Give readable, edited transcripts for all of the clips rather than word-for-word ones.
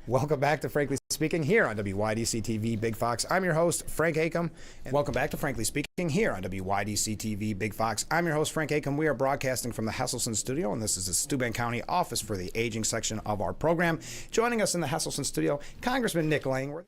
Welcome back to Frankly Speaking here on WYDC TV Big Fox. I'm your host, Frank Acom. And welcome back to Frankly Speaking here on WYDC TV Big Fox. I'm your host, Frank Acom. We are broadcasting from the Heselson studio, and this is the Steuben County office for the aging section of our program. Joining us in the Heselson studio, Congressman Nick Langworth.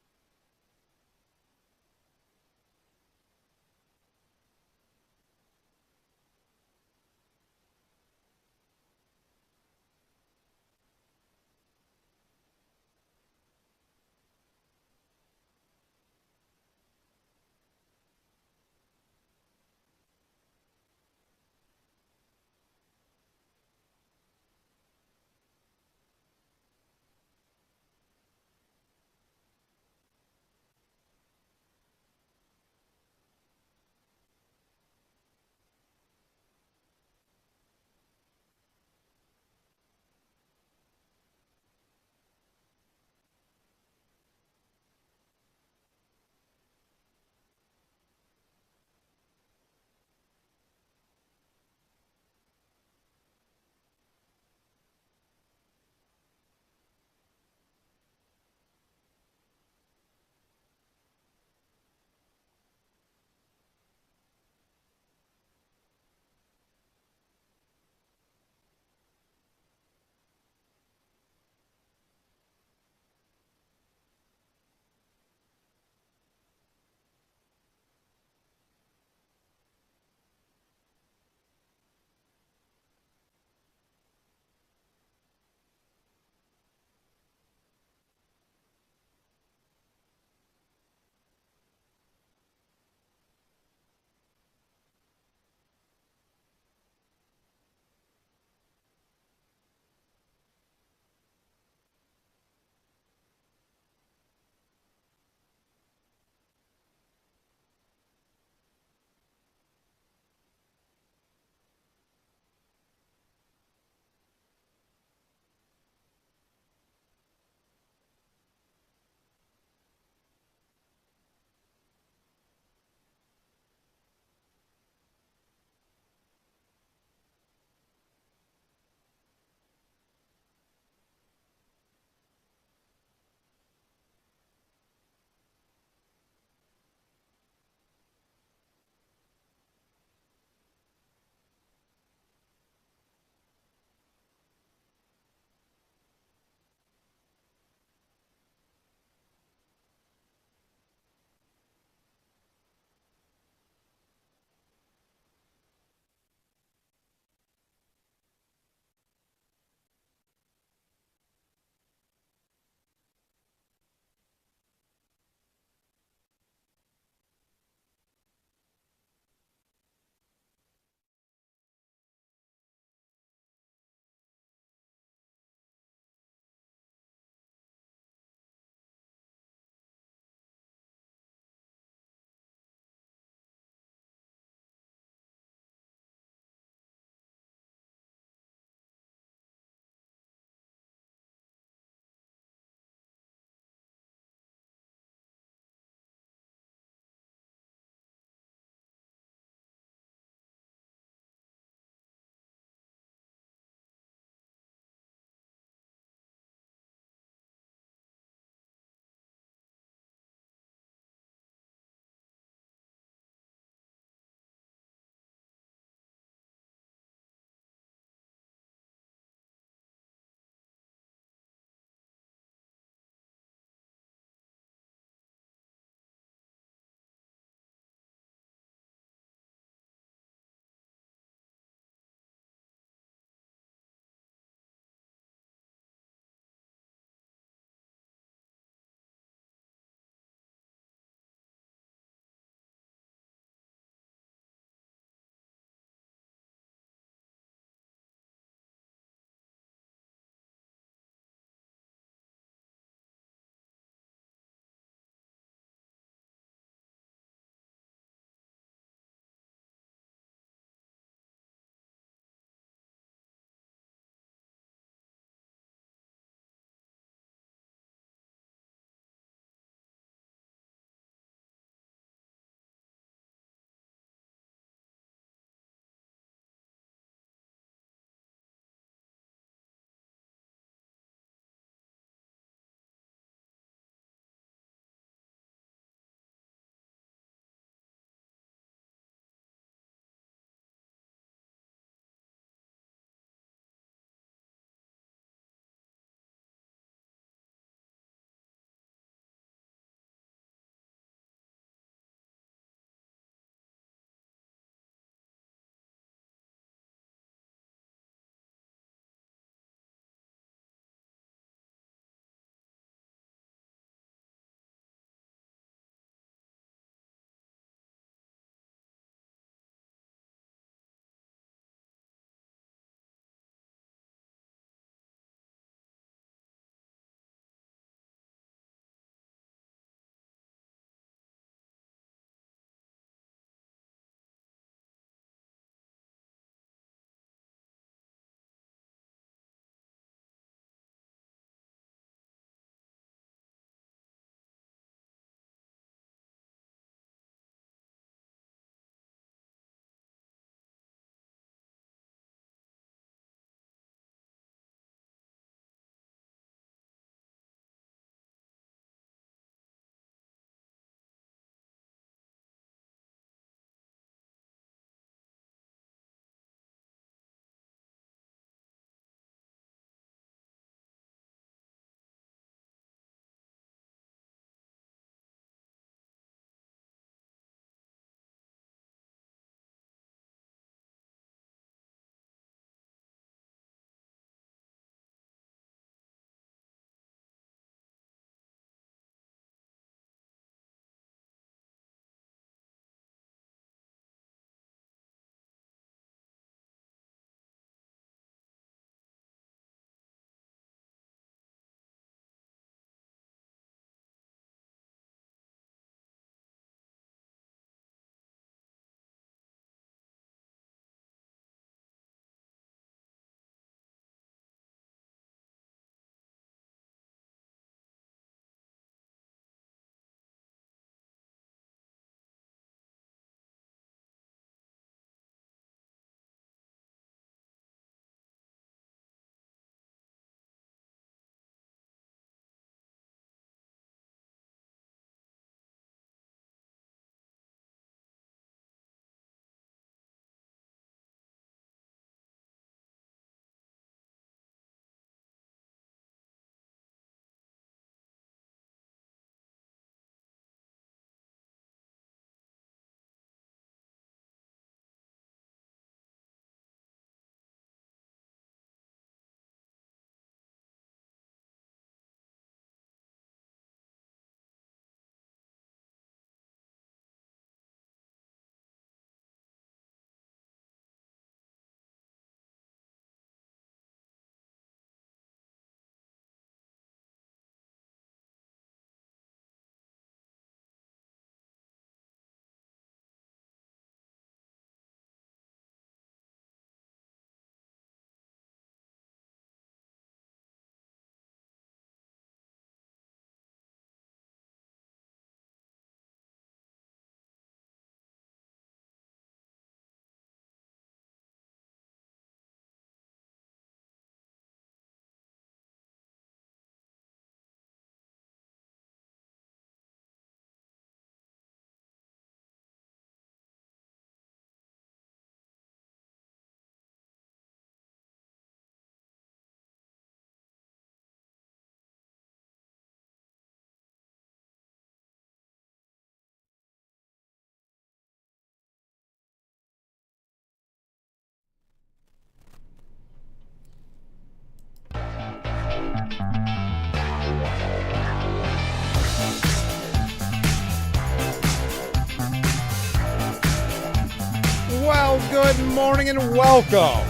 Well, good morning and welcome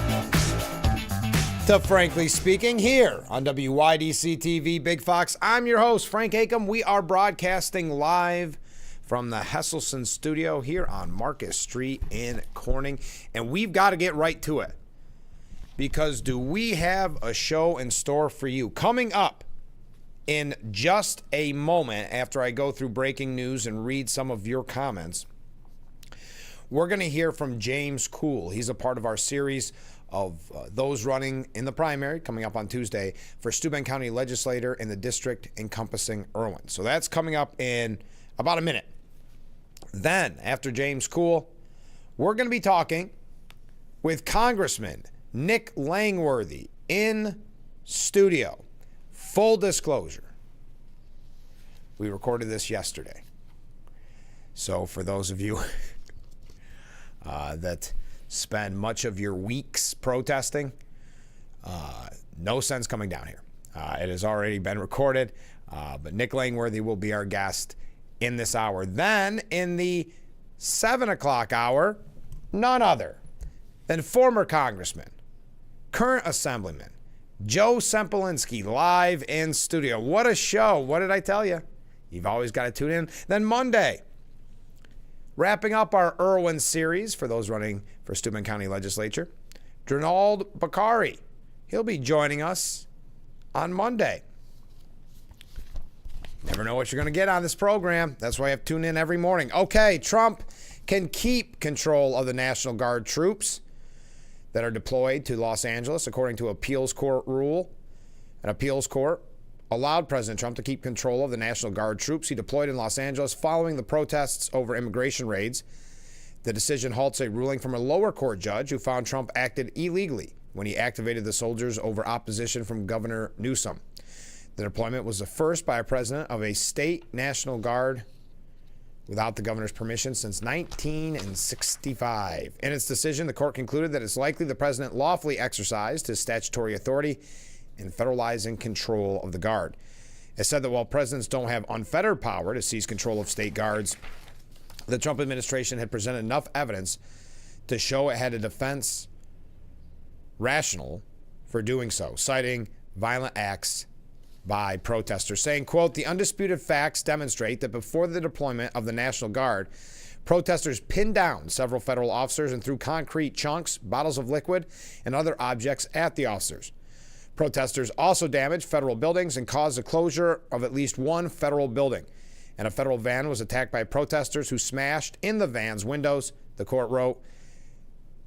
to Frankly Speaking here on WYDC TV Big Fox. I'm your host, Frank Acom. We are broadcasting live from the Hesselson studio here on Marcus Street in Corning. And we've got to get right to it, because do we have a show in store for you? Coming up in just a moment after I go through breaking news and read some of your comments, we're going to hear from James Cool. He's a part of our series of those running in the primary coming up on Tuesday for Steuben County Legislator in the district encompassing Irwin. So that's coming up in about a minute. Then, after James Cool, we're going to be talking with Congressman Nick Langworthy in studio. Full disclosure, we recorded this yesterday. So for those of you that spend much of your weeks protesting, no sense coming down here. It has already been recorded, but Nick Langworthy will be our guest in this hour. Then in the 7 o'clock hour, none other than former Congressman, current Assemblyman, Joe Sempolinski, live in studio. What a show. What did I tell you? You've always got to tune in. Then Monday, wrapping up our Irwin series for those running for Steuben County Legislature, Drenald Bakari. He'll be joining us on Monday. Never know what you're going to get on this program. That's why you have to tune in every morning. Okay, Trump can keep control of the National Guard troops that are deployed to Los Angeles, according to appeals court rule. An appeals court allowed President Trump to keep control of the National Guard troops he deployed in Los Angeles following the protests over immigration raids. The decision halts a ruling from a lower court judge who found Trump acted illegally when he activated the soldiers over opposition from Governor Newsom. The deployment was the first by a president of a state National Guard without the governor's permission since 1965. In its decision, the court concluded that it's likely the president lawfully exercised his statutory authority in federalizing control of the Guard. It said that while presidents don't have unfettered power to seize control of state guards, the Trump administration had presented enough evidence to show it had a defense rationale for doing so, citing violent acts by protesters, saying, quote, "The undisputed facts demonstrate that before the deployment of the National Guard, protesters pinned down several federal officers and threw concrete chunks, bottles of liquid, and other objects at the officers. Protesters also damaged federal buildings and caused the closure of at least one federal building. And a federal van was attacked by protesters who smashed in the van's windows," the court wrote.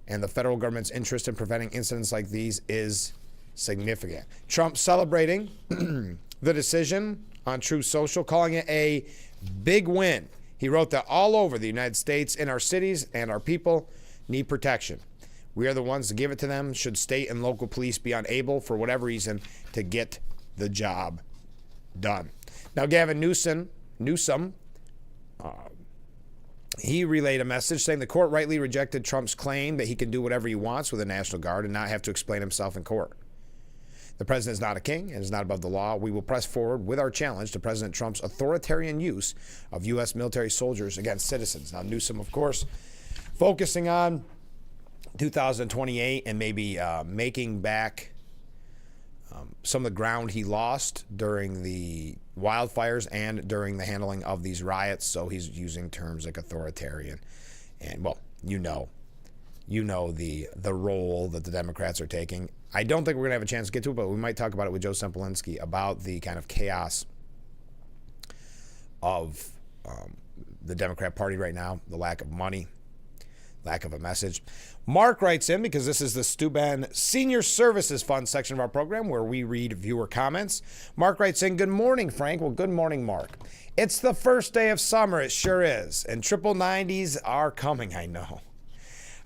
And the federal government's interest in preventing incidents like these is significant. Trump celebrating the decision on Truth Social, calling it a big win. He wrote that all over the United States, in our cities and our people need protection. We are the ones to give it to them should state and local police be unable, for whatever reason, to get the job done. Now, Gavin Newsom, he relayed a message saying the court rightly rejected Trump's claim that he can do whatever he wants with the National Guard and not have to explain himself in court. The president is not a king and is not above the law. We will press forward with our challenge to President Trump's authoritarian use of U.S. military soldiers against citizens. Now, Newsom, of course, focusing on 2028 and maybe making back some of the ground he lost during the wildfires and during the handling of these riots. So he's using terms like authoritarian. And, well, you know the role that the Democrats are taking. I don't think we're going to have a chance to get to it, but we might talk about it with Joe Sempolinski about the kind of chaos of the Democrat Party right now, the lack of money, lack of a message. Mark writes in, because this is the Steuben Senior Services Fund section of our program where we read viewer comments. Mark writes in, "Good morning, Frank." Well, good morning, Mark. It's the first day of summer. It sure is. And triple 90s are coming, I know.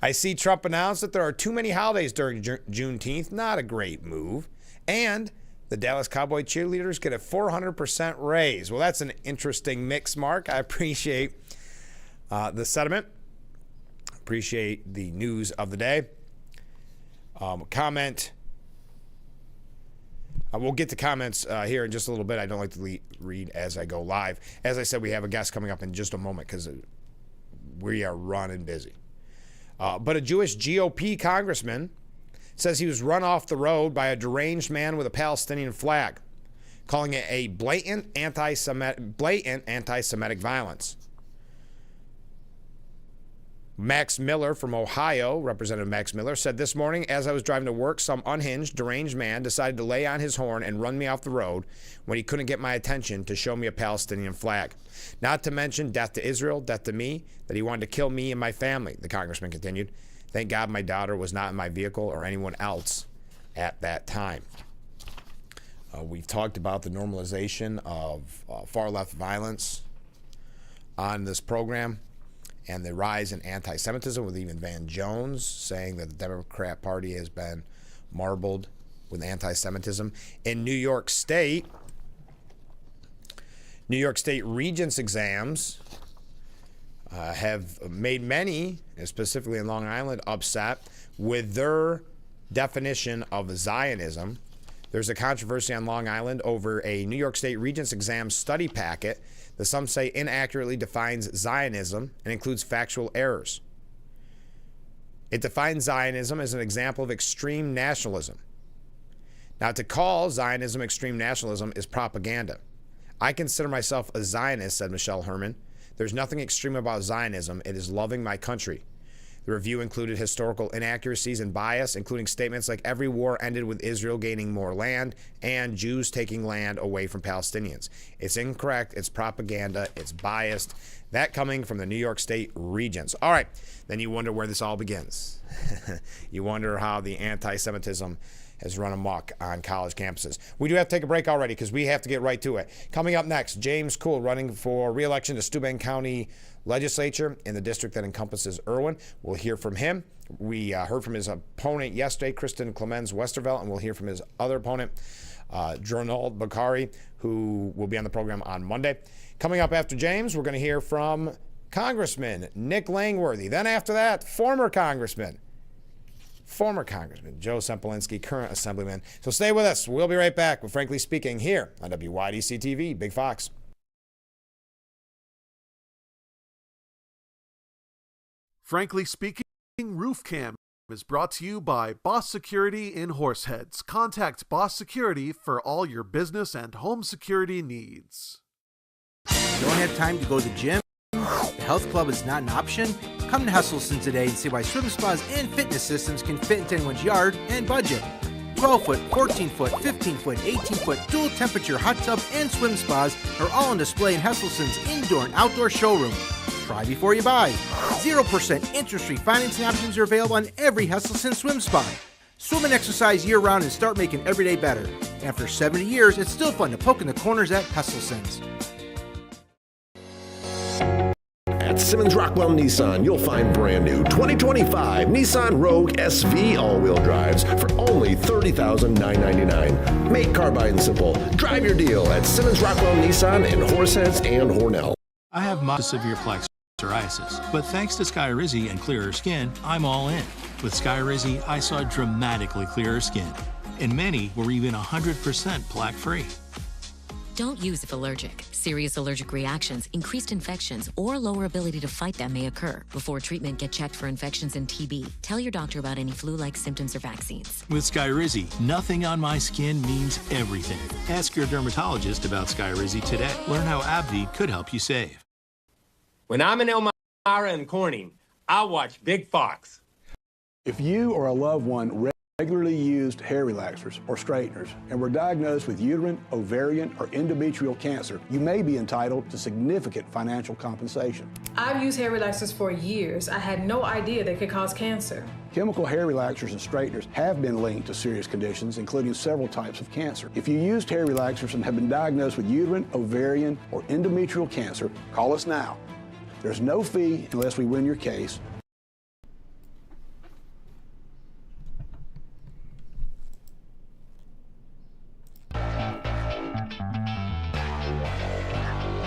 I see Trump announce that there are too many holidays during Juneteenth. Not a great move. And the Dallas Cowboy cheerleaders get a 400% raise. Well, that's an interesting mix, Mark. I appreciate the sentiment. Appreciate the news of the day. Comment. We'll get to comments here in just a little bit. I don't like to read as I go live. As I said, we have a guest coming up in just a moment because we are running busy. But a Jewish GOP congressman says he was run off the road by a deranged man with a Palestinian flag, calling it a blatant anti-Semitic violence. Max Miller from Ohio, Representative Max Miller, said this morning, as I was driving to work, some unhinged, deranged man decided to lay on his horn and run me off the road when he couldn't get my attention to show me a Palestinian flag. Not to mention death to Israel, death to me, that he wanted to kill me and my family, the congressman continued. Thank God my daughter was not in my vehicle or anyone else at that time. We've talked about the normalization of far-left violence on this program and the rise in anti-Semitism, with even Van Jones saying that the Democrat Party has been marbled with anti-Semitism. In New York State Regents exams have made many, specifically in Long Island, upset with their definition of Zionism. There's a controversy on Long Island over a New York State Regents exam study packet that some say inaccurately defines Zionism and includes factual errors. It defines Zionism as an example of extreme nationalism. Now, to call Zionism extreme nationalism is propaganda. I consider myself a Zionist, said Michelle Herman. There's nothing extreme about Zionism. It is loving my country. The review included historical inaccuracies and bias, including statements like every war ended with Israel gaining more land and Jews taking land away from Palestinians. It's incorrect, it's propaganda, it's biased. That coming from the New York State Regents. All right, then you wonder where this all begins. You wonder how the anti-Semitism has run amok on college campuses. We do have to take a break already because we have to get right to it. Coming up next, James Cool running for re-election to Steuben County Legislature in the district that encompasses Irwin. We'll hear from him. We heard from his opponent yesterday, Kristen Clemens Westervelt, and we'll hear from his other opponent, Jornold Bakari, who will be on the program on Monday. Coming up after James, we're going to hear from Congressman Nick Langworthy. Then after that, former Congressman Joe Sempolinski, current Assemblyman. So stay with us. We'll be right back with Frankly Speaking here on WYDC TV, Big Fox. Frankly Speaking, Roof Cam is brought to you by Boss Security in Horseheads. Contact Boss Security for all your business and home security needs. Don't have time to go to the gym? The health club is not an option? Come to Hesselson today and see why swim spas and fitness systems can fit into anyone's yard and budget. 12-foot, 14-foot, 15-foot, 18-foot dual temperature hot tub and swim spas are all on display in Hesselson's indoor and outdoor showroom. Try before you buy. 0% interest-free financing options are available on every Hesselson swim spa. Swim and exercise year-round and start making every day better. After 70 years, it's still fun to poke in the corners at Hesselson's. At Simmons Rockwell Nissan, you'll find brand new 2025 Nissan Rogue SV all-wheel drives for only $30,999. Make car buying simple. Drive your deal at Simmons Rockwell Nissan in Horseheads and Hornell. I have moderate severe plaque psoriasis, but thanks to Skyrizi and clearer skin, I'm all in. With Skyrizi, I saw dramatically clearer skin, and many were even 100% plaque-free. Don't use if allergic. Serious allergic reactions, increased infections, or lower ability to fight them may occur. Before treatment, get checked for infections and TB. Tell your doctor about any flu-like symptoms or vaccines. With Skyrizi, nothing on my skin means everything. Ask your dermatologist about Skyrizi today. Learn how AbbVie could help you save. When I'm in Elmira and Corning, I watch Big Fox. If you or a loved one regularly used hair relaxers or straighteners and were diagnosed with uterine, ovarian, or endometrial cancer, you may be entitled to significant financial compensation. I've used hair relaxers for years. I had no idea they could cause cancer. Chemical hair relaxers and straighteners have been linked to serious conditions, including several types of cancer. If you used hair relaxers and have been diagnosed with uterine, ovarian, or endometrial cancer, call us now. There's no fee unless we win your case.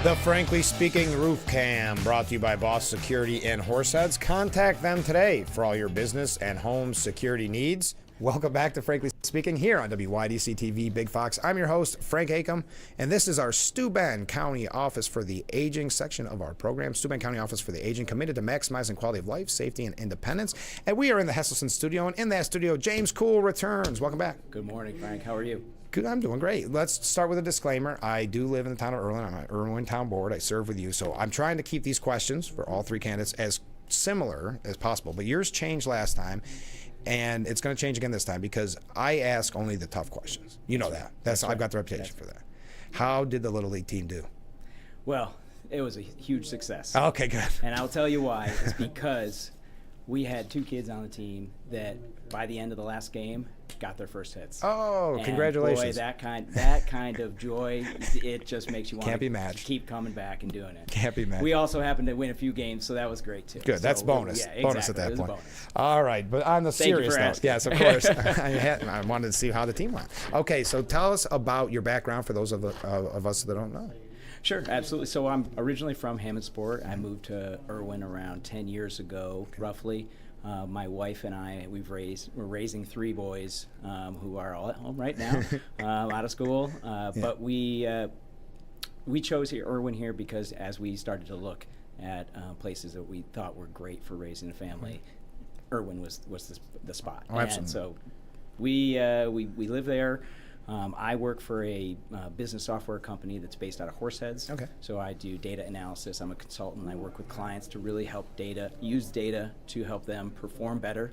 The Frankly Speaking Roof Cam, brought to you by Boss Security in Horseheads. Contact them today for all your business and home security needs. Welcome back to Frankly Speaking here on WYDC TV Big Fox. I'm your host, Frank Acom, and this is our Steuben County Office for the Aging section of our program. Steuben County Office for the Aging, committed to maximizing quality of life, safety, and independence. And we are in the Hesselson studio, and in that studio, James Cool returns. Welcome back. Good morning, Frank. How are you? Good, I'm doing great. Let's start with a disclaimer. I do live in the town of Irwin. I'm on Irwin Town Board. I serve with you, so I'm trying to keep these questions for all three candidates as similar as possible. But yours changed last time. And it's going to change again this time because I ask only the tough questions. You know that. That's I've got the reputation for that. How did the Little League team do? Well, it was a huge success. Okay, good. And I'll tell you why. It's because we had two kids on the team that by the end of the last game got their first hits. Oh, and congratulations. boy, that kind of joy, it just makes you want to keep coming back and doing it. Can't be matched. We also happened to win a few games, so that was great too. Good, that's bonus. Yeah, bonus exactly. at that It was point. a bonus. All right, but on the serious note, asking. yes, of course. I wanted to see how the team went. Okay, so tell us about your background for those of us that don't know. Sure, absolutely. So I'm originally from Hammondsport. I moved to Irwin around 10 years ago, roughly. My wife and I, we're raising three boys who are all at home right now, out of school. But we chose Irwin here because as we started to look at places that we thought were great for raising a family, Irwin was the spot. Oh, absolutely. And so we live there. I work for a business software company that's based out of Horseheads. Okay. So I do data analysis. I'm a consultant. I work with clients to really help use data to help them perform better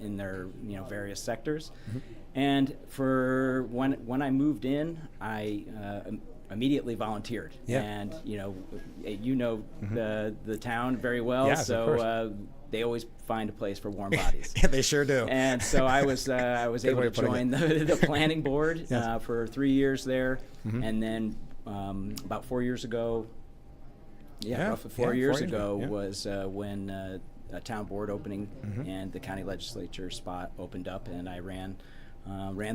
in their various sectors. Mm-hmm. And for when I moved in, I immediately volunteered. Yeah. And mm-hmm. the town very well. Yes, so of course. They always find a place for warm bodies. Yeah, they sure do. And so I was able to join the planning board Yes. for 3 years there, Mm-hmm. and then about 4 years ago, roughly 4 years ago was when a town board opening Mm-hmm. and the county legislature spot opened up, and I ran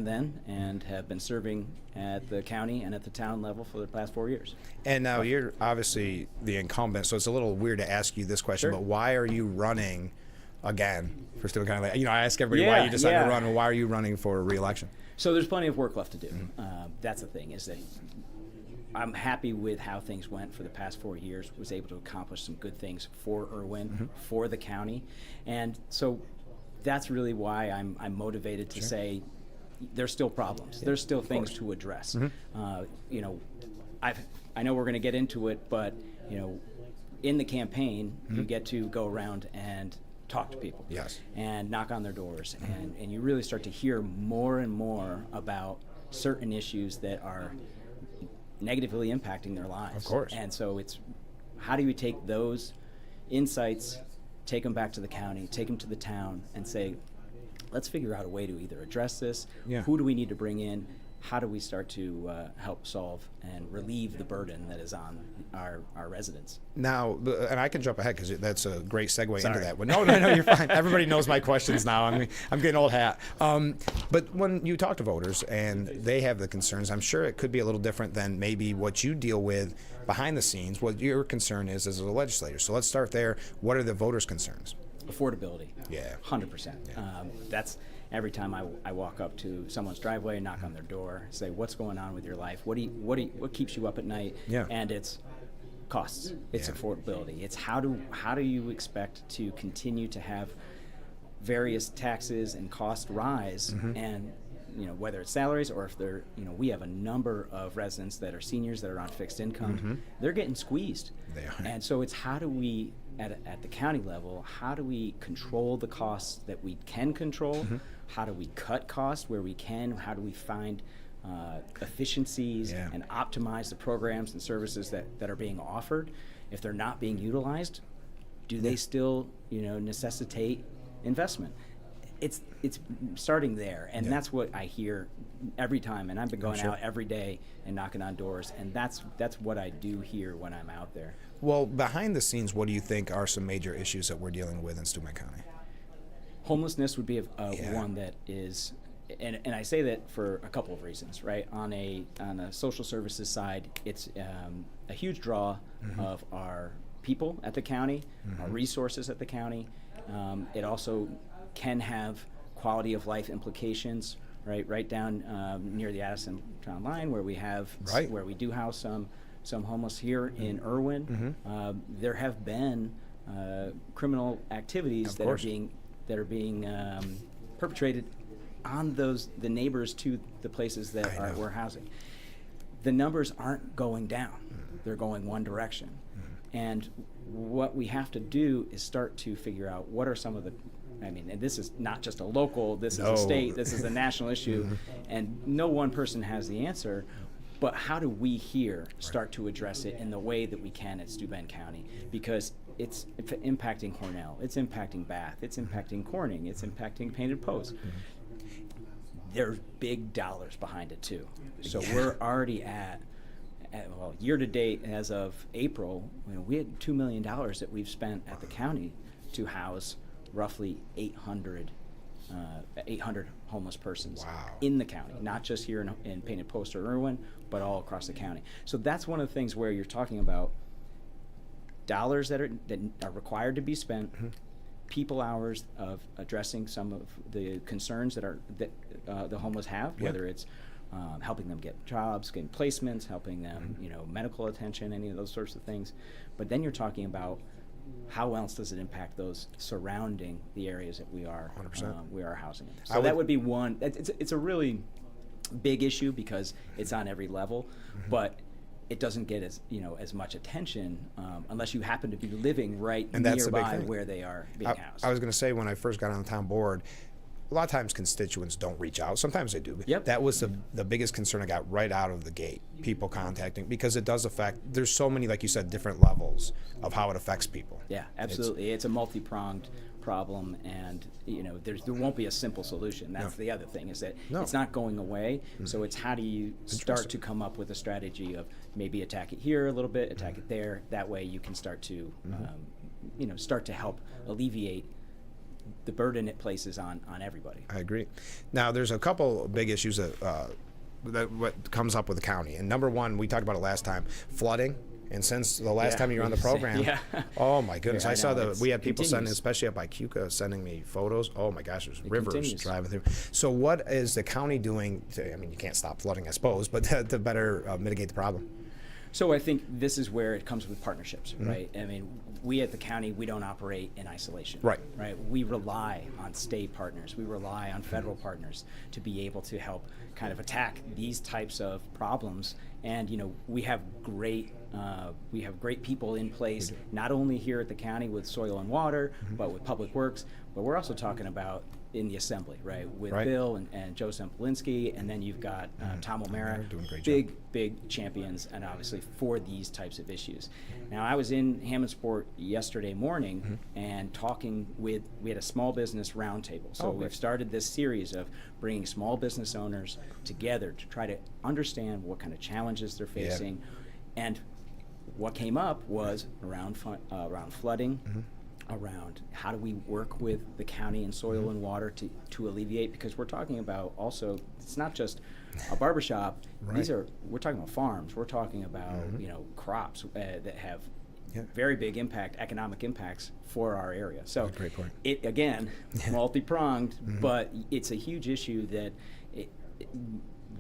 then and have been serving at the county and at the town level for the past 4 years. And now you're obviously the incumbent, so it's a little weird to ask you this question, Sure. but why are you running again for Steuben County? I ask everybody why you decided to run, and why are you running for re-election? So there's plenty of work left to do. Mm-hmm. That's the thing, is that I'm happy with how things went for the past 4 years, was able to accomplish some good things for Irwin, Mm-hmm. for the county. And so that's really why I'm motivated to say there's still problems. There's still things to address. Mm-hmm. I know we're going to get into it, but in the campaign, Mm-hmm. you get to go around and talk to people. Yes. And knock on their doors, and you really start to hear more and more about certain issues that are negatively impacting their lives. Of course. And so it's how do we take those insights, take them back to the county, take them to the town, and say, let's figure out a way to either address this, who do we need to bring in, how do we start to help solve and relieve the burden that is on our residents. Now, and I can jump ahead because that's a great segue Sorry. into that. But no, you're fine. Everybody knows my questions now. I'm getting old hat. But when you talk to voters and they have the concerns, I'm sure it could be a little different than maybe what you deal with behind the scenes, what your concern is as a legislator. So let's start there. What are the voters' concerns? Affordability. Yeah. 100%. That's every time I walk up to someone's driveway, knock on their door, say, what's going on with your life? What keeps you up at night? Yeah. And it's costs. It's affordability. It's how do you expect to continue to have various taxes and cost rise, and whether it's salaries or if they're we have a number of residents that are seniors that are on fixed income. They're getting squeezed. They are. And so it's how do we at the county level, how do we control the costs that we can control? How do we cut costs where we can? How do we find efficiencies and optimize the programs and services that are being offered? If they're not being utilized, do they still necessitate investment? It's starting there, and that's what I hear every time. And I've been going out every day and knocking on doors, and that's what I do here when I'm out there. Well, behind the scenes, what do you think are some major issues that we're dealing with in Steuben County? Homelessness would be one that is, and I say that for a couple of reasons, right? On a social services side, it's a huge draw of our people at the county, our resources at the county. It also can have quality of life implications, right down near the Addison town line where we have where we do house some homeless here in Irwin. There have been criminal activities that are being perpetrated on the neighbors to the places that we're housing. The numbers aren't going down; they're going one direction. And what we have to do is start to figure out what are some of the, and this is not just a local, this is a state, this is a national issue, and no one person has the answer, but how do we here start to address it in the way that we can at Steuben County? Because it's impacting Cornell, it's impacting Bath, it's impacting Corning, it's impacting Painted Post. There's big dollars behind it too. So we're already at year to date, as of April, we had $2 million that we've spent at the county to house roughly 800 homeless persons in the county, not just here in Painted Post or Irwin, but all across the county. So that's one of the things where you're talking about dollars that are required to be spent, people hours of addressing some of the concerns that the homeless have, whether it's helping them get jobs, getting placements, helping them, medical attention, any of those sorts of things. But then you're talking about how else does it impact those surrounding the areas that we are housing in. So that would be one. It's a really big issue because it's on every level, but it doesn't get as much attention unless you happen to be living right nearby where they are being housed. I was going to say, when I first got on the town board, a lot of times constituents don't reach out. Sometimes they do. That was the biggest concern I got right out of the gate, people contacting, because it does affect, there's so many, like you said, different levels of how it affects people. Yeah, absolutely. It's a multi-pronged problem, and there won't be a simple solution. That's the other thing, is that it's not going away. So it's how do you start to come up with a strategy of maybe attack it here a little bit, attack it there. That way you can start to start to help alleviate the burden it places on everybody. I agree. Now, there's a couple big issues that what comes up with the county. And number one, we talked about it last time, flooding. And since the last time you were on the program, oh my goodness, I saw we had people sending, especially up by Cuca, sending me photos. Oh my gosh, there's rivers driving through. So what is the county doing to, you can't stop flooding, I suppose, but to better mitigate the problem? So I think this is where it comes with partnerships, right? We at the county, we don't operate in isolation, right? We rely on state partners, we rely on federal partners to be able to help kind of attack these types of problems. And we have great people in place, not only here at the county with soil and water, but with public works. But we're also talking about in the assembly, right? With Bill and Joe Sempolinski, and then you've got Tom O'Mara, big champions, and obviously for these types of issues. Now, I was in Hammondsport yesterday morning and we had a small business roundtable. So we've started this series of bringing small business owners together to try to understand what kind of challenges they're facing. And what came up was around flooding, around how do we work with the county and soil and water to alleviate, because we're talking about also, it's not just a barbershop. We're talking about farms. We're talking about crops that have very big economic impacts for our area. So great point. It again, multi-pronged, but it's a huge issue that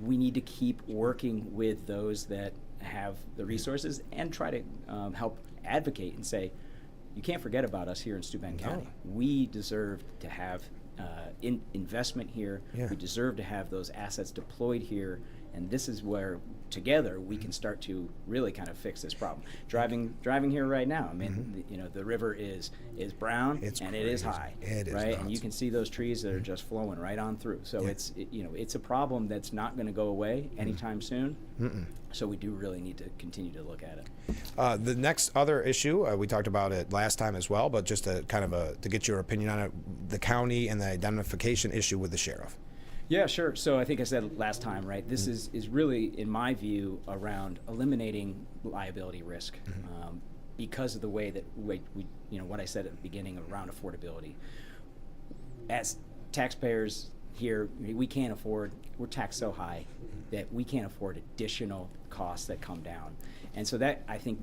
we need to keep working with those that have the resources and try to help advocate and say, you can't forget about us here in Steuben County. We deserve to have investment here. We deserve to have those assets deployed here, and this is where together we can start to really kind of fix this problem. Driving here right now, the river is brown and it is high, right? And you can see those trees that are just flowing right on through. So it's a problem that's not going to go away anytime soon. So we do really need to continue to look at it. The next other issue, we talked about it last time as well, but just to get your opinion on it, the county and the identification issue with the sheriff. Yeah, sure. So I think I said last time, right? This is really, in my view, around eliminating liability risk because of the way that we what I said at the beginning around affordability. As taxpayers here, we can't afford, we're taxed so high that we can't afford additional costs that come down. And so that, I think,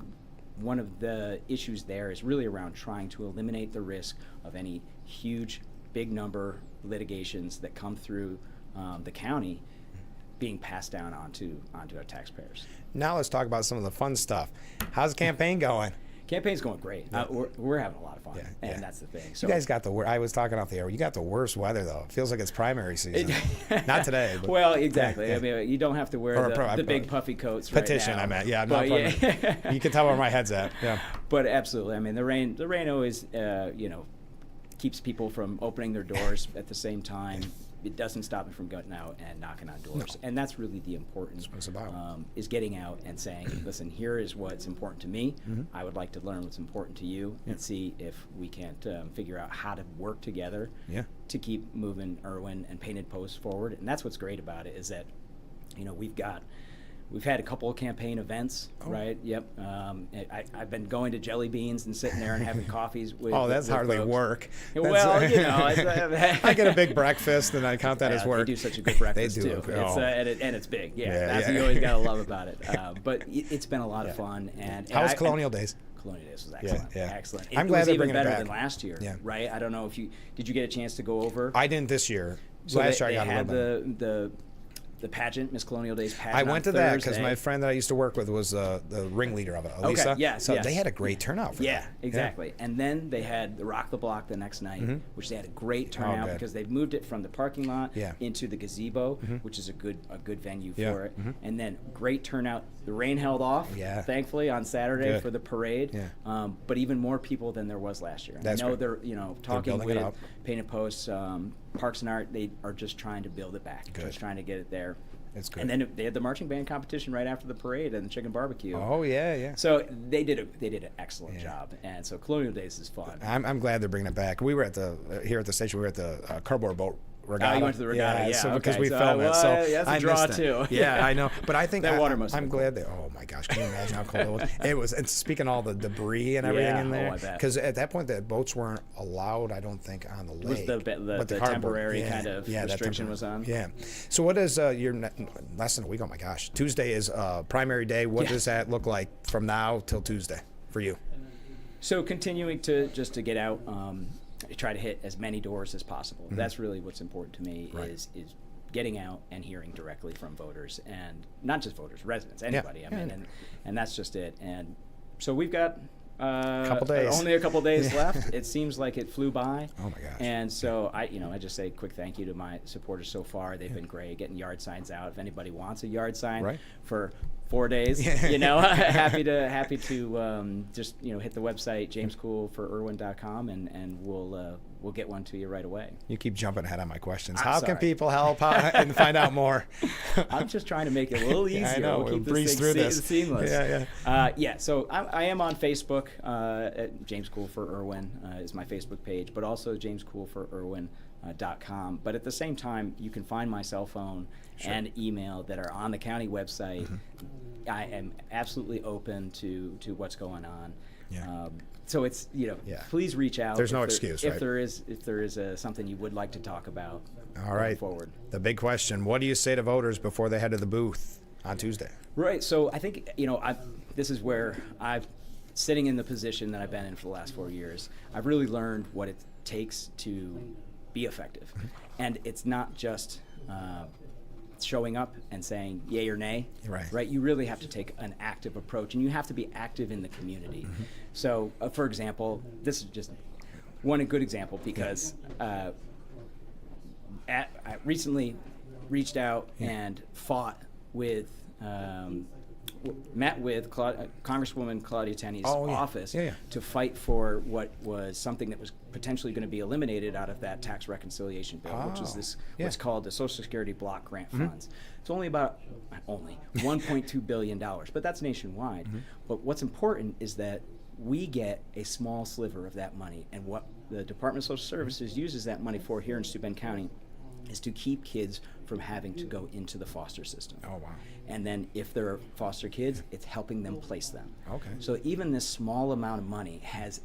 one of the issues there is really around trying to eliminate the risk of any huge big number litigations that come through the county being passed down onto our taxpayers. Now let's talk about some of the fun stuff. How's the campaign going? Campaign's going great. We're having a lot of fun, and that's the thing. So you guys got I was talking off the air. You got the worst weather though. It feels like it's primary season. Not today. But, well, exactly. I mean, you don't have to wear the big puffy coats. Petition, right now. I meant. Yeah, not you can tell where my head's at. Yeah. But absolutely. I mean, the rain always, keeps people from opening their doors at the same time. It doesn't stop me from going out and knocking on doors. And that's really the importance. That's what it's about. Is getting out and saying, listen, here is what's important to me. I would like to learn what's important to you and see if we can't figure out how to work together to keep moving Irwin and Painted Post forward. And that's what's great about it is that, we've had a couple of campaign events, right? Yep. I've been going to Jelly Beans and sitting there and having coffees with. Oh, that's with hardly folks. work. Well, I get a big breakfast and I count that as work. They do such a good breakfast they do. too. And it's big. That's what you always gotta love about it. But it's been a lot of fun. And how was Colonial Days? Colonial Days was excellent. Excellent. I'm glad they're bringing it back. It was even better than last year, right? I don't know if did you get a chance to go over? I didn't this year. So last year I got had a little bit. The pageant, Miss Colonial Days pageant. I went to Thursday. that because my friend that I used to work with was the ringleader of it, Elisa. Okay, yes, so they had a great turnout for that. Yeah, exactly. Yeah. And then they had the Rock the Block the next night, which they had a great turnout because they've moved it from the parking lot into the gazebo, which is a good venue for it. And then great turnout. The rain held off, thankfully, on Saturday for the parade. But even more people than there was last year. I know they're talking with Painted Posts, Parks and Art. They are just trying to build it back, just trying to get it there. It's good. And then they had the marching band competition right after the parade and the chicken barbecue. Oh yeah. So they did an excellent job, and so Colonial Days is fun. I'm glad they're bringing it back. We were here at the station. We were at the cardboard boat regatta. Oh, you went to the regatta, so because we filmed it, so that's a draw too. Yeah, I know. But I think that water must. I'm glad that. Oh my gosh, can you imagine how cold it was? It was. And speaking of all the debris and everything in there, because at that point the boats weren't allowed. I don't think on the lake. Was the temporary kind of restriction was on? Yeah. So what is your less than a week? Oh my gosh, Tuesday is primary day. What does that look like from now till Tuesday for you? So continuing to get out. Try to hit as many doors as possible. That's really what's important to me is getting out and hearing directly from voters, and not just voters, residents, anybody. And that's just it. And so we've got only a couple days left. It seems like it flew by. Oh my gosh. And so I just say a quick thank you to my supporters so far. They've been great getting yard signs out. If anybody wants a yard sign for 4 days, happy to just hit the website jamescoolforirwin.com and we'll get one to you right away. You keep jumping ahead on my questions. How can people help and find out more? I'm just trying to make it a little easier. I know. We'll keep breeze through this seamless. Yeah. So I am on Facebook. At James Cool for Irwin is my Facebook page, but also jamescoolforirwin.com. But at the same time, you can find my cell phone and email that are on the county website. I am absolutely open to what's going on. So it's please reach out. There's no excuse, if there is something you would like to talk about. All right. Going forward. The big question: what do you say to voters before they head to the booth on Tuesday? Right. So I think this is where I've sitting in the position that I've been in for the last 4 years. I've really learned what it takes to be effective, and it's not just showing up and saying yay or nay. Right. You really have to take an active approach, and you have to be active in the community. So, for example, this is just one good example because I recently reached out and met with Congresswoman Claudia Tenney's office to fight for what was something that was potentially going to be eliminated out of that tax reconciliation bill, which is what's called the Social Security block grant funds. It's only $1.2 billion, but that's nationwide. But what's important is that we get a small sliver of that money, and what the Department of Social Services uses that money for here in Steuben County is to keep kids from having to go into the foster system. Oh, wow. And then if they're foster kids, it's helping them place them. Okay. So even this small amount of money has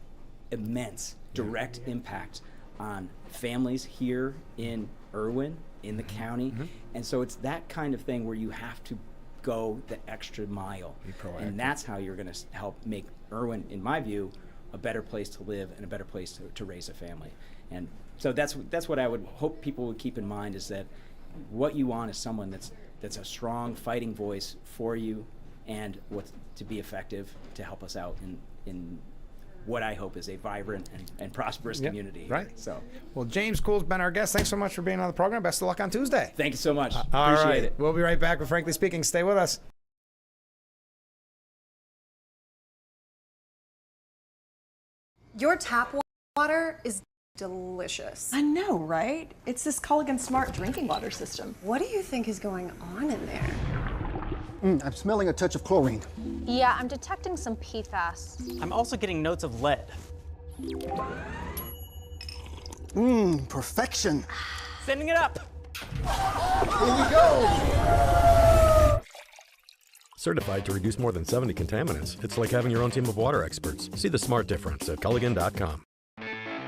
immense direct impact on families here in Irwin, in the county. And so it's that kind of thing where you have to go the extra mile. Be proactive. And that's how you're going to help make Irwin, in my view, a better place to live and a better place to raise a family. And So that's what I would hope people would keep in mind, is that what you want is someone that's a strong fighting voice for you, and to be effective to help us out in what I hope is a vibrant and prosperous community. Right. So, well, James Cool's been our guest. Thanks so much for being on the program. Best of luck on Tuesday. Thank you so much. Appreciate it. We'll be right back with Frankly Speaking. Stay with us. Your tap water is delicious. I know, right? It's this Culligan Smart drinking water system. What do you think is going on in there? I'm smelling a touch of chlorine. Yeah, I'm detecting some PFAS. I'm also getting notes of lead. Perfection. Sending it up. Here we go. Certified to reduce more than 70 contaminants. It's like having your own team of water experts. See the smart difference at Culligan.com.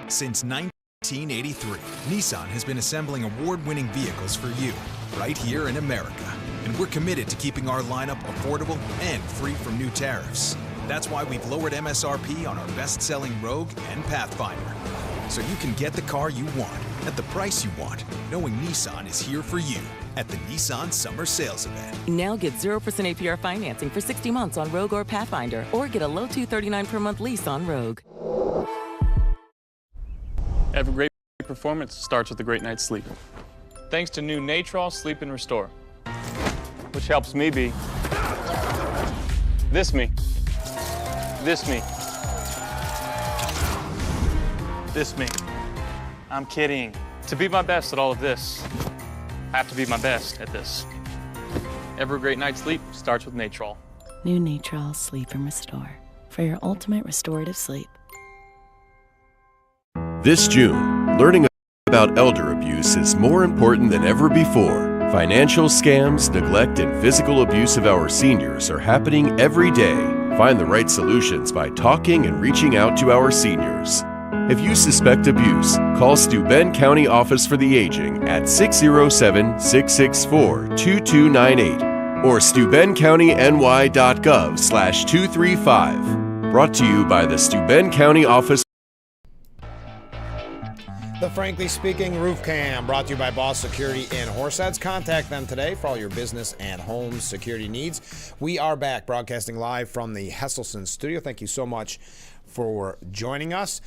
Since 1983, Nissan has been assembling award-winning vehicles for you, right here in America. And we're committed to keeping our lineup affordable and free from new tariffs. That's why we've lowered MSRP on our best-selling Rogue and Pathfinder. So you can get the car you want, at the price you want, knowing Nissan is here for you at the Nissan Summer Sales Event. Now get 0% APR financing for 60 months on Rogue or Pathfinder, or get a low $239 per month lease on Rogue. Every great performance starts with a great night's sleep. Thanks to new Natrol Sleep and Restore, which helps me be this me, this me, this me. I'm kidding. To be my best at all of this, I have to be my best at this. Every great night's sleep starts with Natrol. New Natrol Sleep and Restore, for your ultimate restorative sleep. This June, learning about elder abuse is more important than ever before. Financial scams, neglect, and physical abuse of our seniors are happening every day. Find the right solutions by talking and reaching out to our seniors. If you suspect abuse, call Steuben County Office for the Aging at 607-664-2298 or SteubenCountyNY.gov/235. Brought to you by the Steuben County Office. The Frankly Speaking Roof Cam, brought to you by Boss Security in Horseheads. Contact them today for all your business and home security needs. We are back broadcasting live from the Hesselson studio. Thank you so much for joining us.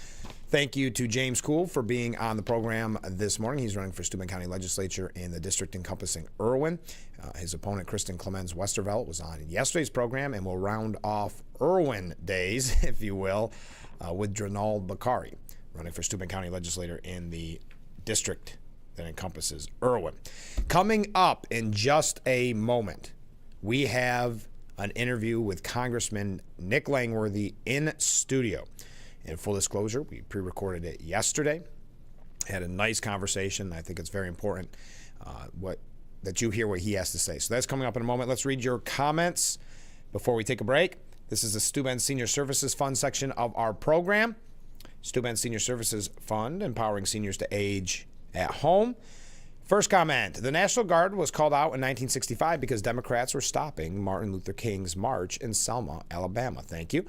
Thank you to James Cool for being on the program this morning. He's running for Steuben County Legislature in the district encompassing Irwin. His opponent, Kristen Clemens Westervelt, was on yesterday's program, and we'll round off Irwin days, if you will, with Drenald Bakari, running for Steuben County Legislator in the district that encompasses Irwin. Coming up in just a moment, we have an interview with Congressman Nick Langworthy in studio. In full disclosure, we pre-recorded it yesterday. Had a nice conversation. I think it's very important that you hear what he has to say. So that's coming up in a moment. Let's read your comments before we take a break. This is the Steuben Senior Services Fund section of our program. Steuben Senior Services Fund, empowering seniors to age at home. First comment, the National Guard was called out in 1965 because Democrats were stopping Martin Luther King's march in Selma, Alabama. Thank you.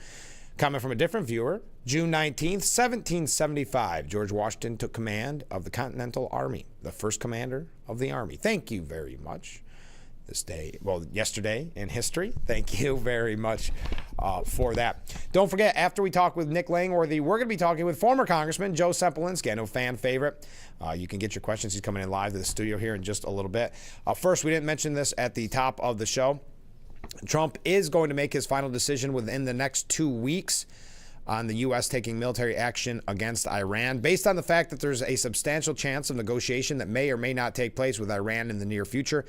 Comment from a different viewer, June 19th, 1775, George Washington took command of the Continental Army, the first commander of the Army. Thank you very much. Yesterday in history. Thank you very much for that. Don't forget, after we talk with Nick Langworthy, we're going to be talking with former Congressman Joe Semplinsky, I know fan favorite. You can get your questions. He's coming in live to the studio here in just a little bit. First, we didn't mention this at the top of the show. Trump is going to make his final decision within the next 2 weeks on the U.S. taking military action against Iran, based on the fact that there's a substantial chance of negotiation that may or may not take place with Iran in the near future.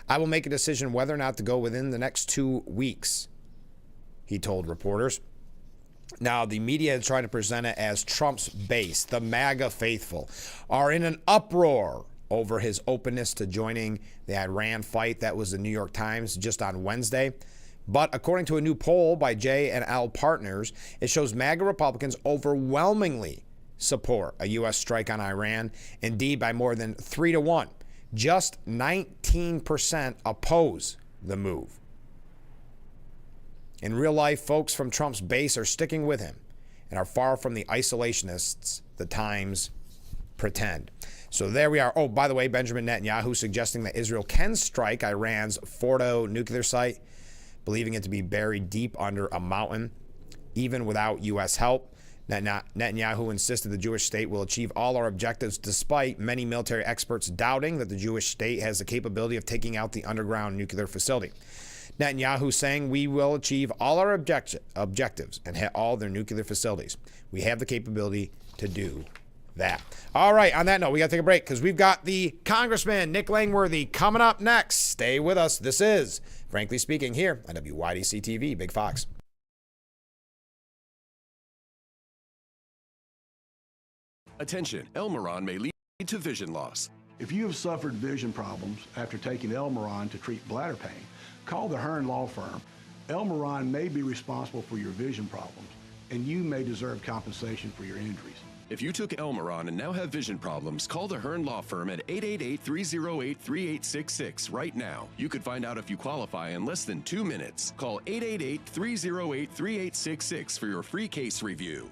I will make a decision whether or not to go within the next 2 weeks, he told reporters. Now, the media is trying to present it as Trump's base, the MAGA faithful, are in an uproar over his openness to joining the Iran fight. That was the New York Times just on Wednesday. But according to a new poll by J&L Partners, it shows MAGA Republicans overwhelmingly support a U.S. strike on Iran, indeed by more than 3-1. Just 19% oppose the move. In real life, folks from Trump's base are sticking with him and are far from the isolationists the Times pretend. So there we are. Oh, by the way, Benjamin Netanyahu suggesting that Israel can strike Iran's Fordo nuclear site, believing it to be buried deep under a mountain, even without U.S. help. Netanyahu insisted the Jewish state will achieve all our objectives, despite many military experts doubting that the Jewish state has the capability of taking out the underground nuclear facility. Netanyahu saying we will achieve all our objectives and hit all their nuclear facilities. We have the capability to do that. All right, on that note, we got to take a break because we've got the Congressman Nick Langworthy coming up next. Stay with us. This is Frankly Speaking here on WYDC TV, Big Fox. Attention, Elmaron may lead to vision loss. If you have suffered vision problems after taking Elmaron to treat bladder pain, call the Hearn Law Firm. Elmaron may be responsible for your vision problems, and you may deserve compensation for your injuries. If you took Elmaron and now have vision problems, call the Hearn Law Firm at 888-308-3866 right now. You could find out if you qualify in less than 2 minutes. Call 888-308-3866 for your free case review.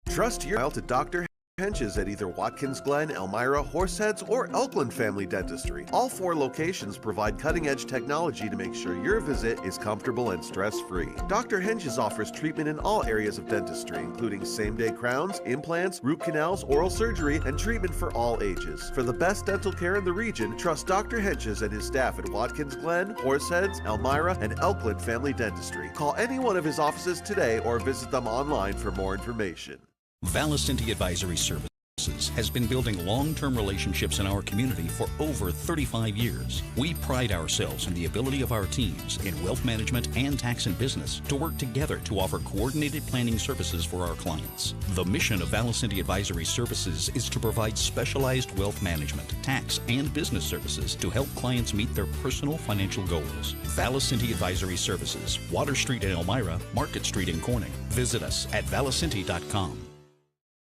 Trust your child to Dr. Hench's at either Watkins Glen, Elmira, Horseheads, or Elkland Family Dentistry. All 4 locations provide cutting-edge technology to make sure your visit is comfortable and stress-free. Dr. Hench's offers treatment in all areas of dentistry, including same-day crowns, implants, root canals, oral surgery, and treatment for all ages. For the best dental care in the region, trust Dr. Hench's and his staff at Watkins Glen, Horseheads, Elmira, and Elkland Family Dentistry. Call any one of his offices today or visit them online for more information. WYDC Advisory Services has been building long-term relationships in our community for over 35 years. We pride ourselves in the ability of our teams in wealth management and tax and business to work together to offer coordinated planning services for our clients. The mission of WYDC Advisory Services is to provide specialized wealth management, tax, and business services to help clients meet their personal financial goals. WYDC Advisory Services, Water Street in Elmira, Market Street in Corning. Visit us at valicenti.com.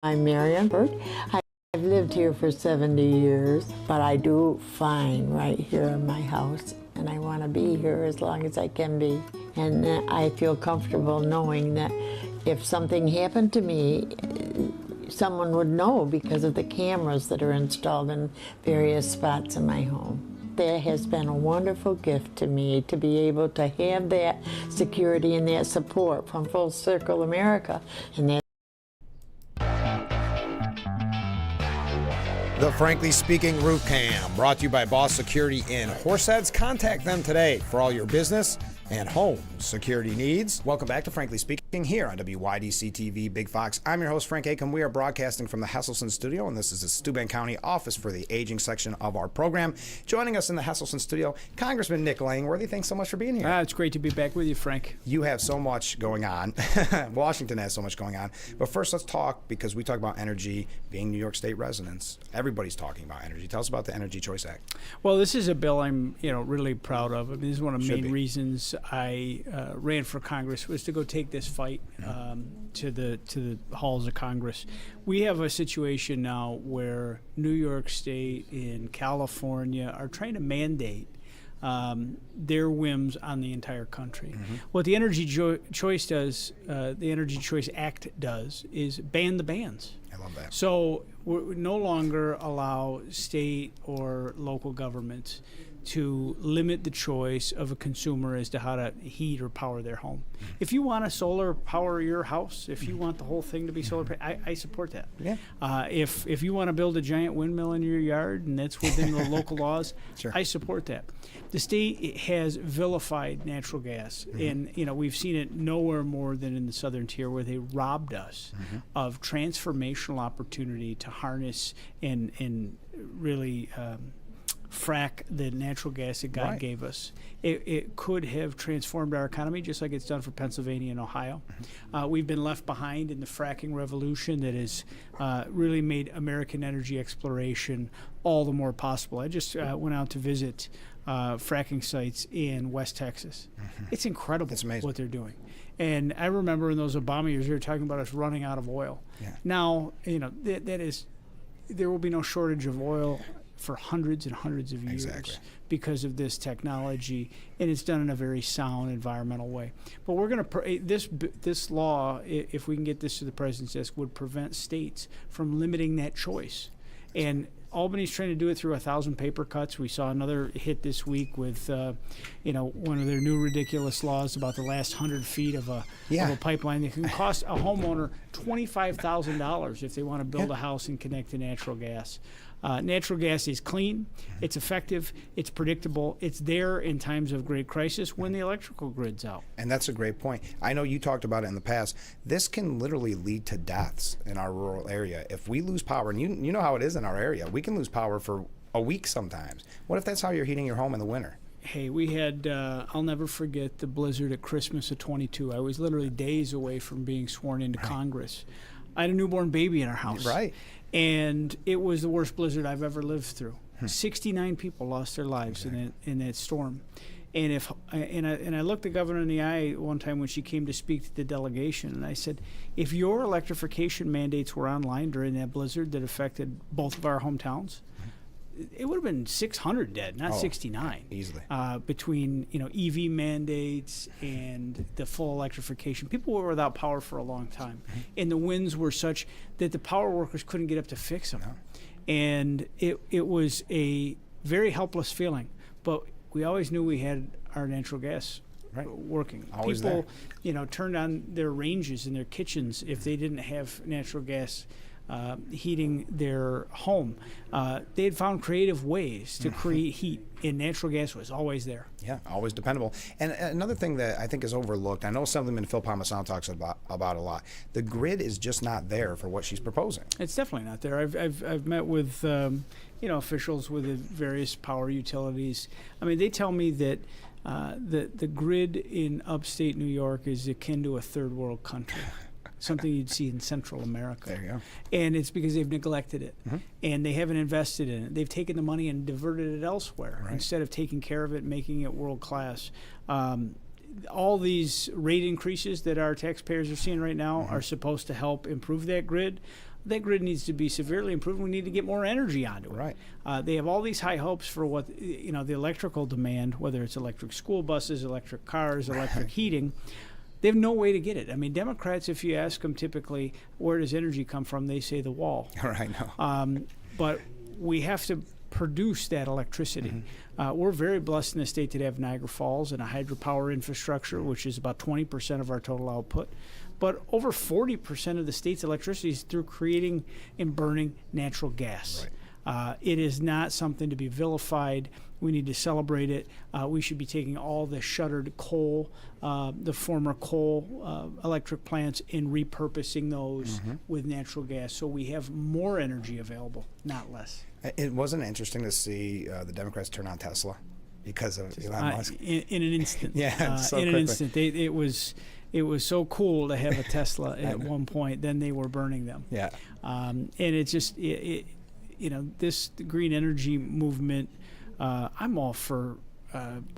I'm Marian Burt. I've lived here for 70 years, but I do fine right here in my house, and I want to be here as long as I can be. And I feel comfortable knowing that if something happened to me, someone would know because of the cameras that are installed in various spots in my home. That has been a wonderful gift to me to be able to have that security and that support from Full Circle America, and that The Frankly Speaking Roof Cam, brought to you by Boss Security in Horseheads. Contact them today for all your business and home security needs. Welcome back to Frankly Speaking here on WYDC TV Big Fox. I'm your host, Frank Acom. We are broadcasting from the Hesselson studio, and this is the Steuben County Office for the Aging section of our program. Joining us in the Hesselson studio, Congressman Nick Langworthy. Thanks so much for being here. It's great to be back with you, Frank. You have so much going on. Washington has so much going on. But first, let's talk, because we talk about energy, being New York State residents. Everybody's talking about energy. Tell us about the Energy Choice Act. Well, this is a bill I'm really proud of. I mean, this is one of the main reasons I ran for Congress, was to go take this fight to the halls of Congress. We have a situation now where New York State and California are trying to mandate their whims on the entire country. What the Energy Choice does, the Energy Choice Act does, is ban the bans. I love that. So we no longer allow state or local governments to limit the choice of a consumer as to how to heat or power their home. If you want to solar power your house, if you want the whole thing to be solar, I support that. Yeah. If you want to build a giant windmill in your yard and that's within the local laws, Sure. I support that. The state has vilified natural gas, and we've seen it nowhere more than in the southern tier, where they robbed us of transformational opportunity to harness and really frack the natural gas that God gave us. It could have transformed our economy just like it's done for Pennsylvania and Ohio. We've been left behind in the fracking revolution that has really made American energy exploration all the more possible. I just went out to visit fracking sites in West Texas. It's incredible what they're doing. And I remember in those Obama years, they were talking about us running out of oil. Yeah. Now, that is, there will be no shortage of oil for hundreds and hundreds of years because of this technology, and it's done in a very sound environmental way. But we're going to this law, if we can get this to the president's desk, would prevent states from limiting that choice. And Albany's trying to do it through 1,000 paper cuts. We saw another hit this week with, one of their new ridiculous laws about the last 100 feet of a pipeline that can cost a homeowner $25,000 if they want to build a house and connect to natural gas. Natural gas is clean, it's effective, it's predictable, it's there in times of great crisis when the electrical grid's out. And that's a great point. I know you talked about it in the past. This can literally lead to deaths in our rural area. If we lose power, and you know how it is in our area, we can lose power for a week sometimes. What if that's how you're heating your home in the winter? Hey, we had, I'll never forget the blizzard at Christmas of 22. I was literally days away from being sworn into Congress. I had a newborn baby in our house. Right. And it was the worst blizzard I've ever lived through. 69 people lost their lives in that storm. And I looked the governor in the eye one time when she came to speak to the delegation, and I said, if your electrification mandates were online during that blizzard that affected both of our hometowns, it would have been 600 dead, not 69. Easily. Between EV mandates and the full electrification, people were without power for a long time, and the winds were such that the power workers couldn't get up to fix them, and it was a very helpless feeling. But we always knew we had our natural gas working. Always people, there. Turned on their ranges in their kitchens if they didn't have natural gas. Heating their home. They had found creative ways to create heat, and natural gas was always there. Yeah, always dependable. And another thing that I think is overlooked, I know Assemblyman Phil Palmisano talks about a lot. The grid is just not there for what she's proposing. It's definitely not there. I've met with officials with the various power utilities. I mean, they tell me that the grid in upstate New York is akin to a third world country. Something you'd see in Central America. There you go. And it's because they've neglected it, and they haven't invested in it. They've taken the money and diverted it elsewhere instead of taking care of it and making it world class. All these rate increases that our taxpayers are seeing right now are supposed to help improve that grid. That grid needs to be severely improved. We need to get more energy onto it. Right. They have all these high hopes for what the electrical demand, whether it's electric school buses, electric cars, electric heating. They have no way to get it. I mean, Democrats, if you ask them typically, where does energy come from, they say the wall. Right, no. But we have to produce that electricity. We're very blessed in the state to have Niagara Falls and a hydropower infrastructure, which is about 20% of our total output. But over 40% of the state's electricity is through creating and burning natural gas. Right. It is not something to be vilified. We need to celebrate it. We should be taking all the shuttered coal, the former coal electric plants, and repurposing those with natural gas so we have more energy available, not less. It wasn't interesting to see the Democrats turn on Tesla because of Elon Musk. In an instant. Yeah, so in quickly. An instant. It was so cool to have a Tesla at one point. Then they were burning them. Yeah. And it's just, this green energy movement, I'm all for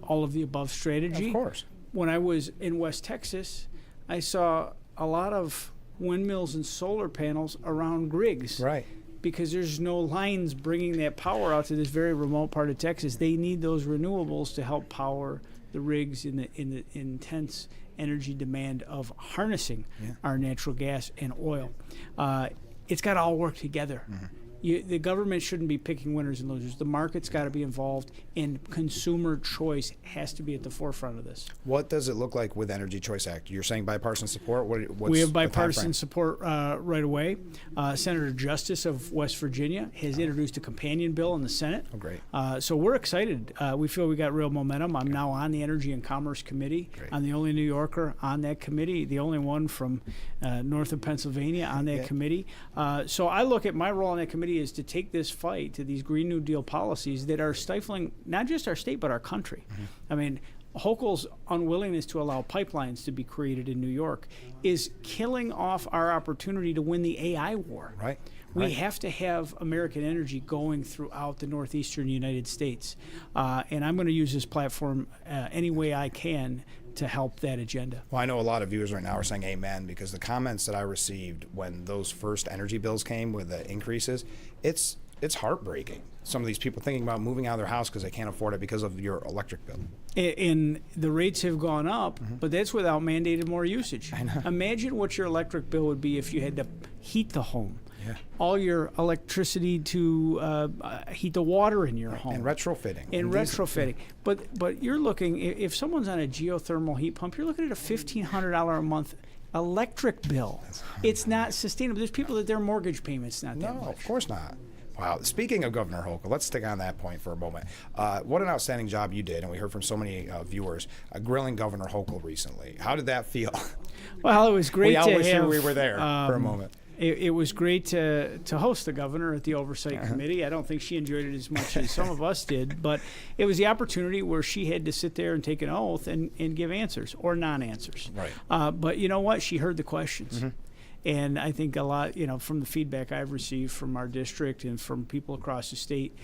all of the above strategy. Of course. When I was in West Texas, I saw a lot of windmills and solar panels around Griggs. Right. Because there's no lines bringing that power out to this very remote part of Texas. They need those renewables to help power the rigs in the intense energy demand of harnessing our natural gas and oil. It's got to all work together. The government shouldn't be picking winners and losers. The market's got to be involved, and consumer choice has to be at the forefront of this. What does it look like with Energy Choice Act? You're saying bipartisan support? What's we have the bipartisan timeframe? support right away. Senator Justice of West Virginia has introduced a companion bill in the Senate. Oh, great. So we're excited. We feel we got real momentum. I'm now on the Energy and Commerce Committee. Great. I'm the only New Yorker on that committee, the only one from north of Pennsylvania on that committee. So I look at my role on that committee is to take this fight to these Green New Deal policies that are stifling not just our state but our country. I mean, Hochul's unwillingness to allow pipelines to be created in New York is killing off our opportunity to win the AI war. Right. We have to have American energy going throughout the northeastern United States. And I'm going to use this platform any way I can to help that agenda. Well, I know a lot of viewers right now are saying amen because the comments that I received when those first energy bills came with the increases, it's it's heartbreaking. Some of these people thinking about moving out of their house because they can't afford it because of your electric bill. And the rates have gone up, but that's without mandated more usage. I know. Imagine what your electric bill would be if you had to heat the home. Yeah. All your electricity to heat the water in your home. And retrofitting. And retrofitting. But you're looking, if someone's on a geothermal heat pump, you're looking at a $1,500 a month electric bill. It's not sustainable. There's people that their mortgage payment's not that much. No, of course not. Wow. Speaking of Governor Hochul, let's stick on that point for a moment. What an outstanding job you did, and we heard from so many viewers, grilling Governor Hochul recently. How did that feel? Well, it was great to have. We always knew we were there for a moment. It was great to host the governor at the Oversight Committee. I don't think she enjoyed it as much as some of us did, but it was the opportunity where she had to sit there and take an oath and give answers or non-answers. Right. But you know what? She heard the questions. And I think a lot, from the feedback I've received from our district and from people across the state,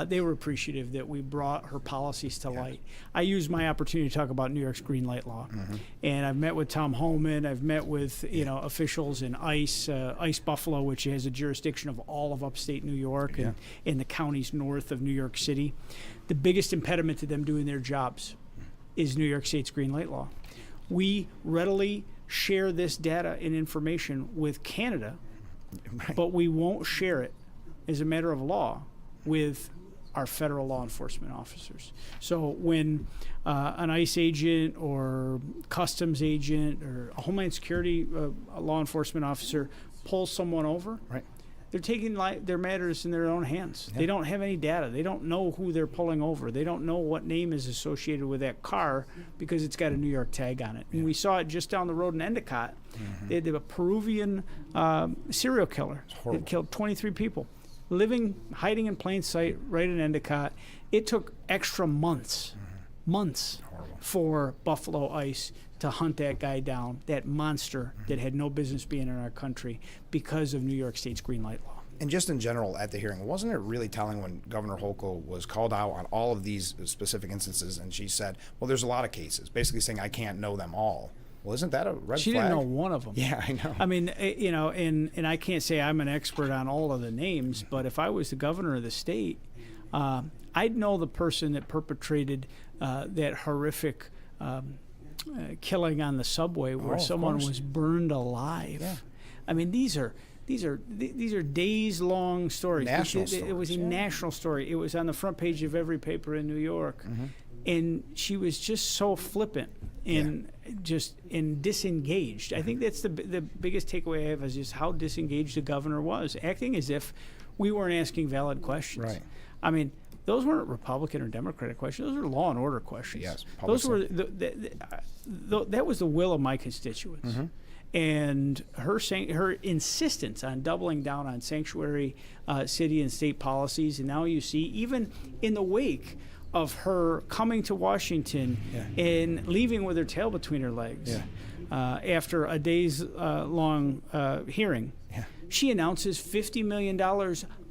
they were appreciative that we brought her policies to light. I used my opportunity to talk about New York's green light law. And I've met with Tom Homan. I've met with, officials in ICE Buffalo, which has a jurisdiction of all of upstate New York and in the counties north of New York City. The biggest impediment to them doing their jobs is New York State's green light law. We readily share this data and information with Canada, but we won't share it as a matter of law with our federal law enforcement officers. So when an ICE agent or customs agent or a Homeland Security law enforcement officer pulls someone over, they're taking their matters in their own hands. They don't have any data. They don't know who they're pulling over. They don't know what name is associated with that car because it's got a New York tag on it. And we saw it just down the road in Endicott. They had a Peruvian serial killer that killed 23 people, hiding in plain sight right in Endicott. It took extra months for Buffalo ICE to hunt that guy down, that monster that had no business being in our country because of New York State's green light law. And just in general at the hearing, wasn't it really telling when Governor Hochul was called out on all of these specific instances and she said, well, there's a lot of cases, basically saying I can't know them all. Well, isn't that a red flag? She didn't know one of them. Yeah, I know. I mean, and I can't say I'm an expert on all of the names, but if I was the governor of the state, I'd know the person that perpetrated that horrific killing on the subway where someone was burned alive. I mean, these are days-long stories. It was a national story. It was on the front page of every paper in New York, and she was just so flippant and disengaged. I think that's the biggest takeaway I have is just how disengaged the governor was, acting as if we weren't asking valid questions. Right. I mean, those weren't Republican or Democratic questions. Those were law and order questions. Yes, those were that was the will of my constituents. And her insistence on doubling down on sanctuary city and state policies, and now you see even in the wake of her coming to Washington and leaving with her tail between her legs after a days long hearing, she announces $50 million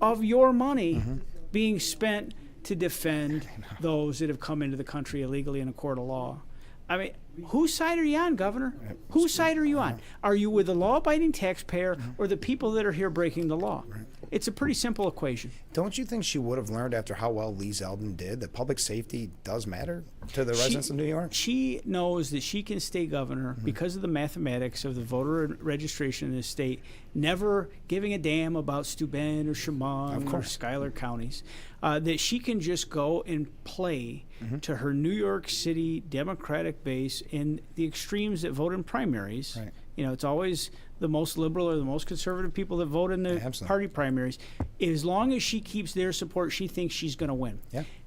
of your money being spent to defend those that have come into the country illegally in a court of law. I mean, whose side are you on, Governor? Whose side are you on? Are you with the law-abiding taxpayer or the people that are here breaking the law? It's a pretty simple equation. Don't you think she would have learned after how well Lee Zeldin did that public safety does matter to the residents of New York? She knows that she can stay governor because of the mathematics of the voter registration in the state, never giving a damn about Steuben or Chemung or Schuyler counties, that she can just go and play to her New York City Democratic base in the extremes that vote in primaries. It's always the most liberal or the most conservative people that vote in the party primaries. As long as she keeps their support, she thinks she's going to win.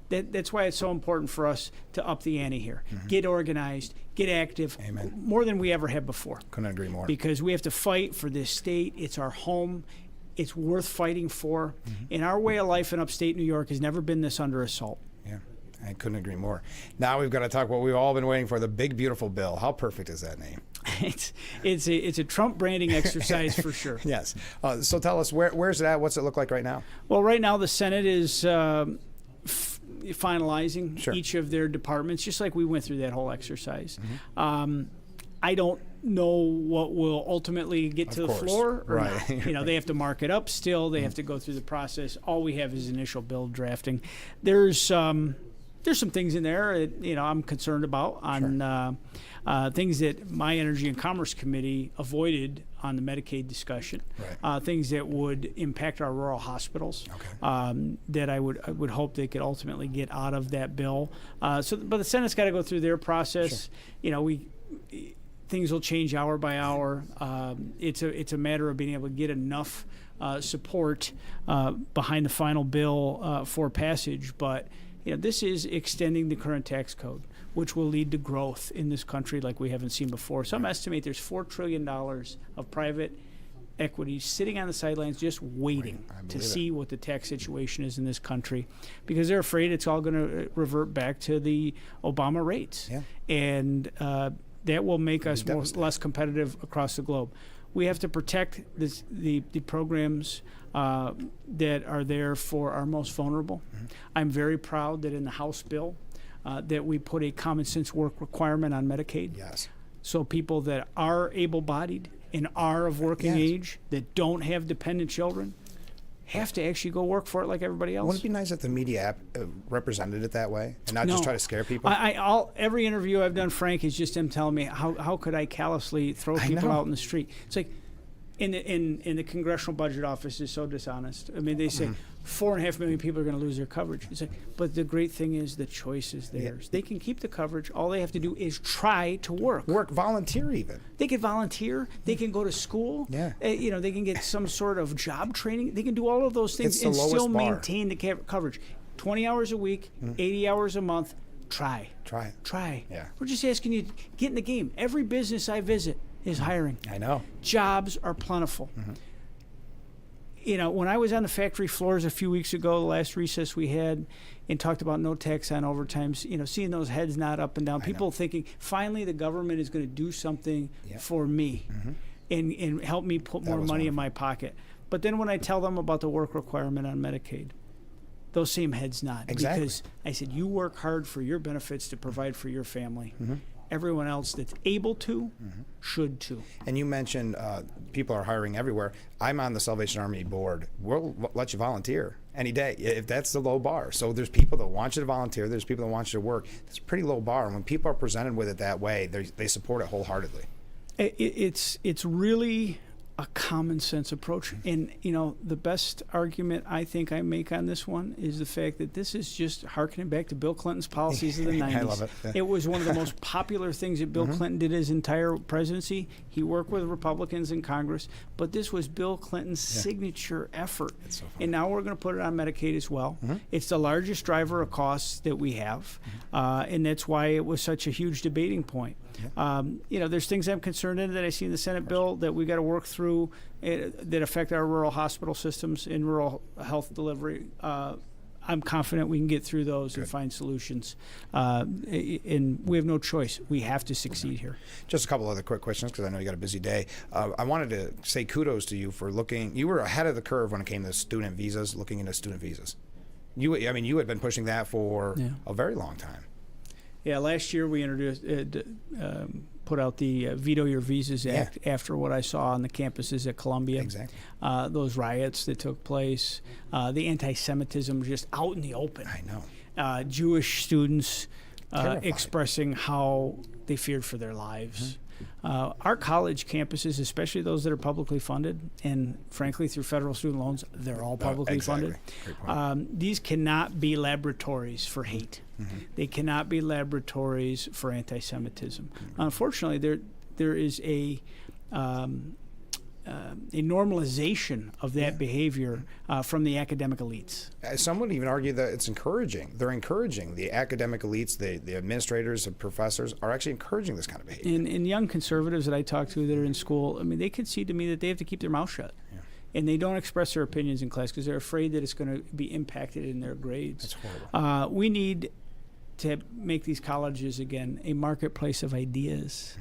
That's why it's so important for us to up the ante here. Get organized, get active, more than we ever have before. Couldn't agree more. Because we have to fight for this state. It's our home. It's worth fighting for. And our way of life in upstate New York has never been this under assault. I couldn't agree more. Now we've got to talk what we've all been waiting for, the big, beautiful bill. How perfect is that name? It's a Trump branding exercise for sure. Yes. So tell us, where's it at? What's it look like right now? Well, right now the Senate is finalizing each of their departments, just like we went through that whole exercise. I don't know what will ultimately get to the floor or right. not. You know, they have to mark it up still. They have to go through the process. All we have is initial bill drafting. There's some things in there that, you know, I'm concerned about on things that my Energy and Commerce Committee avoided on the Medicaid discussion. Right. Things that would impact our rural hospitals. That I would hope they could ultimately get out of that bill. But the Senate's got to go through their process. You know, things will change hour by hour. It's a matter of being able to get enough support behind the final bill for passage. But you know, this is extending the current tax code, which will lead to growth in this country like we haven't seen before. Some estimate there's $4 trillion of private equity sitting on the sidelines just waiting to see what the tax situation is in this country, because they're afraid it's all going to revert back to the Obama rates. And that will make us less competitive across the globe. We have to protect the programs that are there for our most vulnerable. I'm very proud that in the House bill that we put a common sense work requirement on Medicaid. So people that are able-bodied and are of working age, that don't have dependent children, have to actually go work for it like everybody else. Wouldn't it be nice if the media represented it that way and not just try to scare people? Every interview I've done, Frank, is just them telling me how could I callously throw people out in the street. It's like in the Congressional Budget Office is so dishonest. I mean, they say 4.5 million people are going to lose their coverage. It's like, but the great thing is the choice is theirs. They can keep the coverage. All they have to do is try to work. Volunteer even. They can volunteer. They can go to school. You know, they can get some sort of job training. They can do all of those things and still maintain the coverage. 20 hours a week, 80 hours a month. Try. We're just asking you to get in the game. Every business I visit is hiring. I know. Jobs are plentiful. You know, when I was on the factory floors a few weeks ago, the last recess we had, and talked about no tax on overtimes, you know, seeing those heads nod up and down, people thinking, finally the government is going to do something for me and help me put more money in my pocket. But then when I tell them about the work requirement on Medicaid, those same heads nod. Because I said, you work hard for your benefits to provide for your family. Everyone else that's able to should too. And you mentioned people are hiring everywhere. I'm on the Salvation Army board. We'll let you volunteer any day if that's the low bar. So there's people that want you to volunteer. There's people that want you to work. It's a pretty low bar. And when people are presented with it that way, they support it wholeheartedly. It's really a common sense approach. And, you know, the best argument I think I make on this one is the fact that this is just harkening back to Bill Clinton's policies of the 90s. I love it. It was one of the most popular things that Bill Clinton did his entire presidency. He worked with Republicans in Congress, but this was Bill Clinton's signature effort. So and now we're going to put it on Medicaid as well. It's the largest driver of costs that we have, and that's why it was such a huge debating point. You know, there's things I'm concerned in that I see in the Senate bill that we got to work through that affect our rural hospital systems and rural health delivery. I'm confident we can get through those and find solutions. And we have no choice. We have to succeed here. Just a couple other quick questions because I know you got a busy day. I wanted to say kudos to you for you were ahead of the curve when it came to student visas, looking into student visas. You had been pushing that for a very long time. Yeah, last year we introduced, put out the Veto Your Visas Act after what I saw on the campuses at Columbia. Those riots that took place, the anti-Semitism just out in the open. I know. Jewish students expressing how they feared for their lives. Our college campuses, especially those that are publicly funded, and frankly through federal student loans, they're all publicly funded. These cannot be laboratories for hate. They cannot be laboratories for anti-Semitism. Unfortunately, there is a normalization of that behavior from the academic elites. Some would even argue that it's encouraging. They're encouraging. The academic elites, the administrators, the professors are actually encouraging this kind of behavior. And young conservatives that I talk to that are in school, I mean, they concede to me that they have to keep their mouth shut. And they don't express their opinions in class because they're afraid that it's going to be impacted in their grades. That's horrible. We need to make these colleges, again, a marketplace of ideas.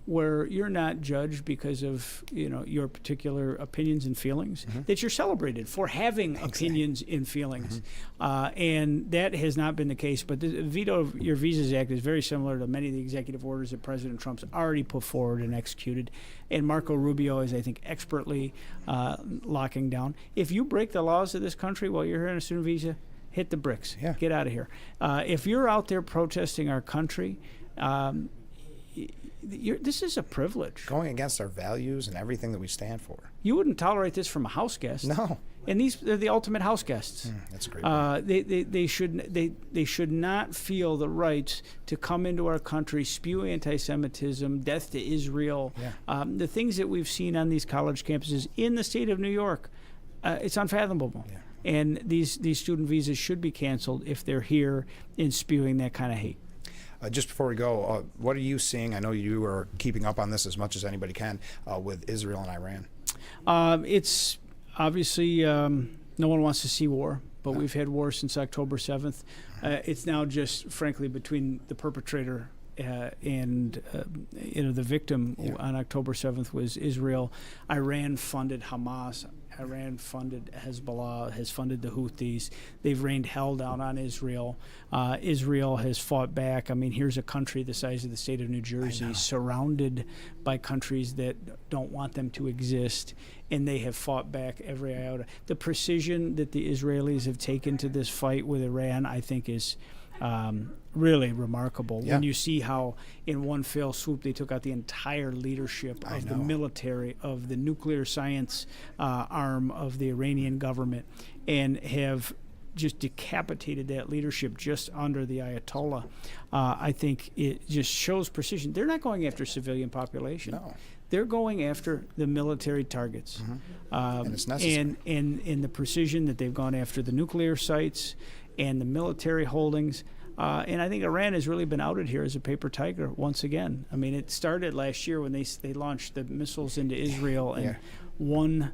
where you're not judged because of your particular opinions and feelings, that you're celebrated for having opinions and feelings. And that has not been the case. But the veto of your Visas Act is very similar to many of the executive orders that President Trump's already put forward and executed. And Marco Rubio is, I think, expertly locking down. If you break the laws of this country while you're here on a student visa, hit the bricks. Yeah. Get out of here. If you're out there protesting our country, this is a privilege. Going against our values and everything that we stand for. You wouldn't tolerate this from a house guest. No. And they're the ultimate house guests. That's a great point. They should not feel the right to come into our country, spew anti-Semitism, death to Israel. Yeah. The things that we've seen on these college campuses in the state of New York, it's unfathomable. Yeah. And these student visas should be canceled if they're here in spewing that kind of hate. Just before we go, what are you seeing? I know you are keeping up on this as much as anybody can with Israel and Iran. It's obviously no one wants to see war, but we've had war since October 7th. It's now just, frankly, between the perpetrator and the victim on October 7th was Israel. Iran funded Hamas. Iran funded Hezbollah, has funded the Houthis. They've rained hell down on Israel. Israel has fought back. I mean, here's a country the size of the state of New Jersey, surrounded by countries that don't want them to exist, and they have fought back every iota. The precision that the Israelis have taken to this fight with Iran, I think, is really remarkable. Yeah. When you see how in one fell swoop they took out the entire leadership of the military, of the nuclear science arm of the Iranian government, and have just decapitated that leadership just under the Ayatollah. I think it just shows precision. They're not going after civilian population. No. They're going after the military targets. And it's necessary. And the precision that they've gone after the nuclear sites and the military holdings. And I think Iran has really been outed here as a paper tiger once again. I mean, it started last year when they launched the missiles into Israel, and one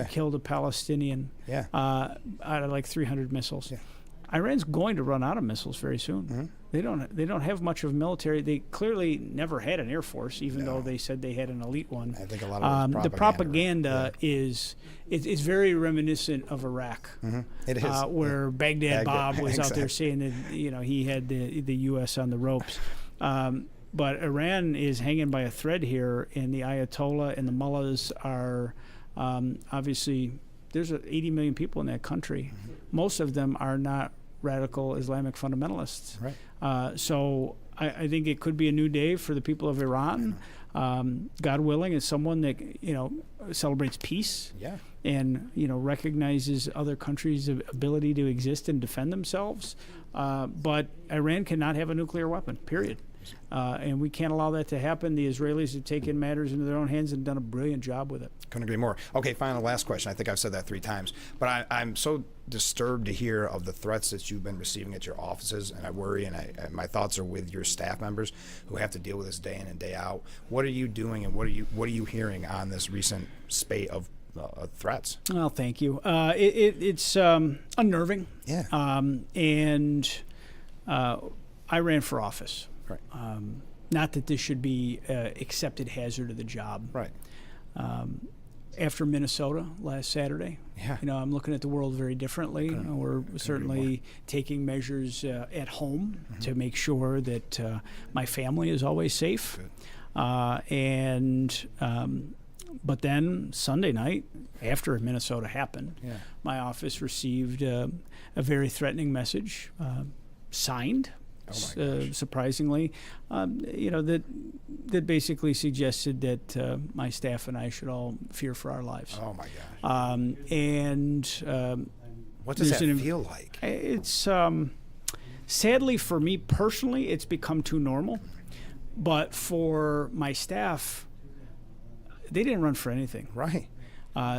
killed a Palestinian out of like 300 missiles. Yeah. Iran's going to run out of missiles very soon. They don't have much of a military. They clearly never had an air force, even though they said they had an elite one. I think a lot of the propaganda is it's very reminiscent of Iraq. It is. Where Baghdad Bob was out there exactly. saying that he had the U.S. on the ropes. But Iran is hanging by a thread here, and the Ayatollah and the mullahs are obviously, there's 80 million people in that country. Most of them are not radical Islamic fundamentalists. Right. So I think it could be a new day for the people of Iran. God willing, as someone that celebrates peace and recognizes other countries' ability to exist and defend themselves. But Iran cannot have a nuclear weapon, period. And we can't allow that to happen. The Israelis have taken matters into their own hands and done a brilliant job with it. Couldn't agree more. Okay, final last question. I think I've said that 3 times. But I'm so disturbed to hear of the threats that you've been receiving at your offices, and I worry, and my thoughts are with your staff members who have to deal with this day in and day out. What are you doing, and what are you hearing on this recent spate of threats? Well, thank you. It's unnerving. Yeah. And I ran for office. Right. Not that this should be accepted hazard of the job. Right. After Minnesota last Saturday, I'm looking at the world very differently. We're certainly taking measures at home to make sure that my family is always safe. But then Sunday night, after Minnesota happened, my office received a very threatening message, signed. Surprisingly, that basically suggested that my staff and I should all fear for our lives. Oh my gosh! What does that feel like? It's sadly for me personally, it's become too normal. But for my staff, they didn't run for anything. Right.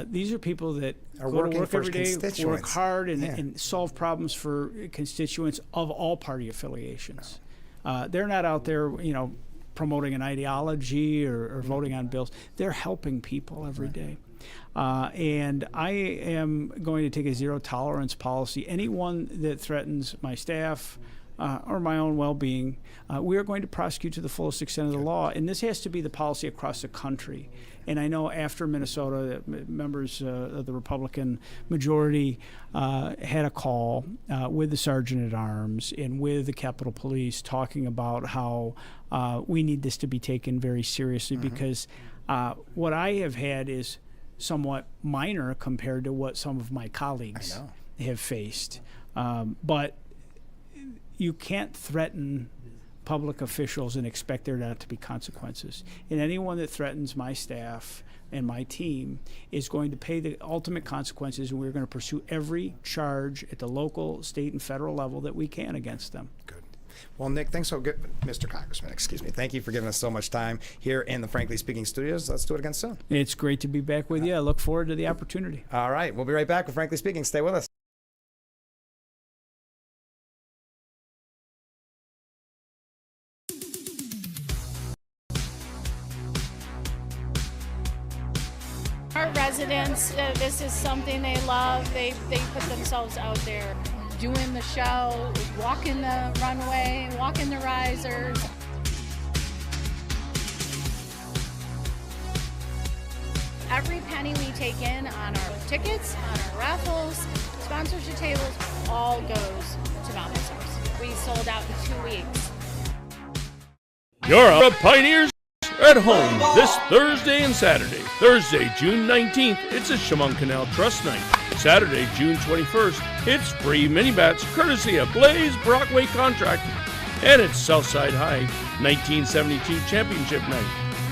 These are people that are go to work every day, work constituents. hard, and solve problems for constituents of all party affiliations. They're not out there, promoting an ideology or voting on bills. They're helping people every day. And I am going to take a zero tolerance policy. Anyone that threatens my staff, or my own well-being, we are going to prosecute to the fullest extent of the law. And this has to be the policy across the country. And I know after Minnesota, members of the Republican majority had a call with the Sergeant at Arms and with the Capitol Police talking about how we need this to be taken very seriously because what I have had is somewhat minor compared to what some of my colleagues have faced. But you can't threaten public officials and expect there not to be consequences. And anyone that threatens my staff and my team is going to pay the ultimate consequences, and we're going to pursue every charge at the local, state, and federal level that we can against them. Good. Well, Nick, thanks so good, Mr. Congressman, excuse me. Thank you for giving us so much time here in the Frankly Speaking studios. Let's do it again soon. It's great to be back with you. I look forward to the opportunity. All right. We'll be right back with Frankly Speaking. Stay with us. Our residents, this is something they love. They put themselves out there doing the show, walking the runway, walking the risers. Every penny we take in on our tickets, on our raffles, sponsorship tables, all goes to volunteers. We sold out in 2 weeks. You're a Pioneers at home this Thursday and Saturday. Thursday, June 19th, it's a Chemung Canal Trust Night. Saturday, June 21st, it's free mini bats courtesy of Blaze Brockway Contracting. And it's Southside High 1972 Championship Night.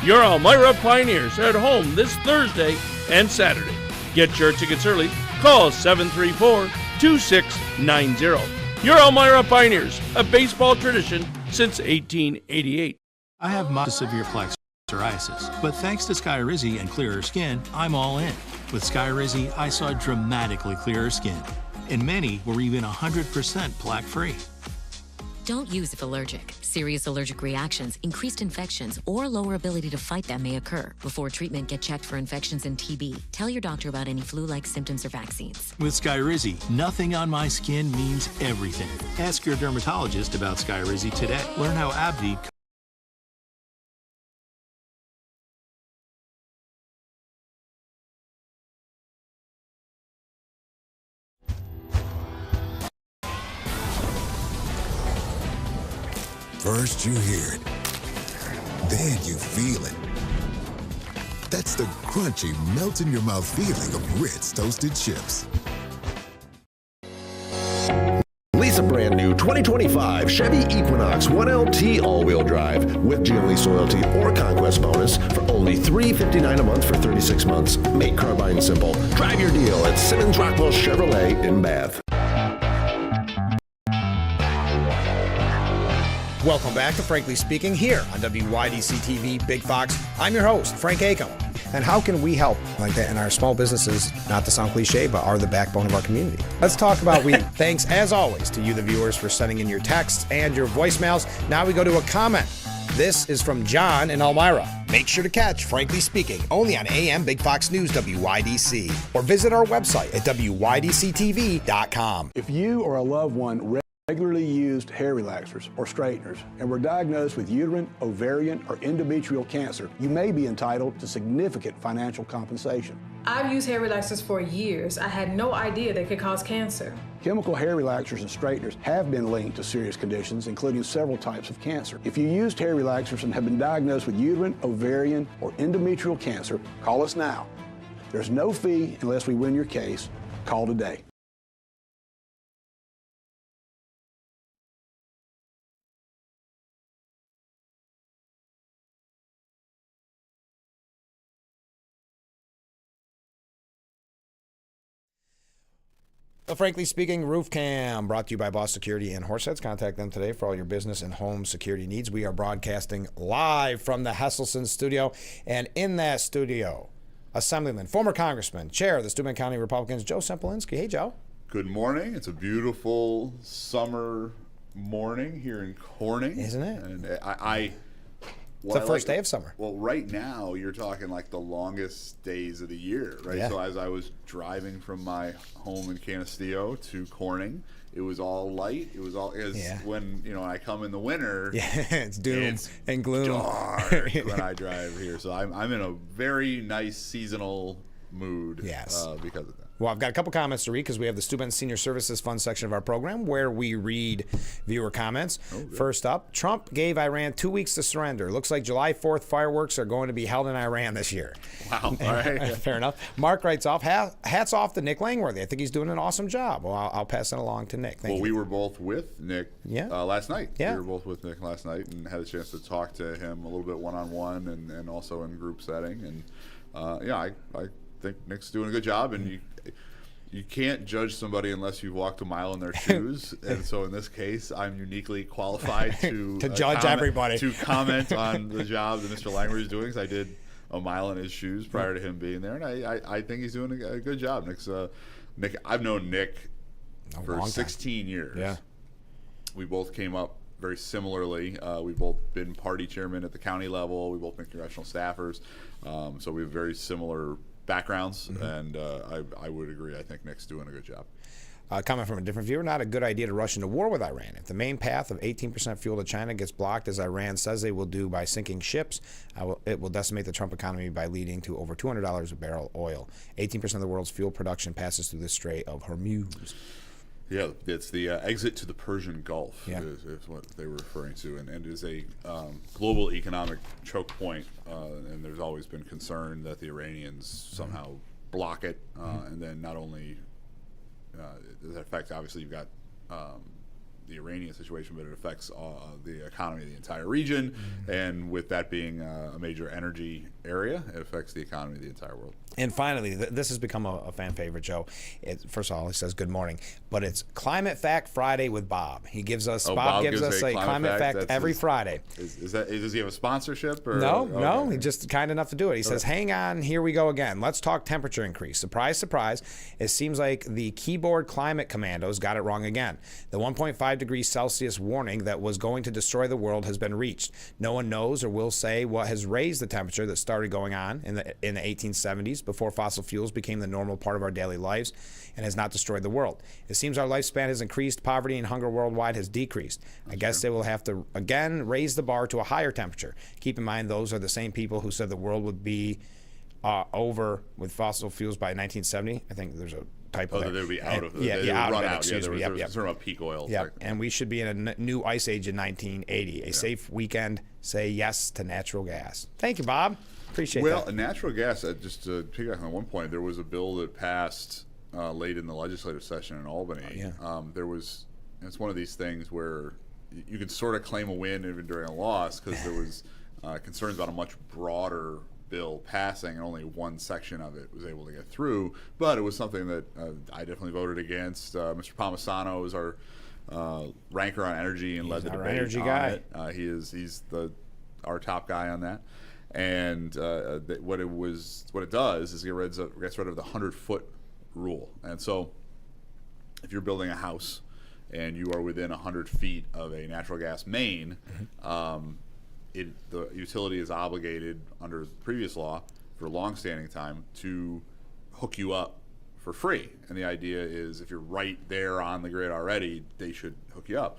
Your Elmira Pioneers at home this Thursday and Saturday. Get your tickets early. Call 734-2690. Your Elmira Pioneers, a baseball tradition since 1888. I have severe plaque psoriasis, but thanks to Skyrizi and clearer skin, I'm all in. With Skyrizi, I saw dramatically clearer skin, and many were even 100% plaque-free. Don't use if allergic. Serious allergic reactions, increased infections, or lower ability to fight them may occur. Before treatment, get checked for infections and TB. Tell your doctor about any flu-like symptoms or vaccines. With Skyrizi, nothing on my skin means everything. Ask your dermatologist about Skyrizi today. Learn how AbbVie First you hear it, then you feel it. That's the crunchy, melt-in-your-mouth feeling of Ritz Toasted Chips. Lease a brand new 2025 Chevy Equinox 1LT all-wheel drive with GM Loyalty or Conquest bonus for only $359 a month for 36 months. Make car buying simple. Drive your deal at Simmons Rockwell Chevrolet in Bath. Welcome back to Frankly Speaking here on WYDC TV Big Fox. I'm your host, Frank Acom. And how can we help like that in our small businesses, not to sound cliche, but are the backbone of our community? Let's talk about thanks, as always, to you, the viewers, for sending in your texts and your voicemails. Now we go to a comment. This is from John in Elmira. Make sure to catch Frankly Speaking only on AM Big Fox News WYDC or visit our website at WYDCTV.com. If you or a loved one regularly used hair relaxers or straighteners and were diagnosed with uterine, ovarian, or endometrial cancer, you may be entitled to significant financial compensation. I've used hair relaxers for years. I had no idea they could cause cancer. Chemical hair relaxers and straighteners have been linked to serious conditions, including several types of cancer. If you used hair relaxers and have been diagnosed with uterine, ovarian, or endometrial cancer, call us now. There's no fee unless we win your case. Call today. The Frankly Speaking Roof Cam, brought to you by Boss Security and Horseheads. Contact them today for all your business and home security needs. We are broadcasting live from the Hesselson studio, and in that studio, Assemblyman, former Congressman, Chair of the Steuben County Republicans, Joe Sempolinski. Hey, Joe. Good morning. It's a beautiful summer morning here in Corning. Isn't it? And I It's the first day of summer. Well, right now you're talking like the longest days of the year, right? Yeah. So as I was driving from my home in Canisteo to Corning, it was all light. It was all when I come in the winter. Yeah, it's doom and gloom. Dark when I drive here. So I'm in a very nice seasonal mood. Yes. Because of that. Well, I've got a couple comments to read because we have the Steuben Senior Services Fund section of our program where we read viewer comments. First up, Trump gave Iran 2 weeks to surrender. Looks like July 4th fireworks are going to be held in Iran this year. Wow. All right. Fair enough. Mark writes off, hats off to Nick Langworthy. I think he's doing an awesome job. Well, I'll pass it along to Nick. Thank you. We were both with Nick last night. Yeah. We were both with Nick last night and had a chance to talk to him a little bit one-on-one and also in group setting. And, I think Nick's doing a good job. And you can't judge somebody unless you've walked a mile in their shoes, and so in this case, I'm uniquely qualified to judge everybody, to comment on the job that Mr. Langworthy is doing. Because I did a mile in his shoes prior to him being there, and I think he's doing a good job. Nick, I've known Nick for 16 years. Yeah, we both came up very similarly. We've both been party chairmen at the county level. We've both been congressional staffers, so we have very similar backgrounds, and I would agree. I think Nick's doing a good job. Comment from a different viewer, not a good idea to rush into war with Iran. If the main path of 18% fuel to China gets blocked, as Iran says they will do by sinking ships, it will decimate the Trump economy by leading to over $200 a barrel oil. 18% of the world's fuel production passes through the Strait of Hormuz. Yeah, it's the exit to the Persian Gulf is what they were referring to, and is a global economic choke point, and there's always been concern that the Iranians somehow block it, and then not only does that affect, obviously you've got the Iranian situation, but it affects the economy of the entire region, and with that being a major energy area, it affects the economy of the entire world. And finally, this has become a fan favorite, Joe. First of all, he says good morning, but it's Climate Fact Friday with Bob. He gives us Bob gives us a climate fact every Friday. Does he have a sponsorship? Or? No. He's just kind enough to do it. He says, "Hang on, here we go again. Let's talk temperature increase. Surprise, surprise. It seems like the keyboard climate commandos got it wrong again. The 1.5 degrees Celsius warning that was going to destroy the world has been reached. No one knows or will say what has raised the temperature that started going on in the 1870s." Before fossil fuels became the normal part of our daily lives and has not destroyed the world. It seems our lifespan has increased, poverty and hunger worldwide has decreased. I guess they will have to, again, raise the bar to a higher temperature. Keep in mind, those are the same people who said the world would be over with fossil fuels by 1970. I think there's a typo there. They would be out of it. Out of it, excuse me. There was concern about peak oil. Yep, and we should be in a new ice age in 1980. A safe weekend. Say yes to natural gas. Thank you, Bob. Appreciate that. Well, natural gas, just to pick up on one point, there was a bill that passed late in the legislative session in Albany. It's one of these things where you could sort of claim a win even during a loss because there was concerns about a much broader bill passing and only one section of it was able to get through. But it was something that I definitely voted against. Mr. Palmisano is our ranker on energy and led the debate energy on guy. it. He's our top guy on that. And what it does is gets rid of the 100-foot rule. And so if you're building a house and you are within 100 feet of a natural gas main, the utility is obligated under the previous law for a long-standing time to hook you up for free. And the idea is if you're right there on the grid already, they should hook you up.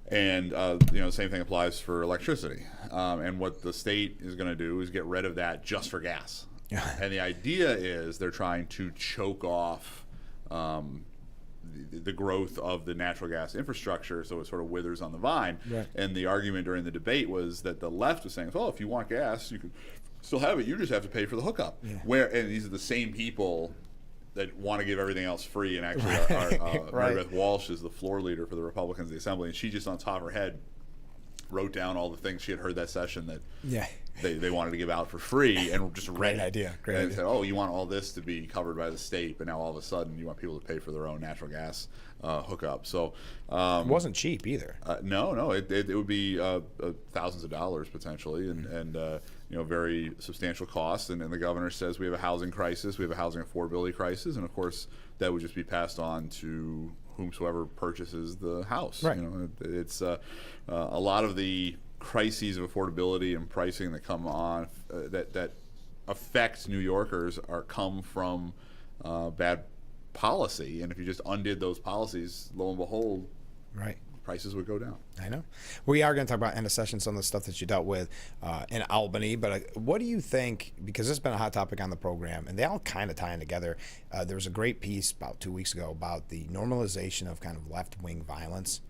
And the same thing applies for electricity. And what the state is going to do is get rid of that just for gas. And the idea is they're trying to choke off the growth of the natural gas infrastructure, so it sort of withers on the vine. Right. And the argument during the debate was that the left was saying, "Oh, if you want gas, you can still have it. You just have to pay for the hookup." Yeah. And these are the same people that want to give everything else free, and actually Mary Beth Walsh is the floor leader for the Republicans in the Assembly, and she just on top of her head wrote down all the things she had heard that session that they wanted to give out for free, and just Great idea. Said, "Oh, you want all this to be covered by the state, but now all of a sudden you want people to pay for their own natural gas hookup." So it wasn't cheap either. No, it would be thousands of dollars potentially, and very substantial costs. And the governor says we have a housing crisis, we have a housing affordability crisis, and of course that would just be passed on to whomsoever purchases the house. Right. It's a lot of the crises of affordability and pricing that come on that affect New Yorkers come from bad policy. And if you just undid those policies, lo and behold, right, prices would go down. I know. We are going to talk about end of session, some of the stuff that you dealt with in Albany. But what do you think, because this has been a hot topic on the program, and they all kind of tie in together. There was a great piece about 2 weeks ago about the normalization of kind of left-wing violence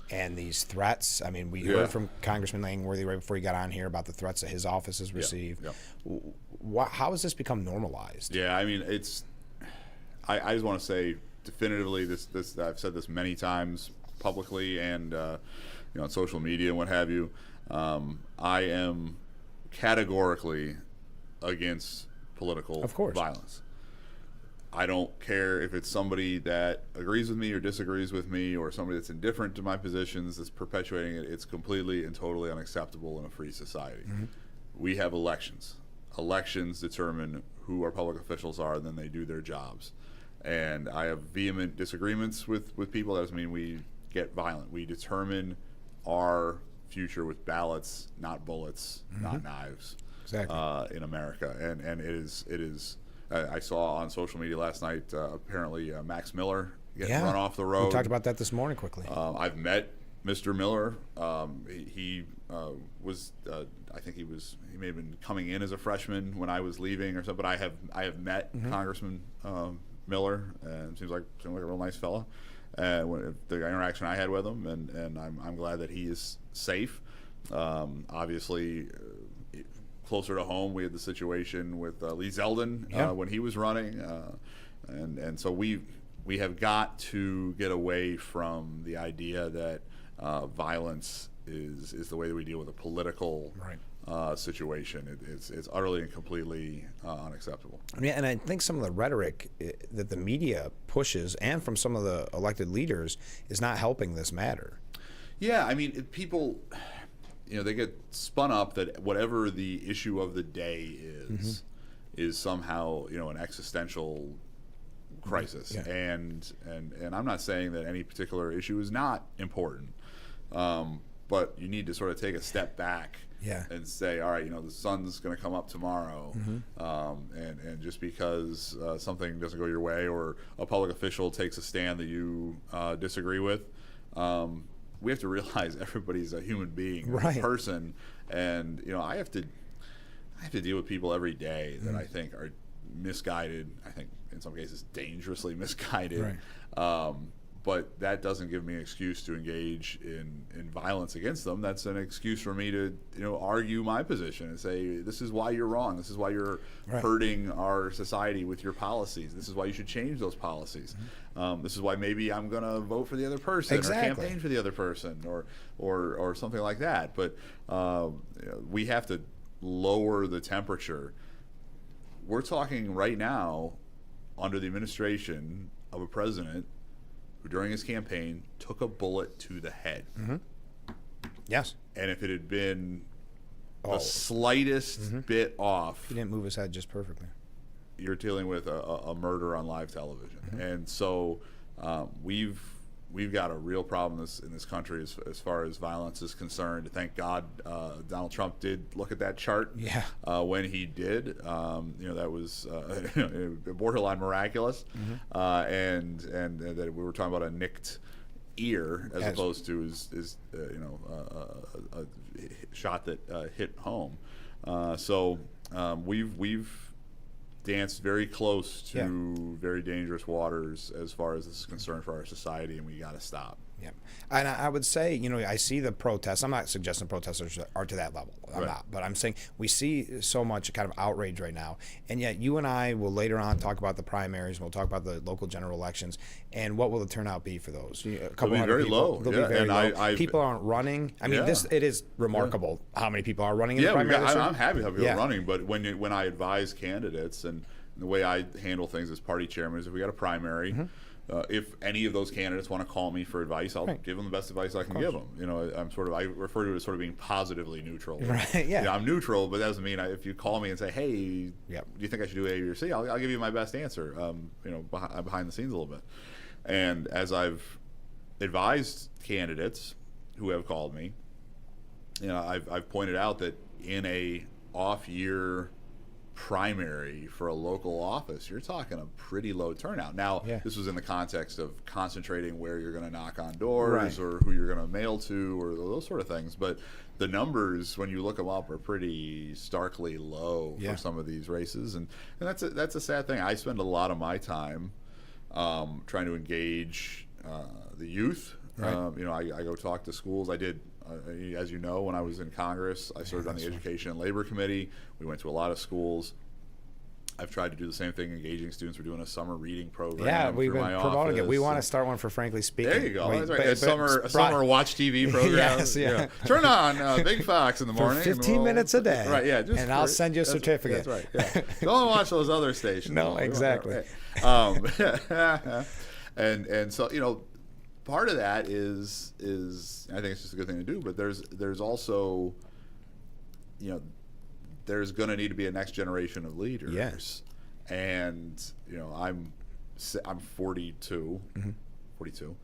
and these threats. I mean, we heard from Congressman Langworthy right before he got on here about the threats that his office has received. How has this become normalized? Yeah, I mean, I just want to say definitively, this I've said this many times publicly and on social media and what have you. I am categorically against political violence. I don't care if it's somebody that agrees with me or disagrees with me or somebody that's indifferent to my positions that's perpetuating it. It's completely and totally unacceptable in a free society. We have elections. Elections determine who our public officials are, and then they do their jobs. And I have vehement disagreements with people. That doesn't mean we get violent. We determine our future with ballots, not bullets, not knives. In America, and it is. I saw on social media last night apparently Max Miller getting run off the road. We talked about that this morning quickly. I've met Mr. Miller. He was I think he may have been coming in as a freshman when I was leaving or something. But I have met Congressman Miller, and seems like a real nice fella. The interaction I had with him, and I'm glad that he is safe. Obviously, closer to home, we had the situation with Lee Zeldin when he was running, and so we have got to get away from the idea that violence is the way that we deal with a political situation. It's utterly and completely unacceptable. Yeah, and I think some of the rhetoric that the media pushes, and from some of the elected leaders, is not helping this matter. Yeah, I mean, people, they get spun up that whatever the issue of the day is somehow, an existential crisis. And I'm not saying that any particular issue is not important, but you need to sort of take a step back and say, all right, the sun's going to come up tomorrow, and just because something doesn't go your way or a public official takes a stand that you disagree with, we have to realize everybody's a human being, a person, and I have to deal with people every day that I think are misguided. I think in some cases dangerously misguided. But that doesn't give me an excuse to engage in violence against them. That's an excuse for me to argue my position and say, this is why you're wrong. This is why you're hurting our society with your policies. This is why you should change those policies. This is why maybe I'm going to vote for the other person or campaign for the other person or something like that. But we have to lower the temperature. We're talking right now under the administration of a president who during his campaign took a bullet to the head. Yes. And if it had been the slightest bit off, he didn't move his head just perfectly, you're dealing with a murder on live television. And so we've got a real problem in this country as far as violence is concerned. Thank God Donald Trump did look at that chart when he did. That was borderline miraculous. And that we were talking about a nicked ear as opposed to his a shot that hit home. So we've danced very close to very dangerous waters as far as this is concerned for our society, and we got to stop. Yeah, and I would say, I see the protests. I'm not suggesting protesters are to that level. I'm not. But I'm saying we see so much kind of outrage right now. And yet you and I will later on talk about the primaries. We'll talk about the local general elections. And what will the turnout be for those? A couple They'll be very people. low. They'll be very low. People aren't running. I mean, it is remarkable how many people are running in the primaries. I'm happy to have people running. But when I advise candidates, and the way I handle things as party chairman is if we got a primary, if any of those candidates want to call me for advice, I'll give them the best advice I can give them. I refer to it as sort of being positively neutral. I'm neutral, but that doesn't mean if you call me and say, hey, do you think I should do A or C? I'll give you my best answer, behind the scenes a little bit. And as I've advised candidates who have called me, I've pointed out that in a off-year primary for a local office, you're talking a pretty low turnout. Now, this was in the context of concentrating where you're going to knock on doors or who you're going to mail to or those sort of things. But the numbers, when you look them up, are pretty starkly low for some of these races. And that's a sad thing. I spend a lot of my time trying to engage the youth. I go talk to schools. I did, as you know, when I was in Congress, I served on the Education and Labor Committee. We went to a lot of schools. I've tried to do the same thing, engaging students. We're doing a summer reading program. Yeah, we've been promoting it. We want to start one for Frankly Speaking. There you go. That's right. A summer watch TV program. Yes, Turn on Big Fox in the morning. For 15 minutes a day. Right, yeah. And I'll send you a certificate. That's right, yeah. Don't watch those other stations. No, exactly. And so, part of that is I think it's just a good thing to do, but there's also, there's going to need to be a next generation of leaders. Yes. And I'm 42. 42.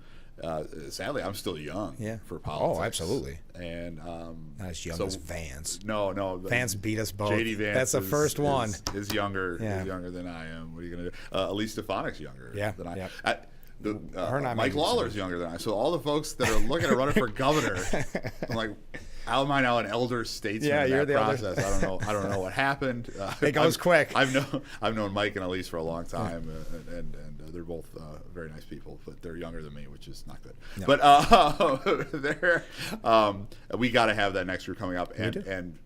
Sadly, I'm still young for politics. Oh, absolutely. And not as young as Vance. No. Vance beat us both. JD Vance. That's the first one. Is younger. Is younger than I am. What are you going to do? Elise Stefanik's younger than I am. Mike Lawler's younger than I. So all the folks that are looking at running for governor, I'm like, how am I now an elder statesman in that process? I don't know what happened. It goes quick. I've known Mike and Elise for a long time, and they're both very nice people, but they're younger than me, which is not good. No. But we got to have that next year coming up, and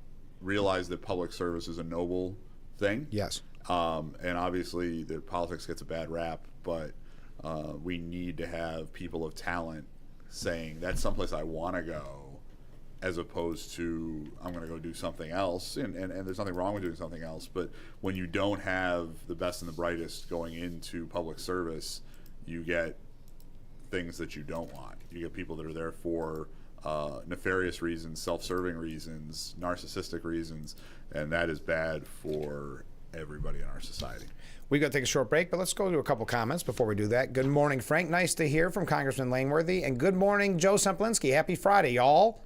realize that public service is a noble thing. Yes. And obviously, the politics gets a bad rap, but we need to have people of talent saying that's someplace I want to go, as opposed to I'm going to go do something else. And there's nothing wrong with doing something else, but when you don't have the best and the brightest going into public service, you get things that you don't want. You get people that are there for nefarious reasons, self-serving reasons, narcissistic reasons, and that is bad for everybody in our society. We got to take a short break, but let's go to a couple comments before we do that. Good morning, Frank. Nice to hear from Congressman Langworthy. And good morning, Joe Semplinsky. Happy Friday, y'all.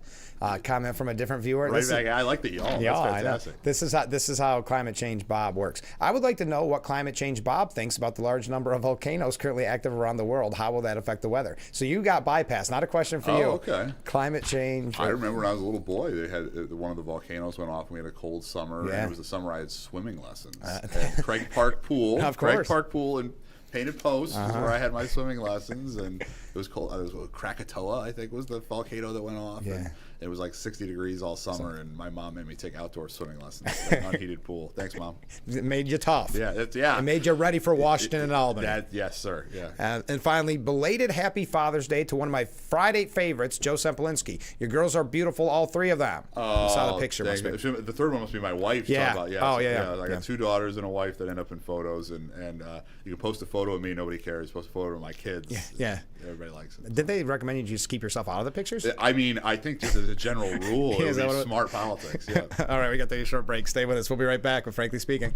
Comment from a different viewer. Right back. I like the y'all. That's fantastic. I know. This is how Climate Change Bob works. I would like to know what Climate Change Bob thinks about the large number of volcanoes currently active around the world. How will that affect the weather? So you got bypassed. Not a question for you. Okay. Climate change. I remember when I was a little boy, they had one of the volcanoes went off, and we had a cold summer. And it was the summer I had swimming lessons at Craig Park Pool. Of course. Craig Park Pool in Painted Post is where I had my swimming lessons, and it was cold. It was Krakatoa, I think, was the volcano that went off. Yeah. And it was like 60 degrees all summer, and my mom made me take outdoor swimming lessons at an unheated pool. Thanks, Mom. It made you tough. Yeah, It made you ready for Washington and Albany. Yes, sir. Yeah. And finally, belated Happy Father's Day to one of my Friday favorites, Joe Semplinsky. Your girls are beautiful, all three of them. I saw the picture. The third one must be my wife. Yeah. I got two daughters and a wife that end up in photos, and you can post a photo of me, nobody cares. Post a photo of my kids. Yeah. Everybody likes it. Did they recommend you just keep yourself out of the pictures? I mean, I think just as a general rule, it would be smart politics. Yeah. All right, we got to take a short break. Stay with us. We'll be right back with Frankly Speaking.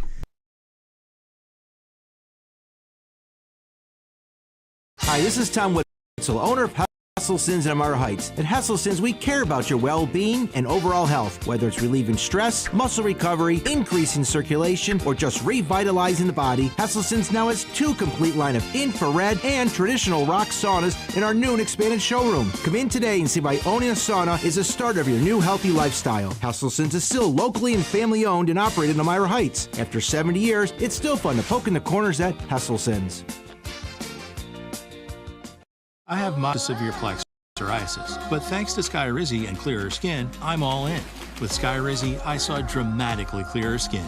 Hi, this is Tom Witzel, owner of Hesselson's in Amara Heights. At Hesselson's, we care about your well-being and overall health, whether it's relieving stress, muscle recovery, increasing circulation, or just revitalizing the body. Hesselson's now has two complete line of infrared and traditional rock saunas in our new and expanded showroom. Come in today and see why owning a sauna is the start of your new healthy lifestyle. Hesselson's is still locally and family-owned and operated in Amara Heights. After 70 years, it's still fun to poke in the corners at Hesselson's. I have severe plaque psoriasis, but thanks to Skyrizi and clearer skin, I'm all in. With Skyrizi, I saw dramatically clearer skin,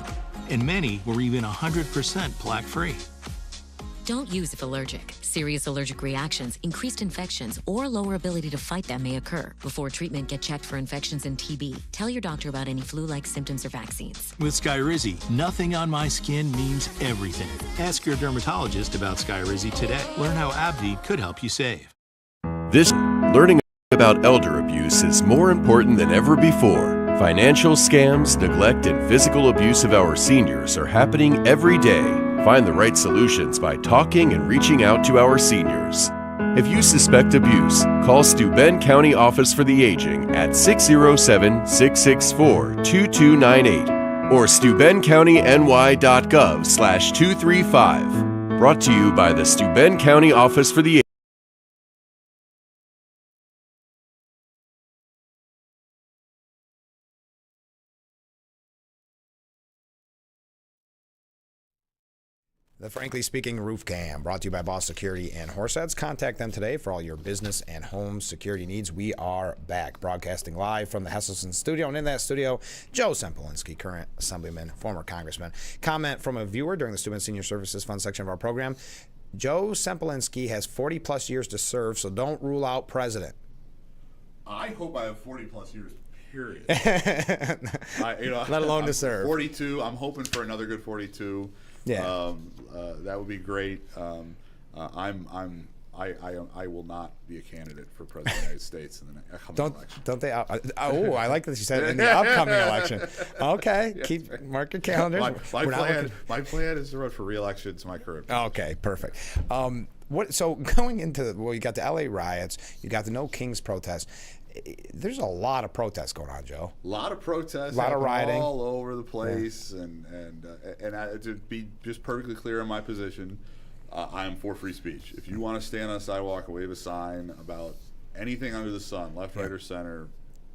and many were even 100% plaque-free. Don't use if allergic. Serious allergic reactions, increased infections, or lower ability to fight them may occur. Before treatment, get checked for infections and TB. Tell your doctor about any flu-like symptoms or vaccines. With Skyrizi, nothing on my skin means everything. Ask your dermatologist about Skyrizi today. Learn how AbbVie could help you save. Learning about elder abuse is more important than ever before. Financial scams, neglect, and physical abuse of our seniors are happening every day. Find the right solutions by talking and reaching out to our seniors. If you suspect abuse, call Steuben County Office for the Aging at 607-664-2298 or SteubenCountyNY.gov/235. Brought to you by the Steuben County Office for the Aging. The Frankly Speaking Roof Cam, brought to you by Boss Security and Horseheads. Contact them today for all your business and home security needs. We are back, broadcasting live from the Hesselson studio. And in that studio, Joe Sempolinski, current assemblyman, former congressman. Comment from a viewer during the Student Senior Services Fund section of our program. Joe Sempolinski has 40-plus years to serve, so don't rule out president. I hope I have 40-plus years, period. Let alone to serve. 42. I'm hoping for another good 42. Yeah, that would be great. I will not be a candidate for president of the United States in the upcoming election. Don't they? I like that you said in the upcoming election. Okay, mark your calendars. My plan is to run for re-election to my current. Okay, perfect. So going into you got the LA riots, you got the No Kings protest. There's a lot of protests going on, Joe. A lot of protests, a lot of rioting all over the place, and to be just perfectly clear on my position, I am for free speech. If you want to stand on a sidewalk and wave a sign about anything under the sun, left, right, or center,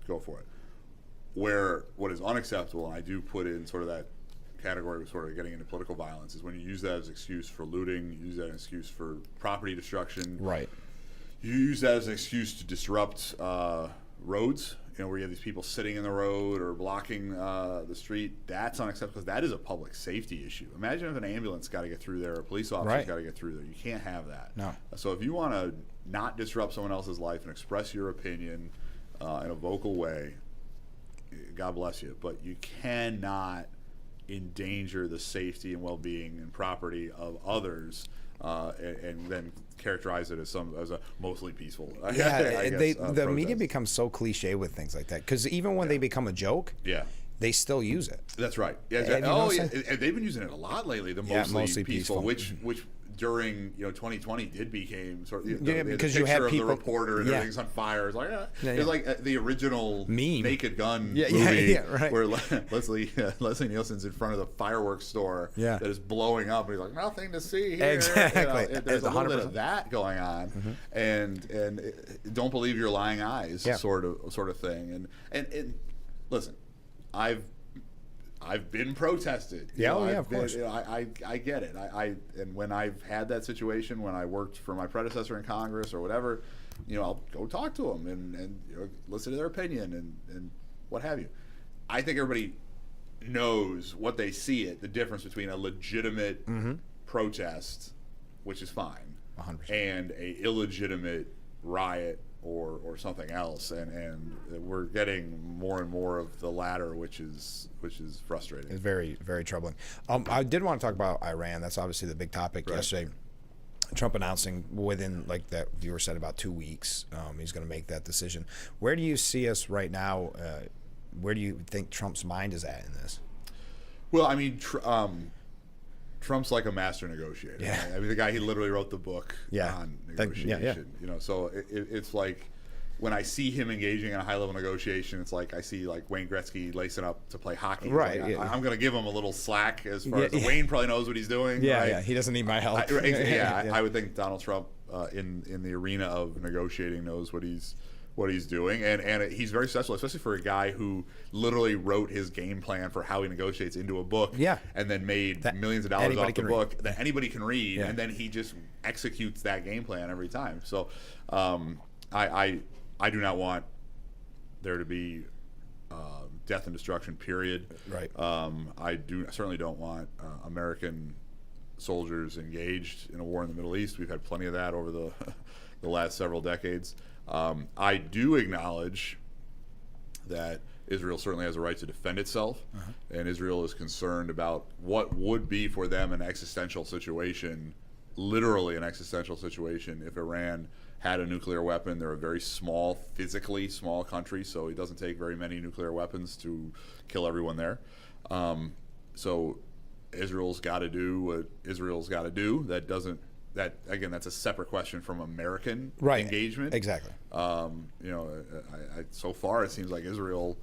go for it. What is unacceptable, and I do put in sort of that category of sort of getting into political violence, is when you use that as an excuse for looting, you use that as an excuse for property destruction. Right. You use that as an excuse to disrupt roads, where you have these people sitting in the road or blocking the street. That's unacceptable because that is a public safety issue. Imagine if an ambulance got to get through there, or a police officer's got to get through there. You can't have that. No. So if you want to not disrupt someone else's life and express your opinion in a vocal way, God bless you. But you cannot endanger the safety and well-being and property of others and then characterize it as a mostly peaceful. The media becomes so cliche with things like that because even when they become a joke, they still use it. That's right. And they've been using it a lot lately. The mostly peaceful, which during 2020 became sort of because the you had of people, the reporter and everything's on fire. It's like it's like the original meme Naked Gun movie where Leslie Nielsen's in front of the fireworks store that is blowing up and he's like, nothing to see here. Exactly. There's a little bit of that going on, and don't believe your lying eyes sort of thing. And listen, I've been protested. Of course. I get it. And when I've had that situation, when I worked for my predecessor in Congress or whatever, I'll go talk to them and listen to their opinion and what have you. I think everybody knows what they see the difference between a legitimate protest, which is fine, 100%. and a illegitimate riot or something else, and we're getting more and more of the latter, which is frustrating. It's very, very troubling. I did want to talk about Iran. That's obviously the big topic yesterday. Trump announcing within, like that viewer said, about 2 weeks, he's going to make that decision. Where do you see us right now? Where do you think Trump's mind is at in this? Well, I mean, Trump's like a master negotiator. Yeah. I mean, the guy, he literally wrote the book on negotiation. So it's like when I see him engaging in a high-level negotiation, it's like I see like Wayne Gretzky lacing up to play hockey. Right. Like, I'm going to give him a little slack as far as Wayne probably knows what he's doing. Yeah. He doesn't need my help. I would think Donald Trump in the arena of negotiating knows what he's doing, and he's very successful, especially for a guy who literally wrote his game plan for how he negotiates into a book, and then made millions of dollars off the book that anybody can read, and then he just executes that game plan every time. So I do not want there to be death and destruction, period. Right. I certainly don't want American soldiers engaged in a war in the Middle East. We've had plenty of that over the last several decades. I do acknowledge that Israel certainly has a right to defend itself, and Israel is concerned about what would be for them an existential situation, literally an existential situation, if Iran had a nuclear weapon. They're a very physically small country, so it doesn't take very many nuclear weapons to kill everyone there. So Israel's got to do what Israel's got to do. That doesn't that again, that's a separate question from American engagement. Exactly. So far it seems like Israel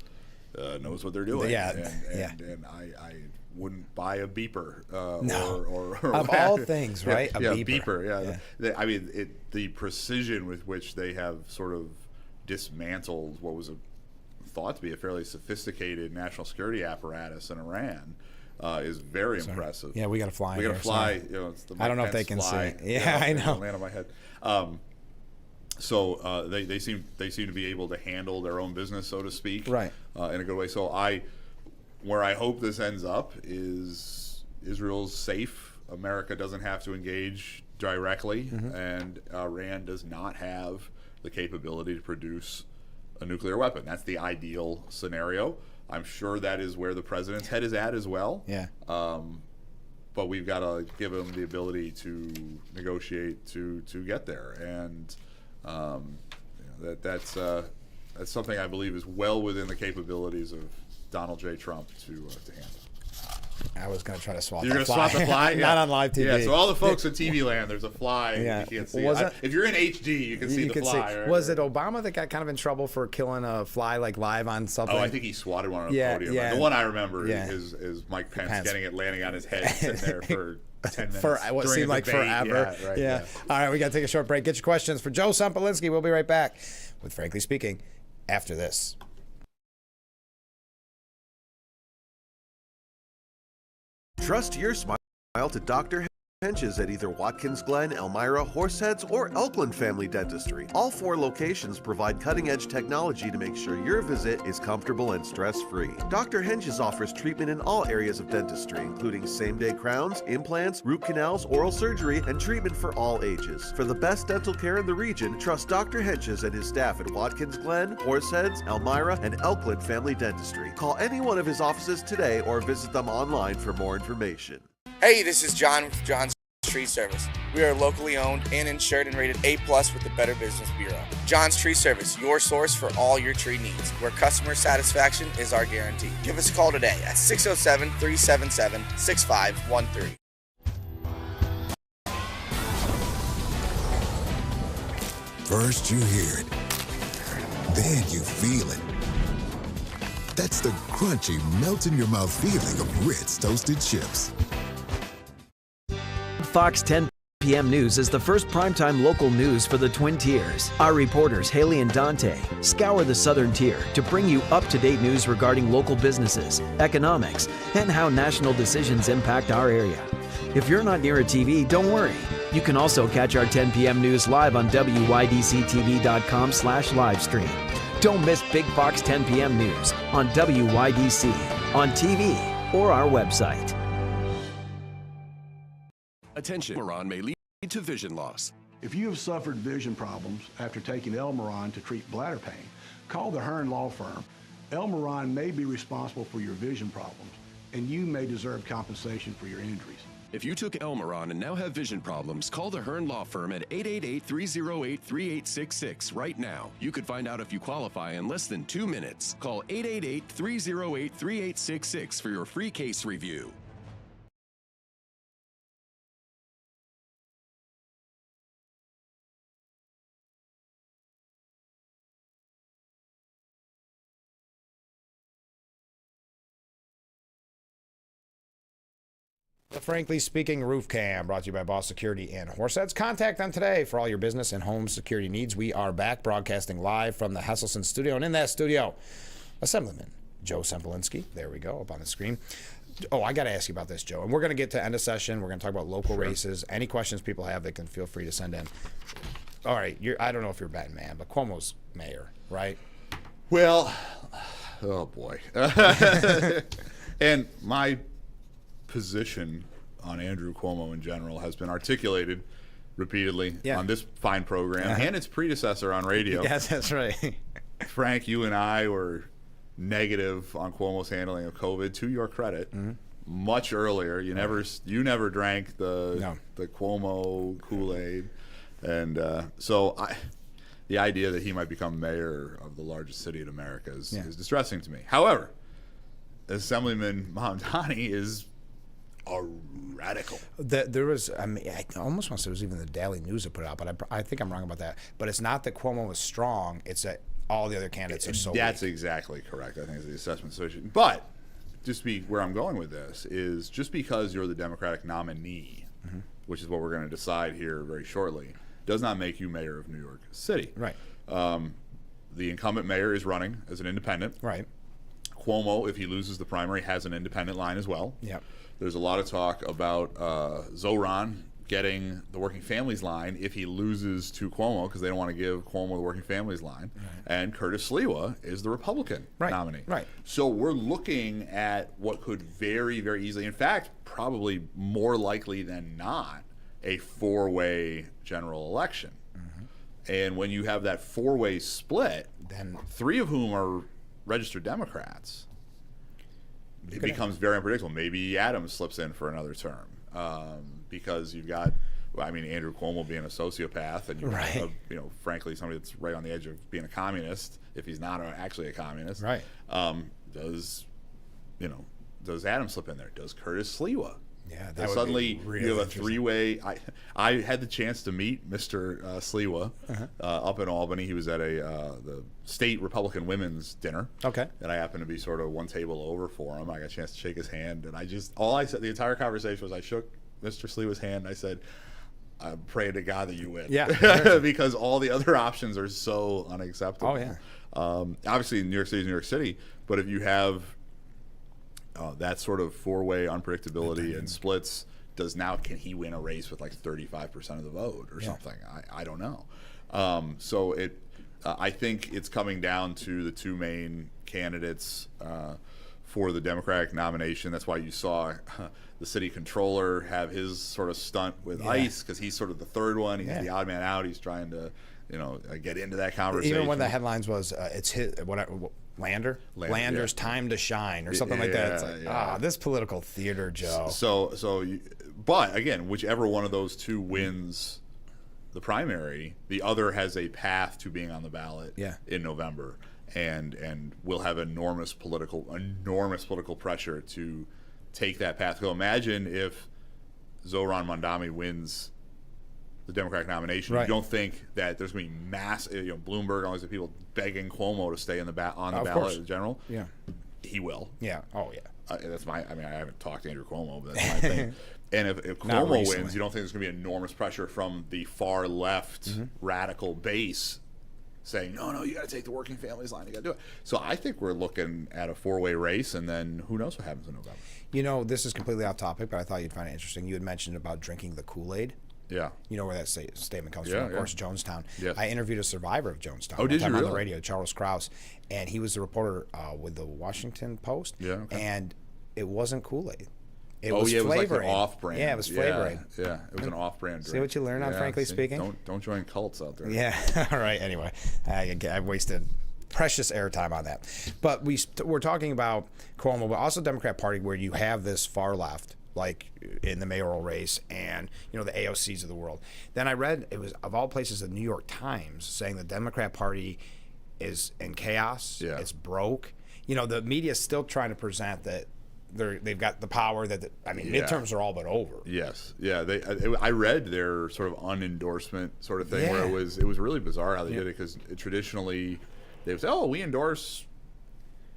knows what they're doing. Yeah. And I wouldn't buy a beeper. No. Or of all things, right? A beeper. I mean, the precision with which they have sort of dismantled what was thought to be a fairly sophisticated national security apparatus in Iran is very impressive. Yeah, we got to fly. We got to fly. It's the I don't know Mike if they can fly, see. Yeah, I know. Land on my head. So they seem to be able to handle their own business, so to speak, right? In a good way. So where I hope this ends up is Israel's safe. America doesn't have to engage directly, and Iran does not have the capability to produce a nuclear weapon. That's the ideal scenario. I'm sure that is where the president's head is at as well. Yeah. But we've got to give him the ability to negotiate to get there, and that's something I believe is well within the capabilities of Donald J. Trump to handle. I was going to try to swap. You're going to swap the fly? Not on live TV. Yeah, so all the folks in TV land, there's a fly. Yeah. You can't see if you're in HD, you can see the fly. Right? Was it Obama that got kind of in trouble for killing a fly like live on something? Oh, I think he swatted one on a podium. The one I remember is Mike Pence getting it landing on his head and sitting there for 10 minutes. For what seemed like forever. Yeah. All right, we got to take a short break. Get your questions for Joe Sempolinski. We'll be right back with Frankly Speaking after this. Trust your smile to Dr. Henches at either Watkins Glen, Elmira, Horseheads, or Elkland Family Dentistry. All 4 locations provide cutting-edge technology to make sure your visit is comfortable and stress-free. Dr. Henches offers treatment in all areas of dentistry, including same-day crowns, implants, root canals, oral surgery, and treatment for all ages. For the best dental care in the region, trust Dr. Henches and his staff at Watkins Glen, Horseheads, Elmira, and Elkland Family Dentistry. Call any one of his offices today or visit them online for more information. Hey, this is John with John's Tree Service. We are locally owned and insured and rated A+ with the Better Business Bureau. John's Tree Service, your source for all your tree needs, where customer satisfaction is our guarantee. Give us a call today at 607-377-6513. First you hear it, then you feel it. That's the crunchy, melt-in-your-mouth feeling of Ritz Toasted Chips. Fox 10 p.m. News is the first primetime local news for the Twin Tiers. Our reporters, Haley and Dante, scour the Southern Tier to bring you up-to-date news regarding local businesses, economics, and how national decisions impact our area. If you're not near a TV, don't worry. You can also catch our 10 p.m. news live on WYDCTV.com/livestream. Don't miss Big Fox 10 p.m. News on WYDC, on TV, or our website. Attention, Elmiron may lead to vision loss. If you have suffered vision problems after taking Elmiron to treat bladder pain, call the Hearn Law Firm. Elmiron may be responsible for your vision problems, and you may deserve compensation for your injuries. If you took Elmiron and now have vision problems, call the Hearn Law Firm at 888-308-3866 right now. You could find out if you qualify in less than 2 minutes. Call 888-308-3866 for your free case review. The Frankly Speaking Roof Cam, brought to you by Boss Security and Horseheads. Contact them today for all your business and home security needs. We are back broadcasting live from the Hesselson studio, and in that studio, Assemblyman Joe Sempolinski. There we go, up on the screen. Oh, I got to ask you about this, Joe. And we're going to get to end of session. We're going to talk about local races. Any questions people have, they can feel free to send in. All right, I don't know if you're a betting man, but Cuomo's mayor, right? Well, oh boy. And my position on Andrew Cuomo in general has been articulated repeatedly on this fine program and its predecessor on radio. Yes, that's right. Frank, you and I were negative on Cuomo's handling of COVID, to your credit, much earlier. You never drank the Cuomo Kool-Aid, and so the idea that he might become mayor of the largest city in America is distressing to me. However, Assemblyman Mamdani is a radical. There was, I mean, I almost want to say it was even the Daily News that put it out, but I think I'm wrong about that. But it's not that Cuomo was strong; it's that all the other candidates are so That's weak. exactly correct. I think is the assessment situation. But just be where I'm going with this is just because you're the Democratic nominee, which is what we're going to decide here very shortly, does not make you mayor of New York City. Right. The incumbent mayor is running as an independent. Right. Cuomo, if he loses the primary, has an independent line as well. Yep. There's a lot of talk about Zoran getting the working families line if he loses to Cuomo, because they don't want to give Cuomo the working families line. Right. And Curtis Sliwa is the Republican nominee. Right. So we're looking at what could very, very easily, in fact, probably more likely than not, a four-way general election. And when you have that four-way split, then three of whom are registered Democrats, it becomes very unpredictable. Maybe Adams slips in for another term because you've got, well, I mean, Andrew Cuomo being a sociopath, and you have, you know, frankly, somebody that's right on the edge of being a communist, if he's not actually a communist. Right. Does Adams slip in there? Does Curtis Sliwa? Yeah, that suddenly really you have a three-way. I had the chance to meet Mr. Sliwa up in Albany. He was at the state Republican women's dinner. Okay. And I happened to be sort of one table over for him. I got a chance to shake his hand, and all I said the entire conversation was I shook Mr. Sliwa's hand. And I said, "I pray to God that you win." Yeah. Because all the other options are so unacceptable. Oh yeah. Obviously, New York City is New York City, but if you have that sort of four-way unpredictability and splits, can he win a race with like 35% of the vote or something? I don't know. So I think it's coming down to the two main candidates for the Democratic nomination. That's why you saw the city controller have his sort of stunt with ICE, because he's sort of the third one. He's the odd man out. He's trying to, get into that conversation. Even when the headlines was it's his Lander's time to shine or something like that. It's like, this political theater, Joe. But again, whichever one of those two wins the primary, the other has a path to being on the ballot in November, and will have enormous political pressure to take that path. So imagine if Zoran Mondami wins the Democratic nomination. You don't think that there's going to be massive, Bloomberg, all these people begging Cuomo to stay on the ballot in general. Yeah, he will. Yeah. Oh yeah. That's my. I mean, I haven't talked to Andrew Cuomo, but that's my thing. And if Cuomo wins, you don't think there's going to be enormous pressure from the far left radical base saying, no, you got to take the working families line. You got to do it. So I think we're looking at a four-way race, and then who knows what happens in November. This is completely off topic, but I thought you'd find it interesting. You had mentioned about drinking the Kool-Aid. Yeah. You know where that statement comes from, of course, Jonestown. Yes. I interviewed a survivor of Jonestown. Oh, did you really? On the radio, Charles Krause, and he was the reporter with the Washington Post. Yeah. Okay. And it wasn't Kool-Aid. It was Flavor like an Aid. off-brand. Yeah, it was Flavor Aid. Yeah, it was an off-brand drink. See what you learn on Frankly Speaking? Don't join cults out there. Yeah. All right. Anyway, I wasted precious airtime on that. But we're talking about Cuomo, but also Democrat Party, where you have this far left, like in the mayoral race, and the AOCs of the world. Then I read, it was of all places, the New York Times saying the Democrat Party is in chaos. Yeah. It's broke. The media is still trying to present that they've got the power that midterms are all but over. Yes. Yeah. I read their sort of unendorsement sort of thing where it was really bizarre how they did it, because traditionally they would say, "Oh, we endorse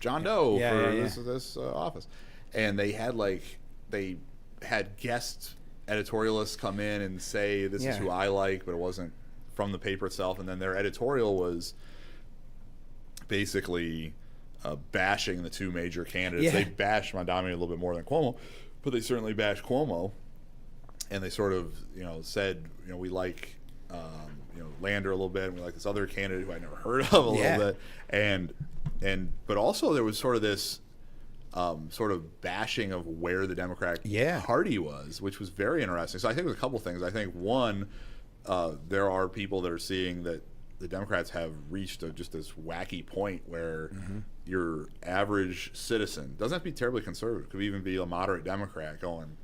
John Doe for this office," and they had guest editorialists come in and say, "This is who I like," but it wasn't from the paper itself. And then their editorial was basically bashing the two major candidates. They bashed Mondami a little bit more than Cuomo, but they certainly bashed Cuomo. And they sort of, said, we like, Lander a little bit, and we like this other candidate who I never heard of a little bit. But also there was sort of this sort of bashing of where the Democratic Party was, which was very interesting. So I think there's a couple things. I think one, there are people that are seeing that the Democrats have reached just this wacky point where your average citizen doesn't have to be terribly conservative, could even be a moderate Democrat going,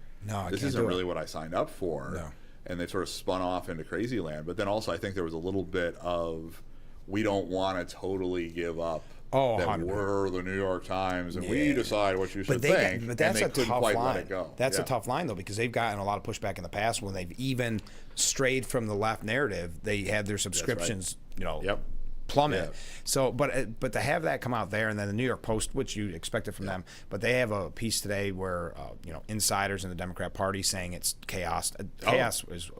this isn't really what I signed up for. No. And they sort of spun off into crazy land. But then also I think there was a little bit of we don't want to totally give up. Oh, that 100%. we're the New York Times and we decide what you should think. But that's and they a couldn't tough quite line. let it go. That's a tough line, though, because they've gotten a lot of pushback in the past when they've even strayed from the left narrative. They had their subscriptions, plummet. Yeah. So, but to have that come out there, and then the New York Post, which you expected from them, but they have a piece today where insiders in the Democrat Party saying it's chaos. Chaos is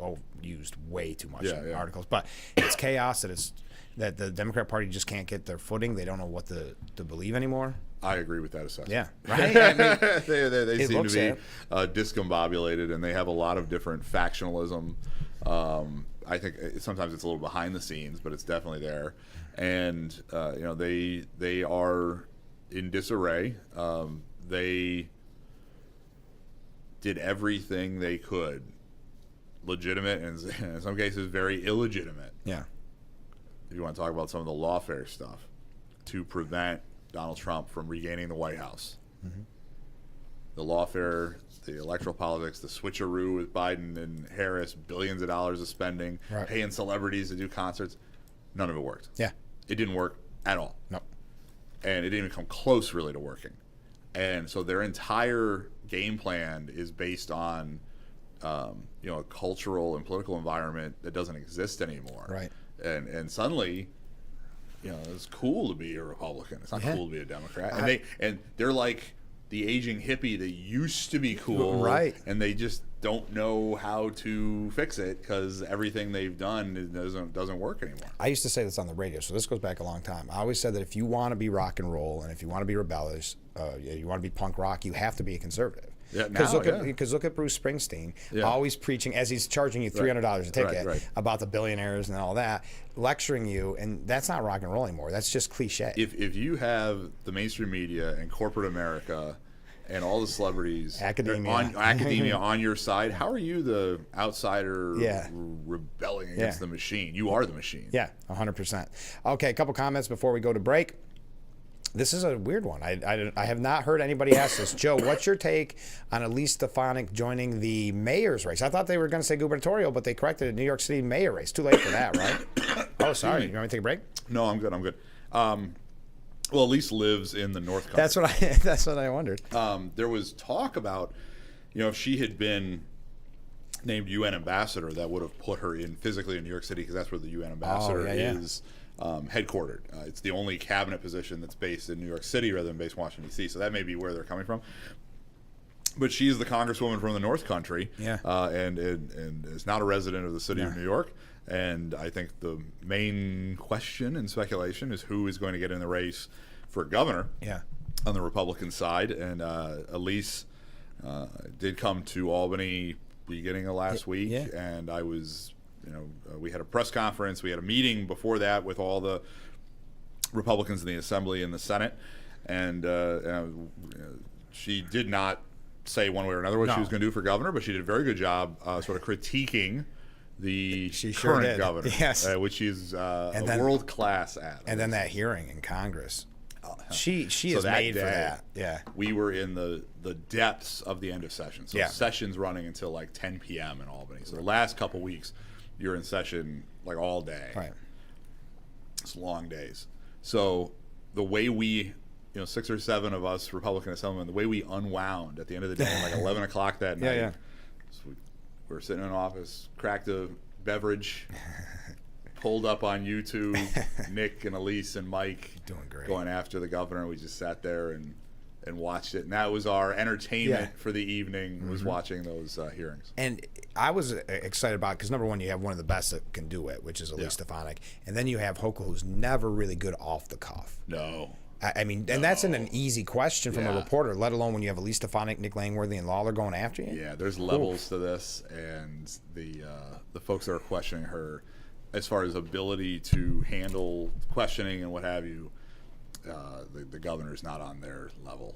used way too much in articles, but it's chaos that the Democrat Party just can't get their footing. They don't know what to believe anymore. I agree with that assessment. Yeah, right. I mean, they seem to be discombobulated, and they have a lot of different factionalism. I think sometimes it's a little behind the scenes, but it's definitely there. And they are in disarray. They did everything they could, legitimate and in some cases very illegitimate. Yeah. If you want to talk about some of the lawfare stuff, to prevent Donald Trump from regaining the White House. Mm-hmm. The lawfare, the electoral politics, the switcheroo with Biden and Harris, billions of dollars of spending, paying celebrities to do concerts, none of it worked. Yeah. It didn't work at all. No. And it didn't even come close really to working. And so their entire game plan is based on a cultural and political environment that doesn't exist anymore. Right. And suddenly, it's cool to be a Republican. It's not cool to be a Democrat. And they're like the aging hippie that used to be cool, right? And they just don't know how to fix it because everything they've done doesn't work anymore. I used to say this on the radio, so this goes back a long time. I always said that if you want to be rock and roll and if you want to be rebellious, you want to be punk rock, you have to be a conservative. Because look at Bruce Springsteen, always preaching as he's charging you $300 a ticket about the billionaires and all that, lecturing you, and that's not rock and roll anymore. That's just cliche. If you have the mainstream media and corporate America and all the celebrities, academia on your side, how are you the outsider rebelling against the machine? You are the machine. Yeah, 100%. Okay, a couple comments before we go to break. This is a weird one. I have not heard anybody ask this. Joe, what's your take on Elise Stefanik joining the mayor's race? I thought they were going to say gubernatorial, but they corrected it. New York City mayor race. Too late for that, right? Oh, sorry. You want me to take a break? No, I'm good. Well, Elise lives in the North Country. That's what I wondered. There was talk about, if she had been named UN ambassador, that would have put her in physically in New York City because that's where the UN ambassador is. Headquartered. It's the only cabinet position that's based in New York City rather than based in Washington, D.C. So that may be where they're coming from. But she's the congresswoman from the North Country, and is not a resident of the city of New York. And I think the main question and speculation is who is going to get in the race for governor on the Republican side. And Elise did come to Albany beginning of last week, and I was... we had a press conference. We had a meeting before that with all the Republicans in the Assembly and the Senate, and she did not say one way or another what she was going to do for governor, but she did a very good job sort of critiquing the current governor, which is a world-class at. And then that hearing in Congress. She is made for that. Yeah, we were in the depths of the end of session. So session's running until like 10 p.m. in Albany. So the last couple weeks, you're in session like all day. Right. It's long days. So the way we, 6 or 7 of us Republican Assemblymen, the way we unwound at the end of the day, like 11 o'clock that night. So we were sitting in an office, cracked a beverage, pulled up on YouTube, Nick and Elise and Mike going after the governor. We just sat there and watched it, and that was our entertainment for the evening, was watching those hearings. And I was excited about it because, number one, you have one of the best that can do it, which is Elise Stefanik, and then you have Hochul, who's never really good off the cuff. No. I mean, and that's an easy question from a reporter, let alone when you have Elise Stefanik, Nick Langworthy, and Lawler going after you. Yeah, there's levels to this, and the folks that are questioning her, as far as ability to handle questioning and what have you, the governor's not on their level.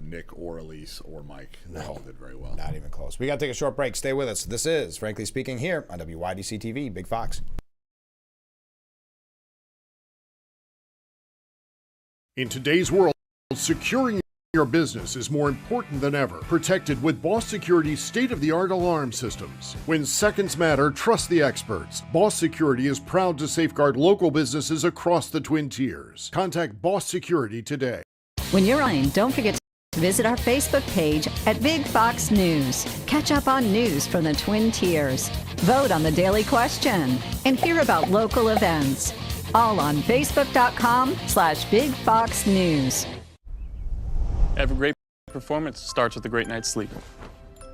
Nick or Elise or Mike, they all did very well. Not even close. We got to take a short break. Stay with us. This is Frankly Speaking here on WYDC TV, Big Fox. In today's world, securing Your business is more important than ever. Protected with Boss Security's state-of-the-art alarm systems. When seconds matter, trust the experts. Boss Security is proud to safeguard local businesses across the Twin Tiers. Contact Boss Security today. When you're running, don't forget to visit our Facebook page at Big Fox News. Catch up on news from the Twin Tiers. Vote on the daily question and hear about local events. All on Facebook.com/Big Fox News. Every great performance starts with a great night's sleep.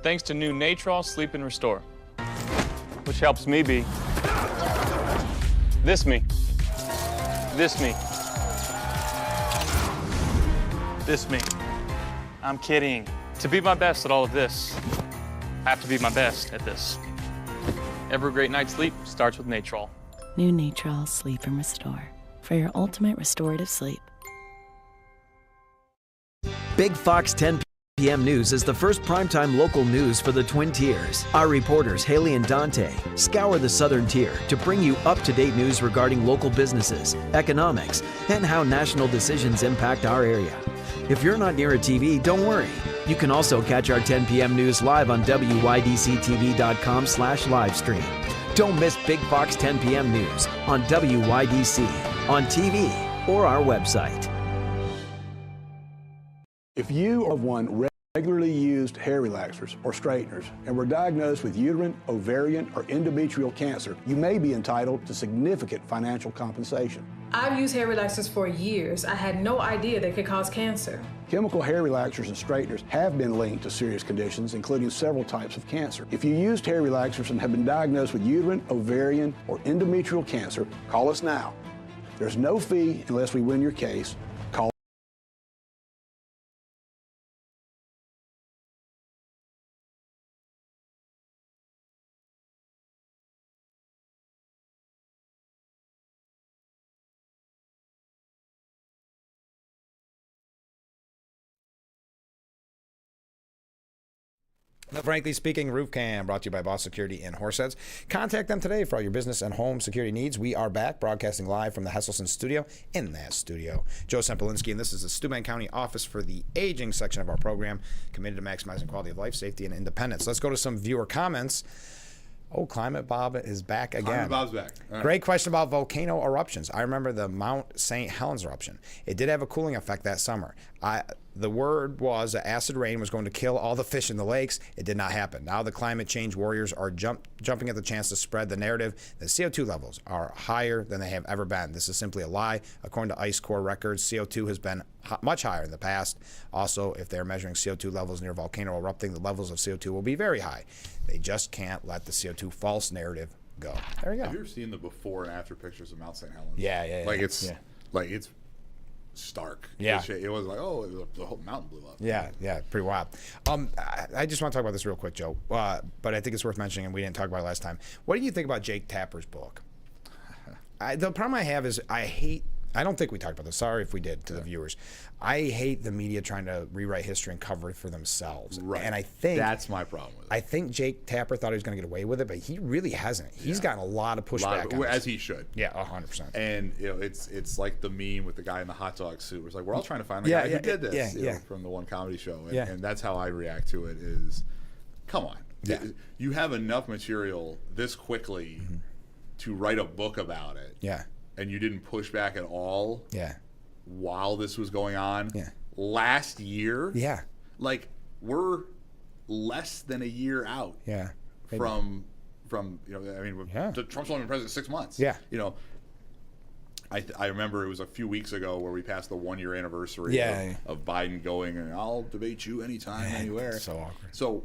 Thanks to new Natrol Sleep and Restore, which helps me be this me, this me, this me. I'm kidding. To be my best at all of this, I have to be my best at this. Every great night's sleep starts with Natrol. New Natrol Sleep and Restore for your ultimate restorative sleep. Big Fox 10 p.m. News is the first primetime local news for the Twin Tiers. Our reporters, Haley and Dante, scour the southern tier to bring you up-to-date news regarding local businesses, economics, and how national decisions impact our area. If you're not near a TV, don't worry. You can also catch our 10 p.m. news live on WYDCTV.com/livestream. Don't miss Big Fox 10 p.m. News on WYDC, on TV, or our website. If you have one regularly used hair relaxers or straighteners and were diagnosed with uterine, ovarian, or endometrial cancer, you may be entitled to significant financial compensation. I've used hair relaxers for years. I had no idea they could cause cancer. Chemical hair relaxers and straighteners have been linked to serious conditions, including several types of cancer. If you used hair relaxers and have been diagnosed with uterine, ovarian, or endometrial cancer, call us now. There's no fee unless we win your case. Call The Frankly Speaking Roof Cam, brought to you by Boss Security in Horseheads. Contact them today for all your business and home security needs. We are back, broadcasting live from the Hesselson studio in that studio. Joe Sempolinski, and this is the Steuben County Office for the Aging section of our program, committed to maximizing quality of life, safety, and independence. Let's go to some viewer comments. Oh, Climate Bob is back again. Climate Bob's back. All right. Great question about volcano eruptions. I remember the Mount St. Helens eruption. It did have a cooling effect that summer. The word was that acid rain was going to kill all the fish in the lakes. It did not happen. Now the climate change warriors are jumping at the chance to spread the narrative that CO2 levels are higher than they have ever been. This is simply a lie. According to Ice Core records, CO2 has been much higher in the past. Also, if they're measuring CO2 levels near a volcano erupting, the levels of CO2 will be very high. They just can't let the CO2 false narrative go. There you go. Have you ever seen the before and after pictures of Mount St. Helens? Yeah. Like it's stark. Yeah. It was like, the whole mountain blew up. Yeah, pretty wild. I just want to talk about this real quick, Joe, but I think it's worth mentioning, and we didn't talk about it last time. What do you think about Jake Tapper's book? The problem I have is I don't think we talked about this. Sorry if we did to the viewers. I hate the media trying to rewrite history and cover it for themselves. Right. And I think that's my problem with it. I think Jake Tapper thought he was going to get away with it, but he really hasn't. He's gotten a lot of pushback. As he should. Yeah, 100%. And it's like the meme with the guy in the hot dog suit. It's like we're all trying to find the guy who did this. You know, from the one comedy show. And that's how I react to it. Is come on. Yeah. You have enough material this quickly to write a book about it. Yeah. And you didn't push back at all. Yeah. While this was going on. Yeah. Last year. Yeah. Like we're less than a year out. Yeah. From Trump's only been president 6 months. Yeah. You know, I remember it was a few weeks ago where we passed the 1 year anniversary of Biden going, and I'll debate you anytime, anywhere. So awkward. So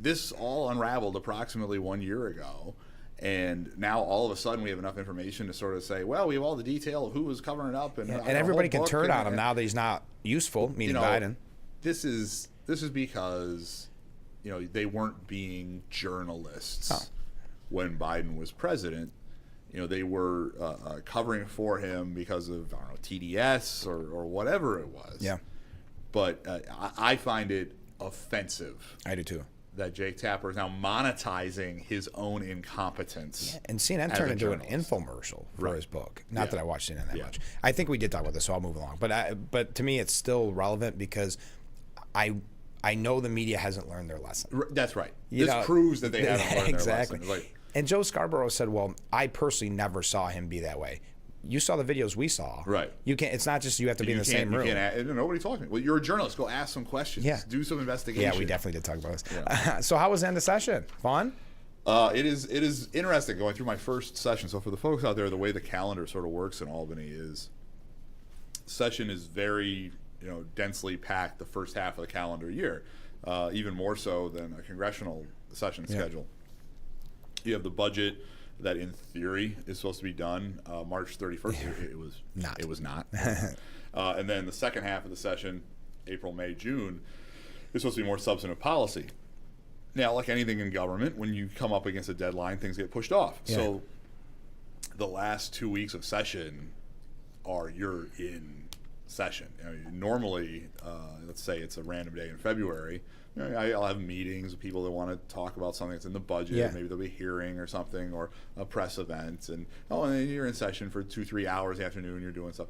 this all unraveled approximately 1 year ago. And now all of a sudden we have enough information to sort of say, well, we have all the detail of who was covering it up, and everybody can turn on him now that he's not useful. Meaning Biden. This is because they weren't being journalists when Biden was president. They were covering for him because of TDS or whatever it was. Yeah. But I find it offensive. I do too. that Jake Tapper is now monetizing his own incompetence. Yeah, and CNN turned into an infomercial for his book. Not that I watched CNN that much. I think we did talk about this, so I'll move along. But to me, it's still relevant because I know the media hasn't learned their lesson. That's right. This proves that they haven't learned exactly. their lesson. And Joe Scarborough said, well, I personally never saw him be that way. You saw the videos we saw. Right. You can't. It's not just you have to be in the same room. Nobody talks to me. Well, you're a journalist. Go ask some questions. Yeah. Do some investigation. Yeah, we definitely did talk about this. Yeah. So how was the end of session? Fun? It is interesting going through my first session. So for the folks out there, the way the calendar sort of works in Albany is session is very densely packed the first half of the calendar year, even more so than a congressional session schedule. You have the budget that in theory is supposed to be done March 31st. It was not. It was not. And then the second half of the session, April, May, June, is supposed to be more substantive policy. Now, like anything in government, when you come up against a deadline, things get pushed off. Yeah. So the last 2 weeks of session you're in session. Normally, let's say it's a random day in February, I'll have meetings with people that want to talk about something that's in the budget. Yeah. Maybe there'll be a hearing or something or a press event. And then you're in session for 2-3 hours afternoon, you're doing stuff.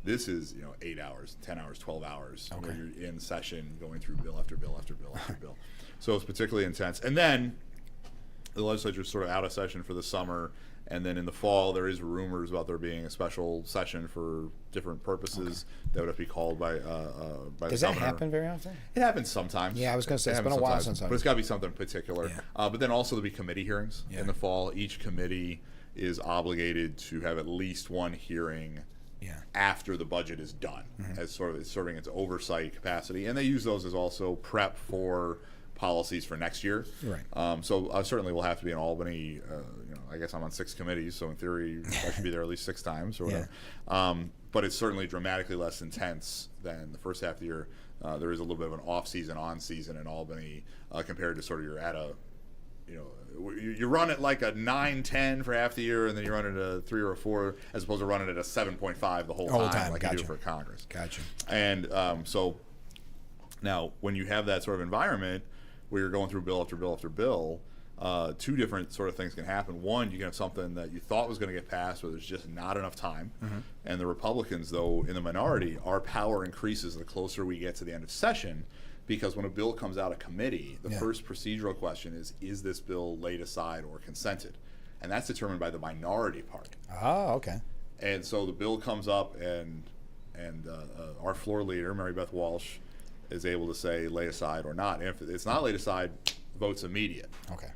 This is 8 hours, 10 hours, 12 hours where you're in session going through bill after bill after bill after bill. So it's particularly intense. And then the legislature is sort of out of session for the summer. And then in the fall, there is rumors about there being a special session for different purposes that would have to be called by the governor. Does that happen very often? It happens sometimes. Yeah, I was going to say, it's been a while since but it's got to be something particular. Yeah. But then also there'll be committee hearings in the fall. Each committee is obligated to have at least one hearing after the budget is done, as sort of serving its oversight capacity. And they use those as also prep for policies for next year. Right. So certainly we'll have to be in Albany. I guess I'm on 6 committees, so in theory I should be there at least 6 times or whatever. But it's certainly dramatically less intense than the first half of the year. There is a little bit of an off-season, on-season in Albany compared to sort of you're at a, you run it like a 9-10 for half the year, and then you run it at a 3 or a 4, as opposed to running it at a 7.5 the whole time like you do for Congress. Gotcha. And so now when you have that sort of environment where you're going through bill after bill after bill, 2 different sort of things can happen. One, you can have something that you thought was going to get passed, but there's just not enough time. And the Republicans, though in the minority, our power increases the closer we get to the end of session, because when a bill comes out of committee, the first procedural question is this bill laid aside or consented? And that's determined by the minority party. Oh, okay. And so the bill comes up, and our floor leader, Mary Beth Walsh, is able to say lay aside or not. And if it's not laid aside, vote's immediate. Okay.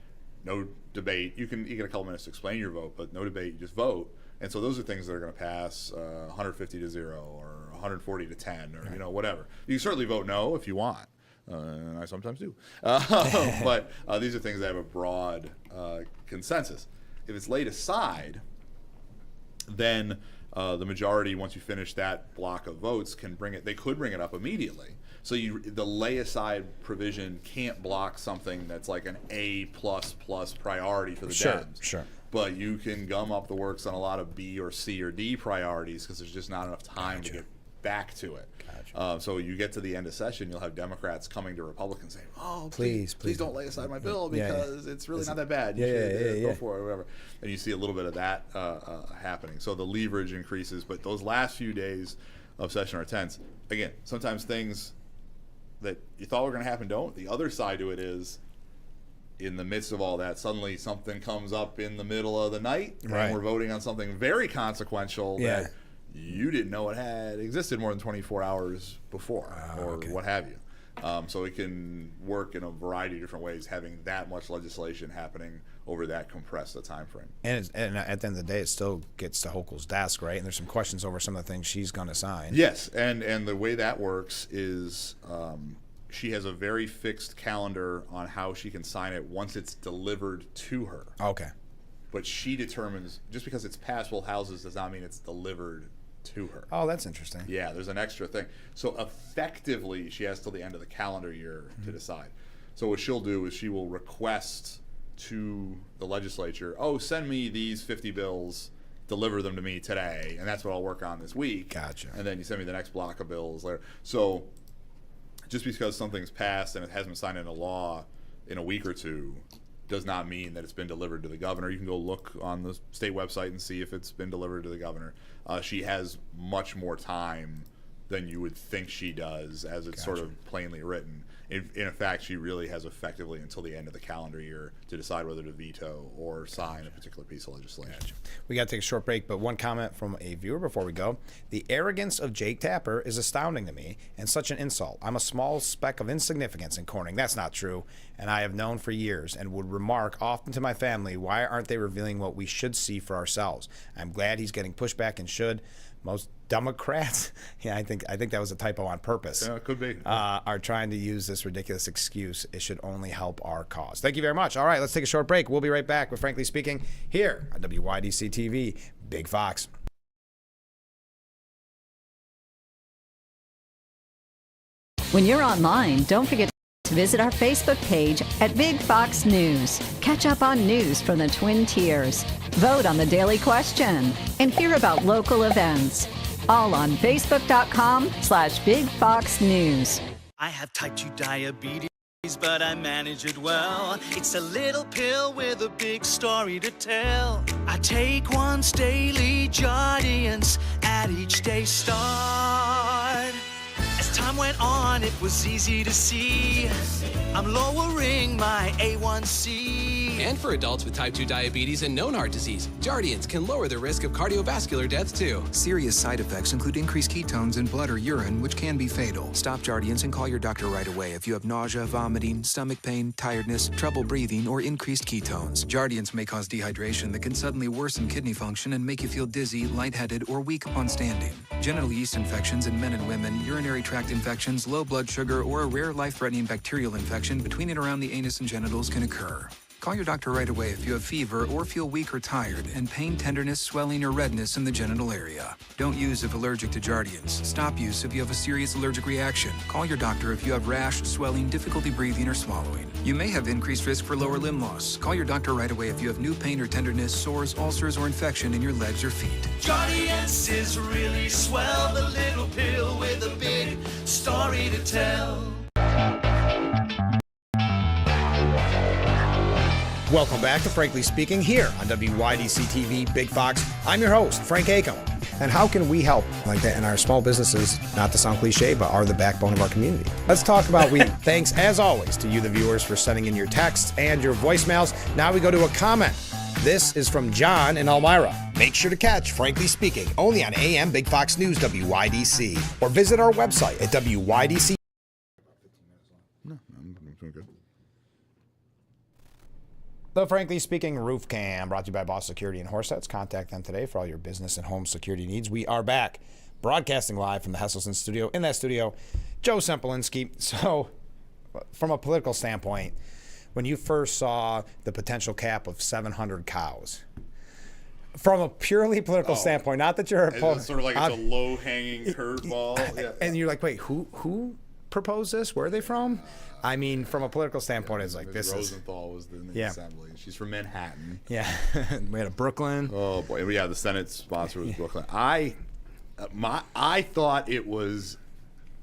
No debate. You get a couple minutes to explain your vote, but no debate. You just vote. And so those are things that are going to pass 150 to 0 or 140 to 10 or whatever. You can certainly vote no if you want, and I sometimes do. But these are things that have a broad consensus. If it's laid aside, then the majority, once you finish that block of votes, can bring it. They could bring it up immediately. So the lay aside provision can't block something that's like an A++ priority for the Dems. Sure. But you can gum up the works on a lot of B or C or D priorities because there's just not enough time to get back to it. So you get to the end of session, you'll have Democrats coming to Republicans saying, "Oh, please don't lay aside my bill because it's really not that bad. You should go for it or whatever." And you see a little bit of that happening. So the leverage increases, but those last few days of session are tense. Again, sometimes things that you thought were going to happen don't. The other side to it is, in the midst of all that, suddenly something comes up in the middle of the night, and we're voting on something very consequential that you didn't know it had existed more than 24 hours before, or what have you. So it can work in a variety of different ways, having that much legislation happening over that compressed a time frame. And at the end of the day, it still gets to Hochul's desk, right? And there's some questions over some of the things she's going to sign. Yes, and the way that works is she has a very fixed calendar on how she can sign it once it's delivered to her. Okay. But she determines, just because it's passed both houses does not mean it's delivered to her. Oh, that's interesting. Yeah, there's an extra thing. So effectively, she has till the end of the calendar year to decide. So what she'll do is she will request to the legislature, send me these 50 bills, deliver them to me today, and that's what I'll work on this week. Gotcha. And then you send me the next block of bills later. So just because something's passed and it hasn't been signed into law, in a week or two does not mean that it's been delivered to the governor. You can go look on the state website and see if it's been delivered to the governor. She has much more time than you would think she does, as it's sort of plainly written. In fact, she really has effectively until the end of the calendar year to decide whether to veto or sign a particular piece of legislation. We got to take a short break, but one comment from a viewer before we go. The arrogance of Jake Tapper is astounding to me and such an insult. I'm a small speck of insignificance in Corning. That's not true, and I have known for years and would remark often to my family, why aren't they revealing what we should see for ourselves? I'm glad he's getting pushback and should. Most Democrats, yeah, I think that was a typo on purpose. Yeah, it could be. Are trying to use this ridiculous excuse. It should only help our cause. Thank you very much. All right, let's take a short break. We'll be right back with Frankly Speaking here on WYDC TV, Big Fox. When you're online, don't forget to visit our Facebook page at Big Fox News. Catch up on news from the Twin Tiers. Vote on the daily question and hear about local events. All on Facebook.com/Big Fox News. I have type 2 diabetes, but I manage it well. It's a little pill with a big story to tell. I take once daily, Jardiance, at each day start. As time went on, it was easy to see I'm lowering my A1C. And for adults with type 2 diabetes and known heart disease, Jardiance can lower the risk of cardiovascular death too. Serious side effects include increased ketones in blood or urine, which can be fatal. Stop Jardiance and call your doctor right away if you have nausea, vomiting, stomach pain, tiredness, trouble breathing, or increased ketones. Jardiance may cause dehydration that can suddenly worsen kidney function and make you feel dizzy, lightheaded, or weak upon standing. Genital yeast infections in men and women, urinary tract infections, low blood sugar, or a rare life-threatening bacterial infection between and around the anus and genitals can occur. Call your doctor right away if you have fever or feel weak or tired and pain, tenderness, swelling, or redness in the genital area. Don't use if allergic to Jardiance. Stop use if you have a serious allergic reaction. Call your doctor if you have rash, swelling, difficulty breathing, or swallowing. You may have increased risk for lower limb loss. Call your doctor right away if you have new pain or tenderness, sores, ulcers, or infection in your legs or feet. Jardiance is really swell, the little pill with a big story to tell. Welcome back to Frankly Speaking here on WYDC TV, Big Fox. I'm your host, Frank Acom. And how can we help like that in our small businesses, not to sound cliche, but are the backbone of our community? Let's talk about we. Thanks, as always, to you, the viewers, for sending in your texts and your voicemails. Now we go to a comment. This is from John in Elmira. Make sure to catch Frankly Speaking only on AM Big Fox News, WYDC, or visit our website at WYDC. No, I'm doing good. The Frankly Speaking Roof Cam, brought to you by Boss Security and Horseheads. Contact them today for all your business and home security needs. We are back, broadcasting live from the Hesselson studio. In that studio, Joe Sempolinski. So, from a political standpoint, when you first saw the potential cap of 700 cows, from a purely political standpoint, not that you're It's sort of like it's a low-hanging curveball. Yeah. And you're like, wait, who proposed this? Where are they from? I mean, from a political standpoint, it's like Ms. this Rosenthal was in the assembly. She's from Manhattan. Yeah, we had a Brooklyn. Oh boy, yeah. The Senate sponsor was Brooklyn. I thought it was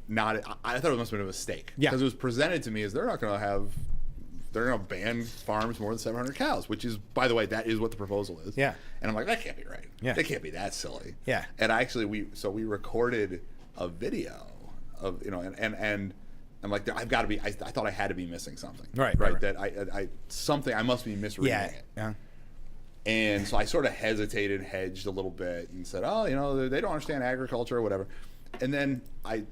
not. I thought it must have been a mistake. Yeah, because it was presented to me as they're going to ban farms more than 700 cows, which is, by the way, that is what the proposal is. Yeah, and I'm like, that can't be right. Yeah, that can't be that silly. Yeah, and actually, we recorded a video of and. I'm like, I've got to be. I thought I had to be missing something. Right. That I must be misreading it. Yeah. And so I sort of hesitated, hedged a little bit, and said, "Oh, they don't understand agriculture or whatever." And then I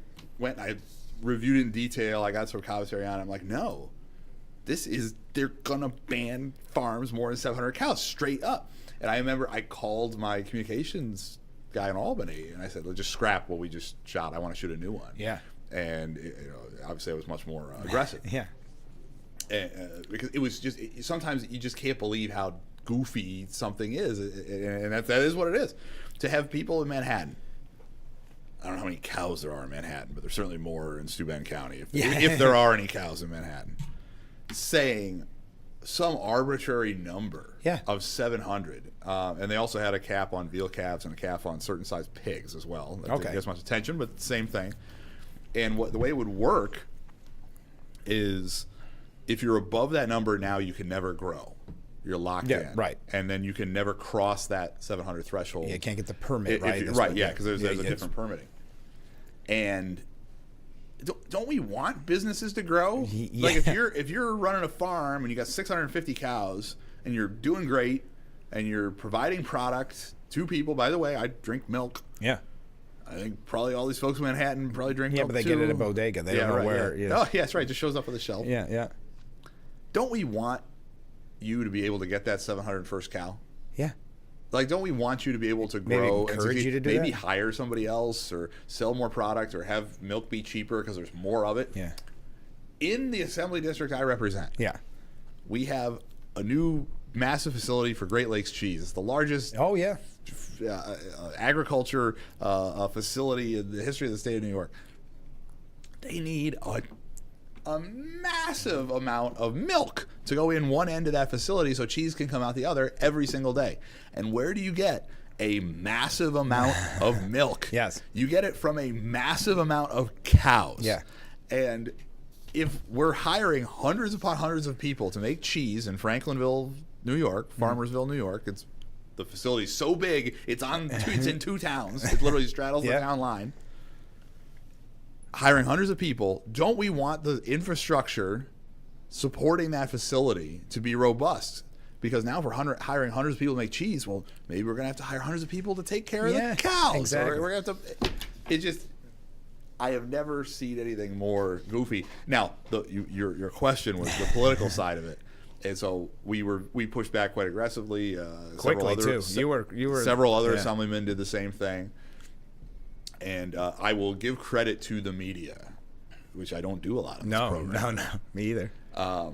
reviewed it in detail. I got some commentary on it. I'm like, no, they're gonna ban farms more than 700 cows straight up. And I remember I called my communications guy in Albany, and I said, "Let's just scrap what we just shot. I want to shoot a new one." Yeah. And obviously, it was much more aggressive. Yeah. Because it was just sometimes you just can't believe how goofy something is, and that is what it is. To have people in Manhattan, I don't know how many cows there are in Manhattan, but there's certainly more in Steuben County, if there are any cows in Manhattan, saying some arbitrary number of 700, and they also had a cap on veal calves and a cap on certain size pigs as well. That didn't get as much attention, but same thing. And the way it would work is if you're above that number now, you can never grow. You're locked in. Right. And then you can never cross that 700 threshold. Yeah, you can't get the permit, right? Right, yeah, because there's a different permitting. And don't we want businesses to grow? Yeah. Like if you're running a farm and you got 650 cows and you're doing great and you're providing product to people. By the way, I drink milk. Yeah. I think probably all these folks in Manhattan probably drink milk but they too. get it at a bodega. They don't know where. Yeah. Oh, yeah, that's right. It just shows up on the shelf. Yeah. Don't we want you to be able to get that 701st cow? Yeah. Like, don't we want you to be able to grow maybe encourage you to do maybe that? hire somebody else or sell more product or have milk be cheaper because there's more of it? Yeah. In the assembly district I represent, we have a new massive facility for Great Lakes cheese. It's the largest agriculture facility in the history of the state of New York. They need a massive amount of milk to go in one end of that facility so cheese can come out the other every single day. And where do you get a massive amount of milk? Yes. You get it from a massive amount of cows. Yeah. And if we're hiring hundreds upon hundreds of people to make cheese in Franklinville, New York, Farmersville, New York, the facility's so big, it's in two towns. It literally straddles the town line. Hiring hundreds of people, don't we want the infrastructure supporting that facility to be robust? Because now if we're hiring hundreds of people to make cheese, well, maybe we're going to have to hire hundreds of people to take care of the cows. Exactly. We're going to have to. It just. I have never seen anything more goofy. Now, your question was the political side of it, and so we pushed back quite aggressively. Quickly too. You were several other assemblymen did the same thing. And I will give credit to the media, which I don't do a lot of. No, me either. I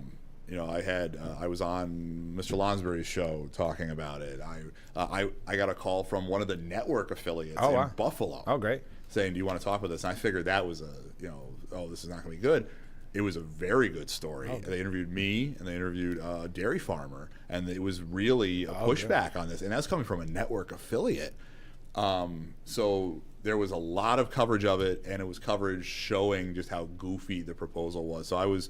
was on Mr. Lonsbury's show talking about it. I got a call from one of the network affiliates in Buffalo. Oh, great. Saying, do you want to talk about this? And I figured that was this is not going to be good. It was a very good story. Okay. They interviewed me and they interviewed a dairy farmer, and it was really a pushback on this. And that's coming from a network affiliate. So there was a lot of coverage of it, and it was coverage showing just how goofy the proposal was. So I was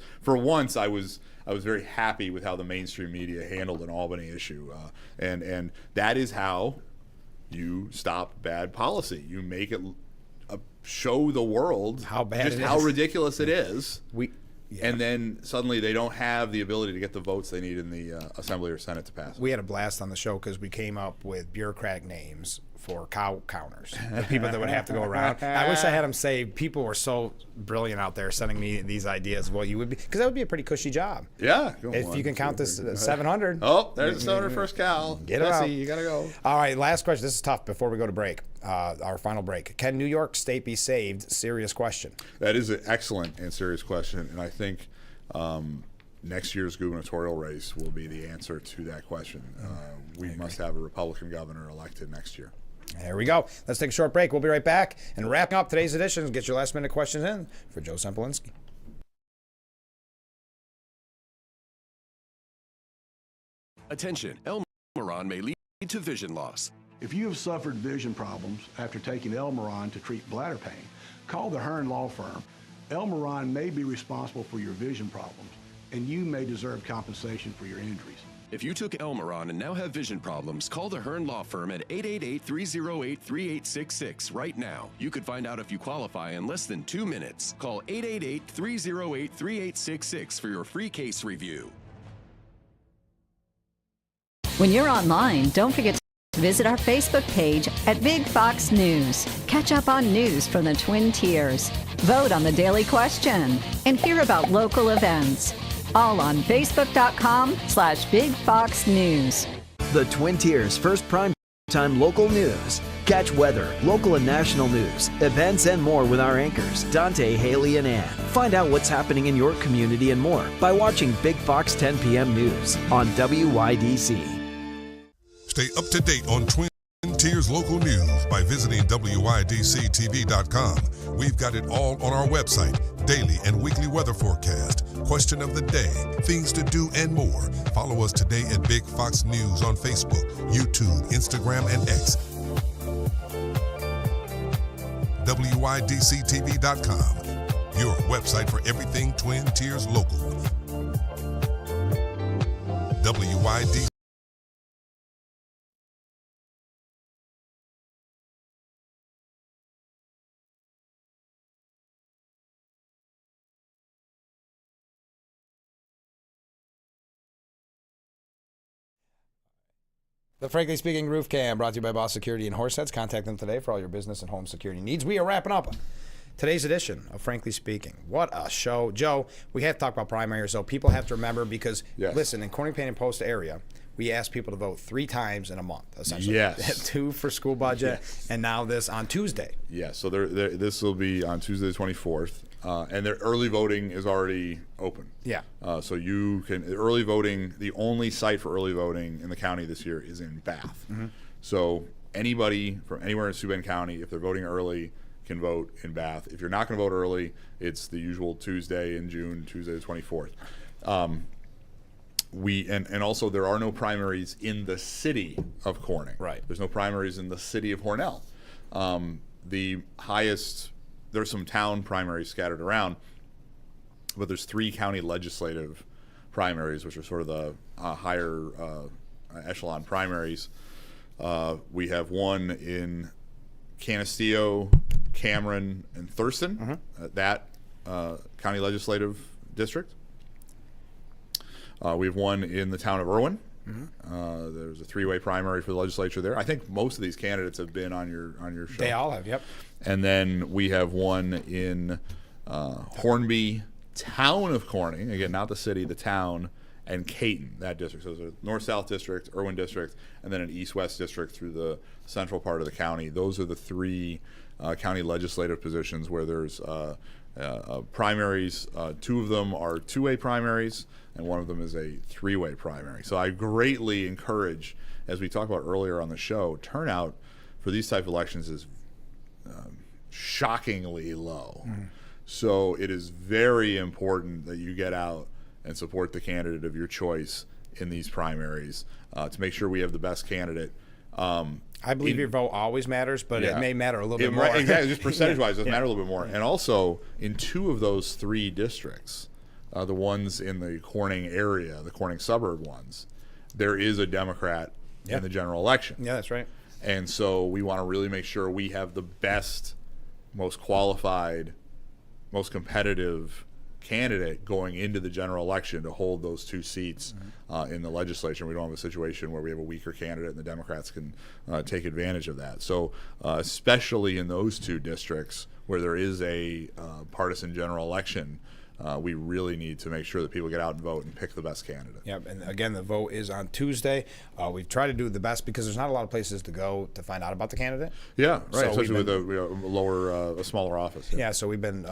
very happy with how the mainstream media handled an Albany issue, and that is how you stop bad policy. You make it show the world how bad just it how is. ridiculous it is. And then suddenly they don't have the ability to get the votes they need in the Assembly or Senate to pass it. We had a blast on the show because we came up with bureaucratic names for cow counters, the people that would have to go around. I wish I had them say, people were so brilliant out there sending me these ideas. Well, you would be, because that would be a pretty cushy job. Yeah. If you can count this 700. Oh, there's the 701st cow. Get it out. You got to go. All right, last question. This is tough before we go to break, our final break. Can New York State be saved? Serious question. That is an excellent and serious question, and I think next year's gubernatorial race will be the answer to that question. We must have a Republican governor elected next year. There we go. Let's take a short break. We'll be right back. And wrapping up today's edition, get your last minute questions in for Joe Sempolinski. Attention, Elmeron may lead to vision loss. If you have suffered vision problems after taking Elmeron to treat bladder pain, call the Hearn Law Firm. Elmeron may be responsible for your vision problems, and you may deserve compensation for your injuries. If you took Elmeron and now have vision problems, call the Hearn Law Firm at 888-308-3866 right now. You could find out if you qualify in less than 2 minutes. Call 888-308-3866 for your free case review. When you're online, don't forget to visit our Facebook page at Big Fox News. Catch up on news from the Twin Tiers. Vote on the daily question and hear about local events. All on Facebook.com/Big Fox News. The Twin Tiers' first prime-time local news. Catch weather, local and national news, events, and more with our anchors, Dante, Haley, and Ann. Find out what's happening in your community and more by watching Big Fox 10 p.m. News on WYDC. Stay up to date on Twin Tiers local news by visiting WYDCTV.com. We've got it all on our website. Daily and weekly weather forecast, question of the day, things to do, and more. Follow us today at Big Fox News on Facebook, YouTube, Instagram, and X. WYDCTV.com, your website for everything Twin Tiers local. WYDC. The Frankly Speaking Roof Cam, brought to you by Boss Security and Horseheads. Contact them today for all your business and home security needs. We are wrapping up today's edition of Frankly Speaking. What a show. Joe, we have to talk about primaries, though. People have to remember because, listen, in Corning Painting Post area, we asked people to vote 3 times in a month, essentially. Yes. 2 for school budget, and now this on Tuesday. Yeah, so this will be on Tuesday the 24th. And their early voting is already open. Yeah. So you can early voting. The only site for early voting in the county this year is in Bath. Mm-hmm. So anybody from anywhere in Sioux Bend County, if they're voting early, can vote in Bath. If you're not going to vote early, it's the usual Tuesday in June, Tuesday the 24th. And also there are no primaries in the city of Corning. Right. There's no primaries in the city of Hornell. The highest. There's some town primaries scattered around, but there's 3 county legislative primaries, which are sort of the higher echelon primaries. We have one in Canisteo, Cameron, and Thurston, that county legislative district. We have one in the town of Irwin. There's a 3-way primary for the legislature there. I think most of these candidates have been on your show. They all have, yep. And then we have one in Hornby, town of Corning, again, not the city, the town, and Caton, that district. So there's a north-south district, Irwin district, and then an east-west district through the central part of the county. Those are the 3 county legislative positions where there's primaries. 2 of them are 2-way primaries, and one of them is a 3-way primary. So I greatly encourage, as we talked about earlier on the show, turnout for these type of elections is shockingly low. So it is very important that you get out and support the candidate of your choice in these primaries to make sure we have the best candidate. I believe your vote always matters, but it may matter a little bit more. Exactly, just percentage-wise, it does matter a little bit more. And also, in 2 of those 3 districts, the ones in the Corning area, the Corning suburb ones, there is a Democrat in the general election. Yeah, that's right. And so we want to really make sure we have the best, most qualified, most competitive candidate going into the general election to hold those 2 seats in the legislature. We don't have a situation where we have a weaker candidate and the Democrats can take advantage of that. So especially in those 2 districts where there is a partisan general election, we really need to make sure that people get out and vote and pick the best candidate. Yep, and again, the vote is on Tuesday. We've tried to do the best because there's not a lot of places to go to find out about the candidate. Yeah, right, so especially with a smaller office. Yeah, so we've been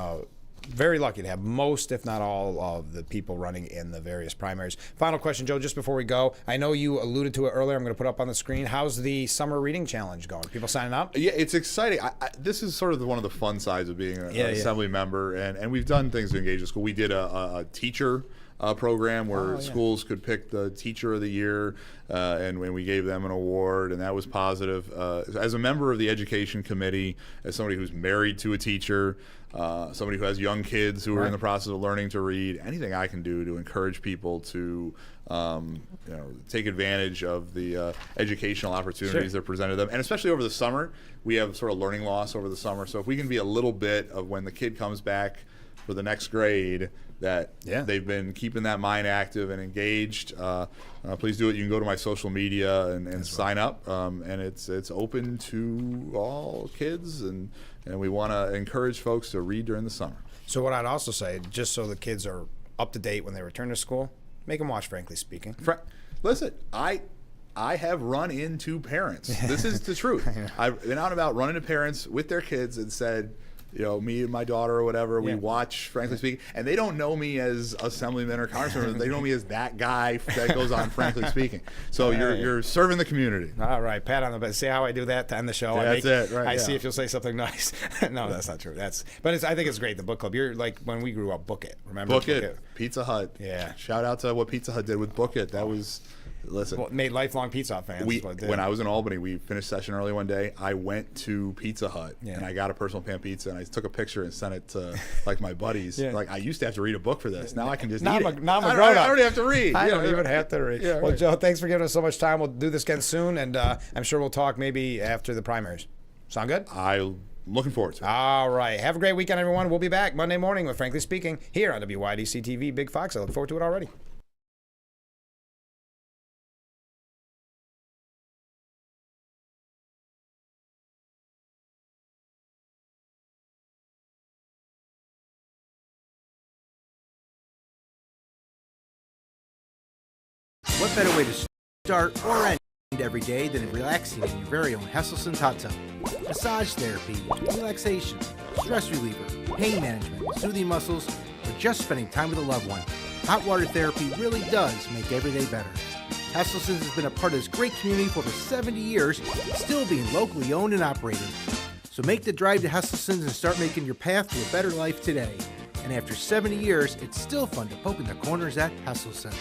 very lucky to have most, if not all, of the people running in the various primaries. Final question, Joe, just before we go. I know you alluded to it earlier. I'm going to put up on the screen. How's the summer reading challenge going? People signing up? Yeah, it's exciting. This is sort of one of the fun sides of being an assembly member, and we've done things to engage the school. We did a teacher program where schools could pick the teacher of the year, and when we gave them an award, and that was positive. As a member of the education committee, as somebody who's married to a teacher, somebody who has young kids who are in the process of learning to read, anything I can do to encourage people to take advantage of the educational opportunities that are presented to them. And especially over the summer, we have sort of learning loss over the summer. So if we can be a little bit of when the kid comes back for the next grade, that they've been keeping that mind active and engaged, please do it. You can go to my social media and sign up, and it's open to all kids, and we want to encourage folks to read during the summer. So what I'd also say, just so the kids are up to date when they return to school, make them watch Frankly Speaking. Listen, I have run into parents. This is the truth. I've been out and about running to parents with their kids and said, me and my daughter or whatever, we watch Frankly Speaking, and they don't know me as assemblyman or congressman. They know me as that guy that goes on Frankly Speaking. So you're serving the community. All right, pat on the back. See how I do that to end the show? That's it. Right. I see if you'll say something nice. No, that's not true. But I think it's great. The book club. You're like when we grew up. Book It. Remember? Book It. Pizza Hut. Yeah. Shout out to what Pizza Hut did with Book It. That was Listen, made lifelong Pizza Hut fans. When I was in Albany, we finished session early one day. I went to Pizza Hut and I got a personal pan pizza, and I took a picture and sent it to like my buddies. Like, I used to have to read a book for this. Now I can just eat it. Now I'm a grown up. I don't have to read. I don't even have to read. Yeah, well, right. Joe, thanks for giving us so much time. We'll do this again soon, and I'm sure we'll talk maybe after the primaries. Sound good? I'm looking forward to it. All right. Have a great weekend, everyone. We'll be back Monday morning with Frankly Speaking here on WYDC TV Big Fox. I look forward to it already. What better way to start or end every day than relaxing in your very own Hesselson's hot tub? Massage therapy, relaxation, stress reliever, pain management, soothing muscles, or just spending time with a loved one. Hot water therapy really does make every day better. Hesselson's has been a part of this great community for over 70 years, still being locally owned and operated. So make the drive to Hesselson's and start making your path to a better life today. And after 70 years, it's still fun to poke in the corners at Hesselson's.